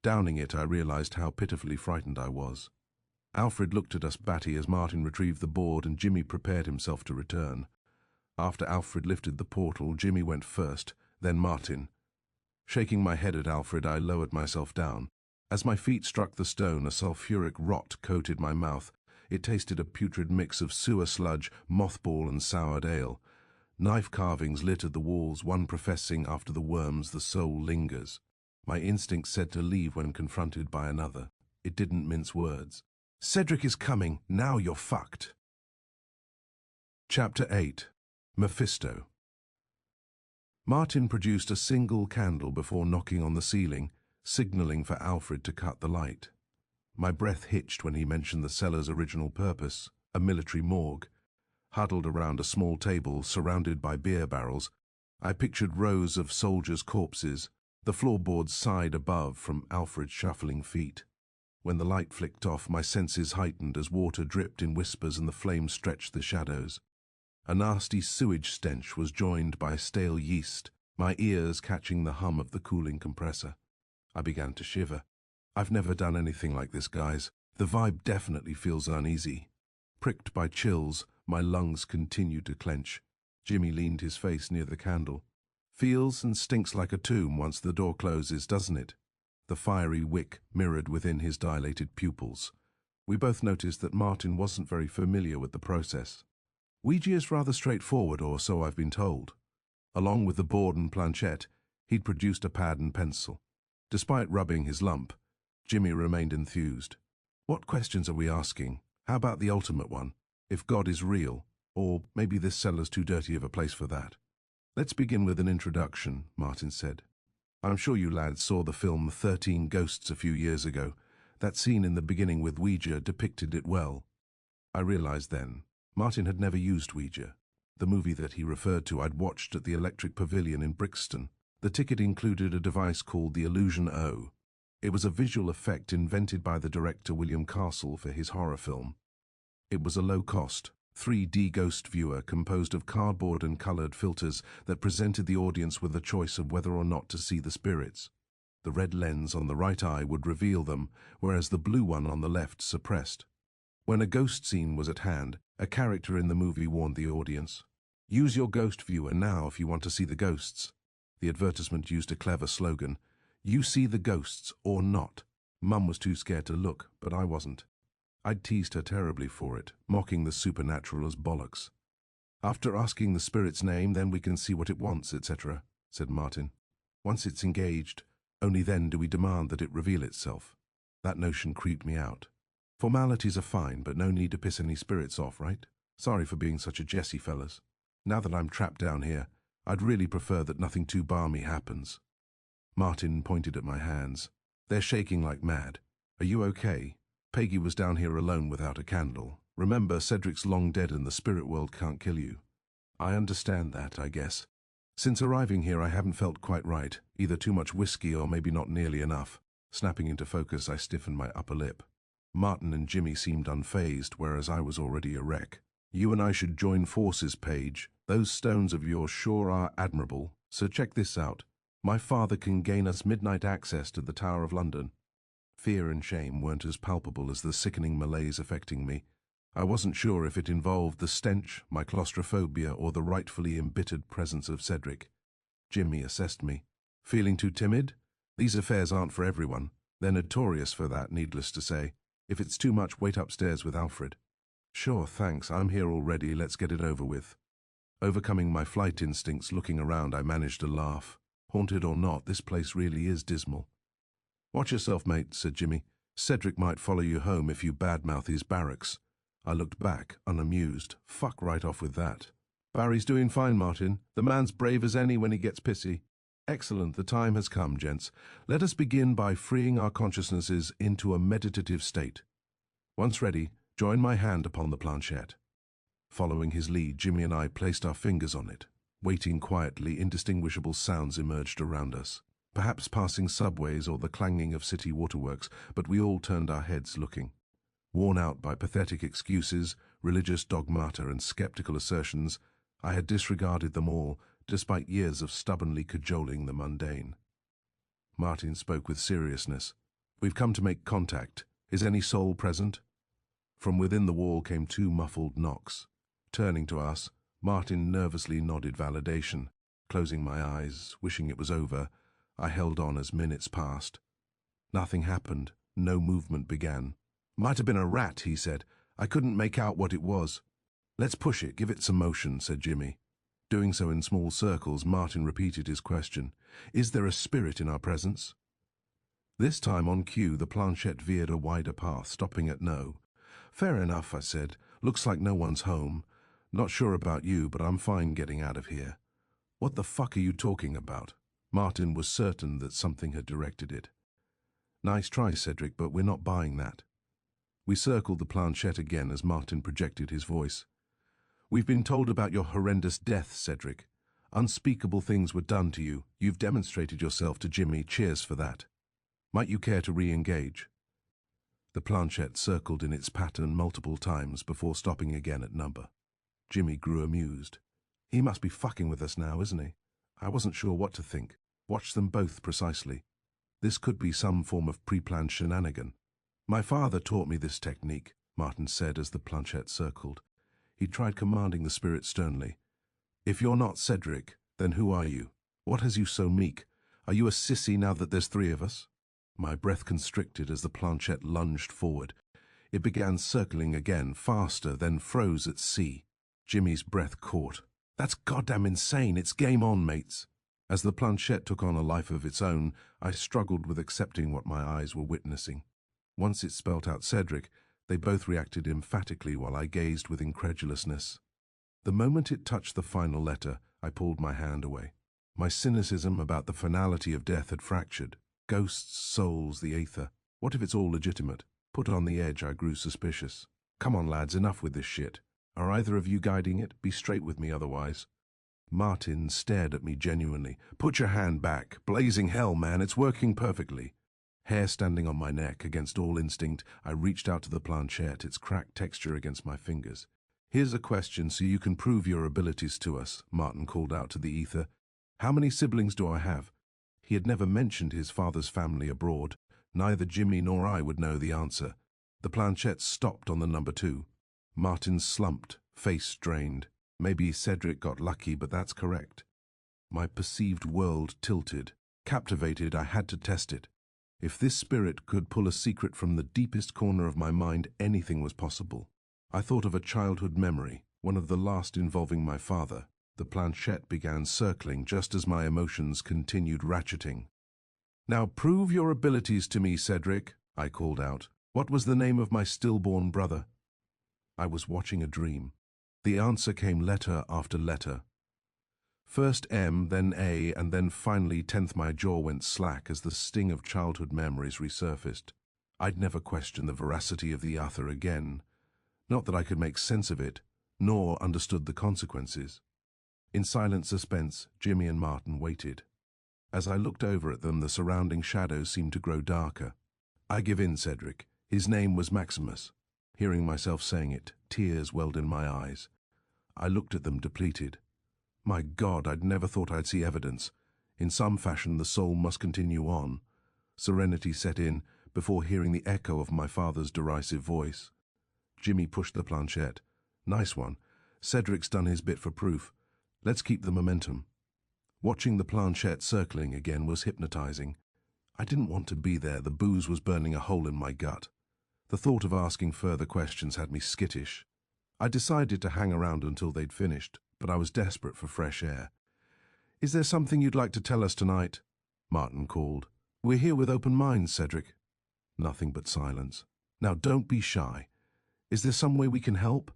Downing it, I realized how pitifully frightened I was. Alfred looked at us batty as Martin retrieved the board and Jimmy prepared himself to return. After Alfred lifted the portal, Jimmy went first, then Martin. Shaking my head at Alfred, I lowered myself down. As my feet struck the stone, a sulphuric rot coated my mouth. It tasted a putrid mix of sewer sludge, mothball, and soured ale. Knife carvings littered the walls, one professing, "After the worms, the soul lingers." My instinct said to leave when confronted by another. It didn't mince words. "Cedric is coming. Now you're fucked." Chapter 8. Mephisto. Martin produced a single candle before knocking on the ceiling, signaling for Alfred to cut the light. My breath hitched when he mentioned the cellar's original purpose, a military morgue. Huddled around a small table surrounded by beer barrels, I pictured rows of soldiers' corpses, the floorboards sighed above from Alfred's shuffling feet. When the light flicked off, my senses heightened as water dripped in whispers and the flames stretched the shadows. A nasty sewage stench was joined by stale yeast, my ears catching the hum of the cooling compressor. I began to shiver. I've never done anything like this, guys. The vibe definitely feels uneasy. Pricked by chills, my lungs continued to clench. Jimmy leaned his face near the candle. "Feels and stinks like a tomb once the door closes, doesn't it?" The fiery wick mirrored within his dilated pupils. We both noticed that Martin wasn't very familiar with the process. "Ouija is rather straightforward, or so I've been told." Along with the board and planchette, he'd produced a pad and pencil. Despite rubbing his lump, Jimmy remained enthused. "What questions are we asking? How about the ultimate one? If God is real, or maybe this cellar's too dirty of a place for that." "Let's begin with an introduction," Martin said. "I'm sure you lads saw the film 13 Ghosts a few years ago. That scene in the beginning with Ouija depicted it well." I realized then, Martin had never used Ouija. The movie that he referred to I'd watched at the Electric Pavilion in Brixton. The ticket included a device called the Illusion O. It was a visual effect invented by the director William Castle for his horror film. It was a low-cost, 3D ghost viewer composed of cardboard and colored filters that presented the audience with a choice of whether or not to see the spirits. The red lens on the right eye would reveal them, whereas the blue one on the left suppressed. When a ghost scene was at hand, a character in the movie warned the audience, "Use your ghost viewer now if you want to see the ghosts." The advertisement used a clever slogan, "You see the ghosts or not." Mum was too scared to look, but I wasn't. I'd teased her terribly for it, mocking the supernatural as bollocks. "After asking the spirit's name, then we can see what it wants, etc.," said Martin. "Once it's engaged, only then do we demand that it reveal itself." That notion creeped me out. Formalities are fine, but no need to piss any spirits off, right? Sorry for being such a Jessie, fellas. Now that I'm trapped down here, I'd really prefer that nothing too balmy happens. Martin pointed at my hands. "They're shaking like mad. Are you okay? Peggy was down here alone without a candle. Remember, Cedric's long dead and the spirit world can't kill you." "I understand that, I guess." Since arriving here, I haven't felt quite right, either too much whiskey or maybe not nearly enough. Snapping into focus, I stiffened my upper lip. Martin and Jimmy seemed unfazed, whereas I was already a wreck. You and I should join forces, Paige. Those stones of yours sure are admirable. So check this out. My father can gain us midnight access to the Tower of London. Fear and shame weren't as palpable as the sickening malaise affecting me. I wasn't sure if it involved the stench, my claustrophobia, or the rightfully embittered presence of Cedric. Jimmy assessed me. Feeling too timid? These affairs aren't for everyone. They're notorious for that, needless to say. If it's too much, wait upstairs with Alfred. Sure, thanks. I'm here already. Let's get it over with. Overcoming my flight instincts, looking around, I managed to laugh. Haunted or not, this place really is dismal. Watch yourself, mate, said Jimmy. Cedric might follow you home if you badmouth his barracks. I looked back, unamused. Fuck right off with that. Barry's doing fine, Martin. The man's brave as any when he gets pissy. Excellent, the time has come, gents. Let us begin by freeing our consciousnesses into a meditative state. Once ready, join my hand upon the planchette. Following his lead, Jimmy and I placed our fingers on it. Waiting quietly, indistinguishable sounds emerged around us. Perhaps passing subways or the clanging of city waterworks, but we all turned our heads looking. Worn out by pathetic excuses, religious dogmata and skeptical assertions, I had disregarded them all, despite years of stubbornly cajoling the mundane. Martin spoke with seriousness. We've come to make contact. Is any soul present? From within the wall came two muffled knocks. Turning to us, Martin nervously nodded validation. Closing my eyes, wishing it was over, I held on as minutes passed. Nothing happened. No movement began. Might have been a rat, he said. I couldn't make out what it was. Let's push it, give it some motion, said Jimmy. Doing so in small circles, Martin repeated his question. Is there a spirit in our presence? This time on cue, the planchette veered a wider path, stopping at no. Fair enough, I said. Looks like no one's home. Not sure about you, but I'm fine getting out of here. What the fuck are you talking about? Martin was certain that something had directed it. Nice try, Cedric, but we're not buying that. We circled the planchette again as Martin projected his voice. We've been told about your horrendous death, Cedric. Unspeakable things were done to you. You've demonstrated yourself to Jimmy. Cheers for that. Might you care to re-engage? The planchette circled in its pattern multiple times before stopping again at number. Jimmy grew amused. He must be fucking with us now, isn't he? I wasn't sure what to think. Watch them both precisely. This could be some form of pre-planned shenanigan. My father taught me this technique, Martin said as the planchette circled. He tried commanding the spirit sternly. If you're not Cedric, then who are you? What has you so meek? Are you a sissy now that there's three of us? My breath constricted as the planchette lunged forward. It began circling again, faster, then froze at sea. Jimmy's breath caught. That's goddamn insane. It's game on, mates. As the planchette took on a life of its own, I struggled with accepting what my eyes were witnessing. Once it spelt out Cedric, they both reacted emphatically while I gazed with incredulousness. The moment it touched the final letter, I pulled my hand away. My cynicism about the finality of death had fractured. Ghosts, souls, the aether. What if it's all legitimate? Put on the edge, I grew suspicious. Come on, lads, enough with this shit. Are either of you guiding it? Be straight with me otherwise. Martin stared at me genuinely. Put your hand back. Blazing hell, man, it's working perfectly. Hair standing on my neck, against all instinct, I reached out to the planchette, its cracked texture against my fingers. Here's a question so you can prove your abilities to us, Martin called out to the ether. How many siblings do I have? He had never mentioned his father's family abroad. Neither Jimmy nor I would know the answer. The planchette stopped on the number 2. Martin slumped, face strained. Maybe Cedric got lucky, but that's correct. My perceived world tilted. Captivated, I had to test it. If this spirit could pull a secret from the deepest corner of my mind, anything was possible. I thought of a childhood memory, one of the last involving my father. The planchette began circling just as my emotions continued ratcheting. Now prove your abilities to me, Cedric, I called out. What was the name of my stillborn brother? I was watching a dream. The answer came letter after letter. First M, then A, and then finally 10th my jaw went slack as the sting of childhood memories resurfaced. I'd never questioned the veracity of the author again. Not that I could make sense of it, nor understood the consequences. In silent suspense, Jimmy and Martin waited. As I looked over at them, the surrounding shadows seemed to grow darker. "I give in, Cedric. His name was Maximus." Hearing myself saying it, tears welled in my eyes. I looked at them depleted. My God, I'd never thought I'd see evidence. In some fashion, the soul must continue on. Serenity set in before hearing the echo of my father's derisive voice. Jimmy pushed the planchette. "Nice one. Cedric's done his bit for proof. Let's keep the momentum." Watching the planchette circling again was hypnotizing. I didn't want to be there. The booze was burning a hole in my gut. The thought of asking further questions had me skittish. I decided to hang around until they'd finished, but I was desperate for fresh air. "Is there something you'd like to tell us tonight?" Martin called. "We're here with open minds, Cedric." Nothing but silence. "Now don't be shy. Is there some way we can help?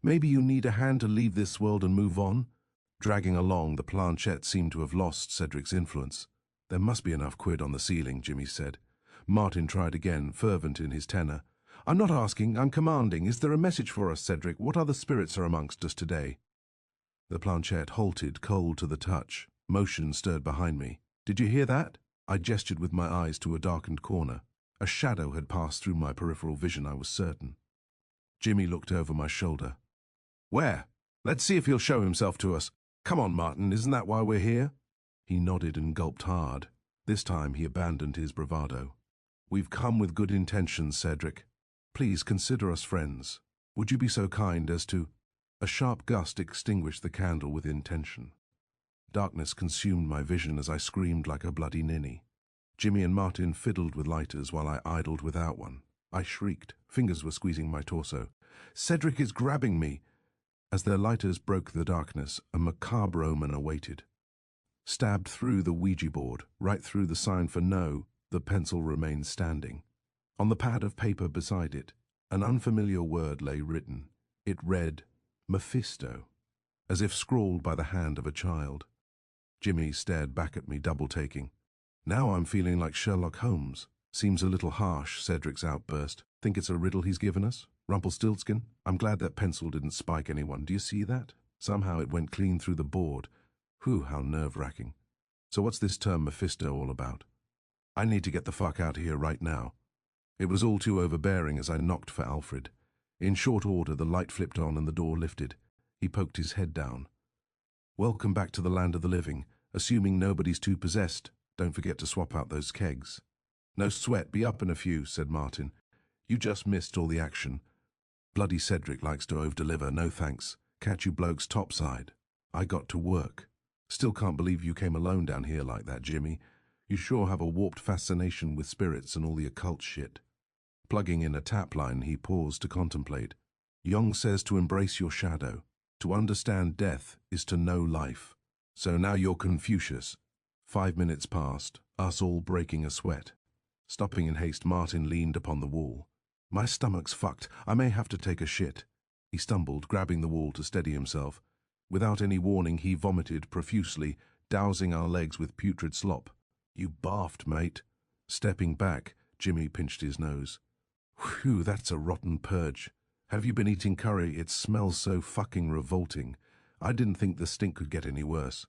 Maybe you need a hand to leave this world and move on?" Dragging along, the planchette seemed to have lost Cedric's influence. "There must be enough quid on the ceiling," Jimmy said. Martin tried again, fervent in his tenor. "I'm not asking, I'm commanding. Is there a message for us, Cedric? What other spirits are amongst us today?" The planchette halted, cold to the touch. Motion stirred behind me. "Did you hear that?" I gestured with my eyes to a darkened corner. A shadow had passed through my peripheral vision, I was certain. Jimmy looked over my shoulder. "Where? Let's see if he'll show himself to us. Come on, Martin, isn't that why we're here?" He nodded and gulped hard. This time he abandoned his bravado. "We've come with good intentions, Cedric. Please consider us friends. Would you be so kind as to—" A sharp gust extinguished the candle with intention. Darkness consumed my vision as I screamed like a bloody ninny. Jimmy and Martin fiddled with lighters while I idled without one. I shrieked. Fingers were squeezing my torso. "Cedric is grabbing me!" As their lighters broke the darkness, a macabre omen awaited. Stabbed through the Ouija board, right through the sign for no, the pencil remained standing. On the pad of paper beside it, an unfamiliar word lay written. It read, Mephisto, as if scrawled by the hand of a child. Jimmy stared back at me, double-taking. "Now I'm feeling like Sherlock Holmes." "Seems a little harsh," Cedric's outburst. "Think it's a riddle he's given us? Rumpelstiltskin? I'm glad that pencil didn't spike anyone. Do you see that? Somehow it went clean through the board. Whew, how nerve-wracking. So what's this term Mephisto all about? I need to get the fuck out of here right now." It was all too overbearing as I knocked for Alfred. In short order, the light flipped on and the door lifted. He poked his head down. "Welcome back to the land of the living. Assuming nobody's too possessed, don't forget to swap out those kegs." "No sweat, be up in a few," said Martin. "You just missed all the action. Bloody Cedric likes to over-deliver, no thanks. Catch you blokes topside." I got to work. "Still can't believe you came alone down here like that, Jimmy. You sure have a warped fascination with spirits and all the occult shit." Plugging in a tap line, he paused to contemplate. "Jung says to embrace your shadow. To understand death is to know life. So now you're Confucius." 5 minutes passed, us all breaking a sweat. Stopping in haste, Martin leaned upon the wall. "My stomach's fucked. I may have to take a shit." He stumbled, grabbing the wall to steady himself. Without any warning, he vomited profusely, dousing our legs with putrid slop. "You barfed, mate." Stepping back, Jimmy pinched his nose. "Whew, that's a rotten purge. Have you been eating curry? It smells so fucking revolting. I didn't think the stink could get any worse."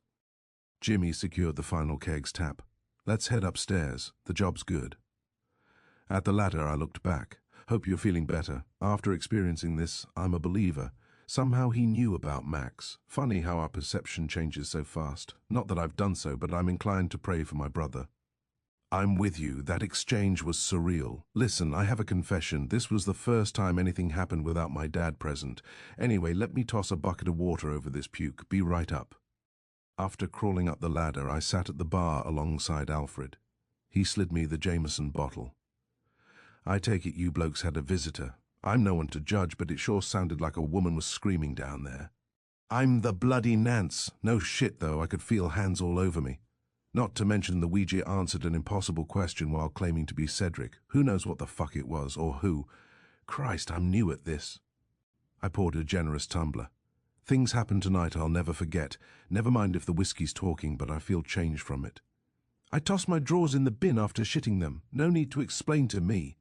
Jimmy secured the final keg's tap. "Let's head upstairs. The job's good." At the ladder, I looked back. "Hope you're feeling better. After experiencing this, I'm a believer." Somehow he knew about Max. Funny how our perception changes so fast. Not that I've done so, but I'm inclined to pray for my brother. "I'm with you. That exchange was surreal. Listen, I have a confession. This was the first time anything happened without my dad present. Anyway, let me toss a bucket of water over this puke. Be right up." After crawling up the ladder, I sat at the bar alongside Alfred. He slid me the Jameson bottle. "I take it you blokes had a visitor. I'm no one to judge, but it sure sounded like a woman was screaming down there." "I'm the bloody Nance. No shit, though. I could feel hands all over me. Not to mention the Ouija answered an impossible question while claiming to be Cedric. Who knows what the fuck it was, or who. Christ, I'm new at this." I poured a generous tumbler. "Things happened tonight I'll never forget. Never mind if the whiskey's talking, but I feel changed from it. I tossed my drawers in the bin after shitting them. No need to explain to me."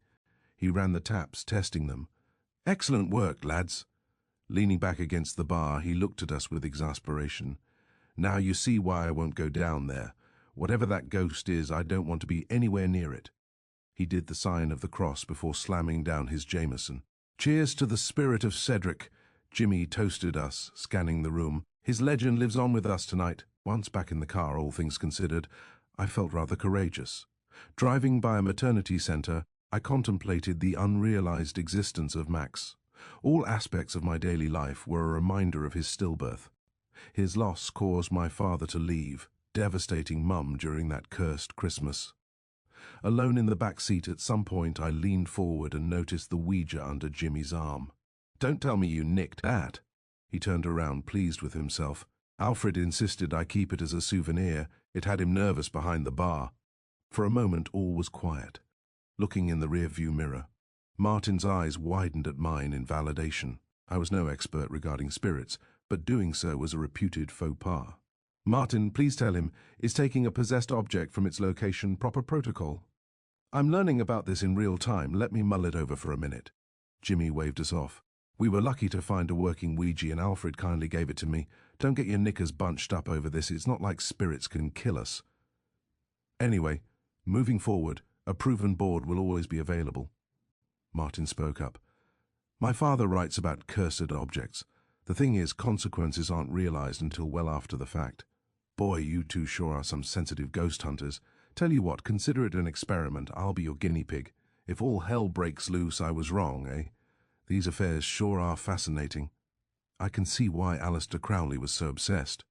He ran the taps, testing them. "Excellent work, lads." Leaning back against the bar, he looked at us with exasperation. Now you see why I won't go down there. Whatever that ghost is, I don't want to be anywhere near it." He did the sign of the cross before slamming down his Jameson. "Cheers to the spirit of Cedric." Jimmy toasted us, scanning the room. "His legend lives on with us tonight." Once back in the car, all things considered, I felt rather courageous. Driving by a maternity center, I contemplated the unrealized existence of Max. All aspects of my daily life were a reminder of his stillbirth. His loss caused my father to leave, devastating Mum during that cursed Christmas. Alone in the back seat, at some point I leaned forward and noticed the Ouija under Jimmy's arm. "Don't tell me you nicked that." He turned around, pleased with himself. "Alfred insisted I keep it as a souvenir. It had him nervous behind the bar." For a moment all was quiet. Looking in the rear-view mirror, Martin's eyes widened at mine in validation. I was no expert regarding spirits, but doing so was a reputed faux pas. "Martin, please tell him, is taking a possessed object from its location proper protocol?" "I'm learning about this in real time. Let me mull it over for a minute." Jimmy waved us off. "We were lucky to find a working Ouija and Alfred kindly gave it to me. Don't get your knickers bunched up over this. It's not like spirits can kill us. Anyway, moving forward, a proven board will always be available." Martin spoke up. "My father writes about cursed objects. The thing is, consequences aren't realized until well after the fact. Boy, you two sure are some sensitive ghost hunters. Tell you what, consider it an experiment. I'll be your guinea pig. If all hell breaks loose, I was wrong, eh? These affairs sure are fascinating." I can see why Aleister Crowley was so obsessed.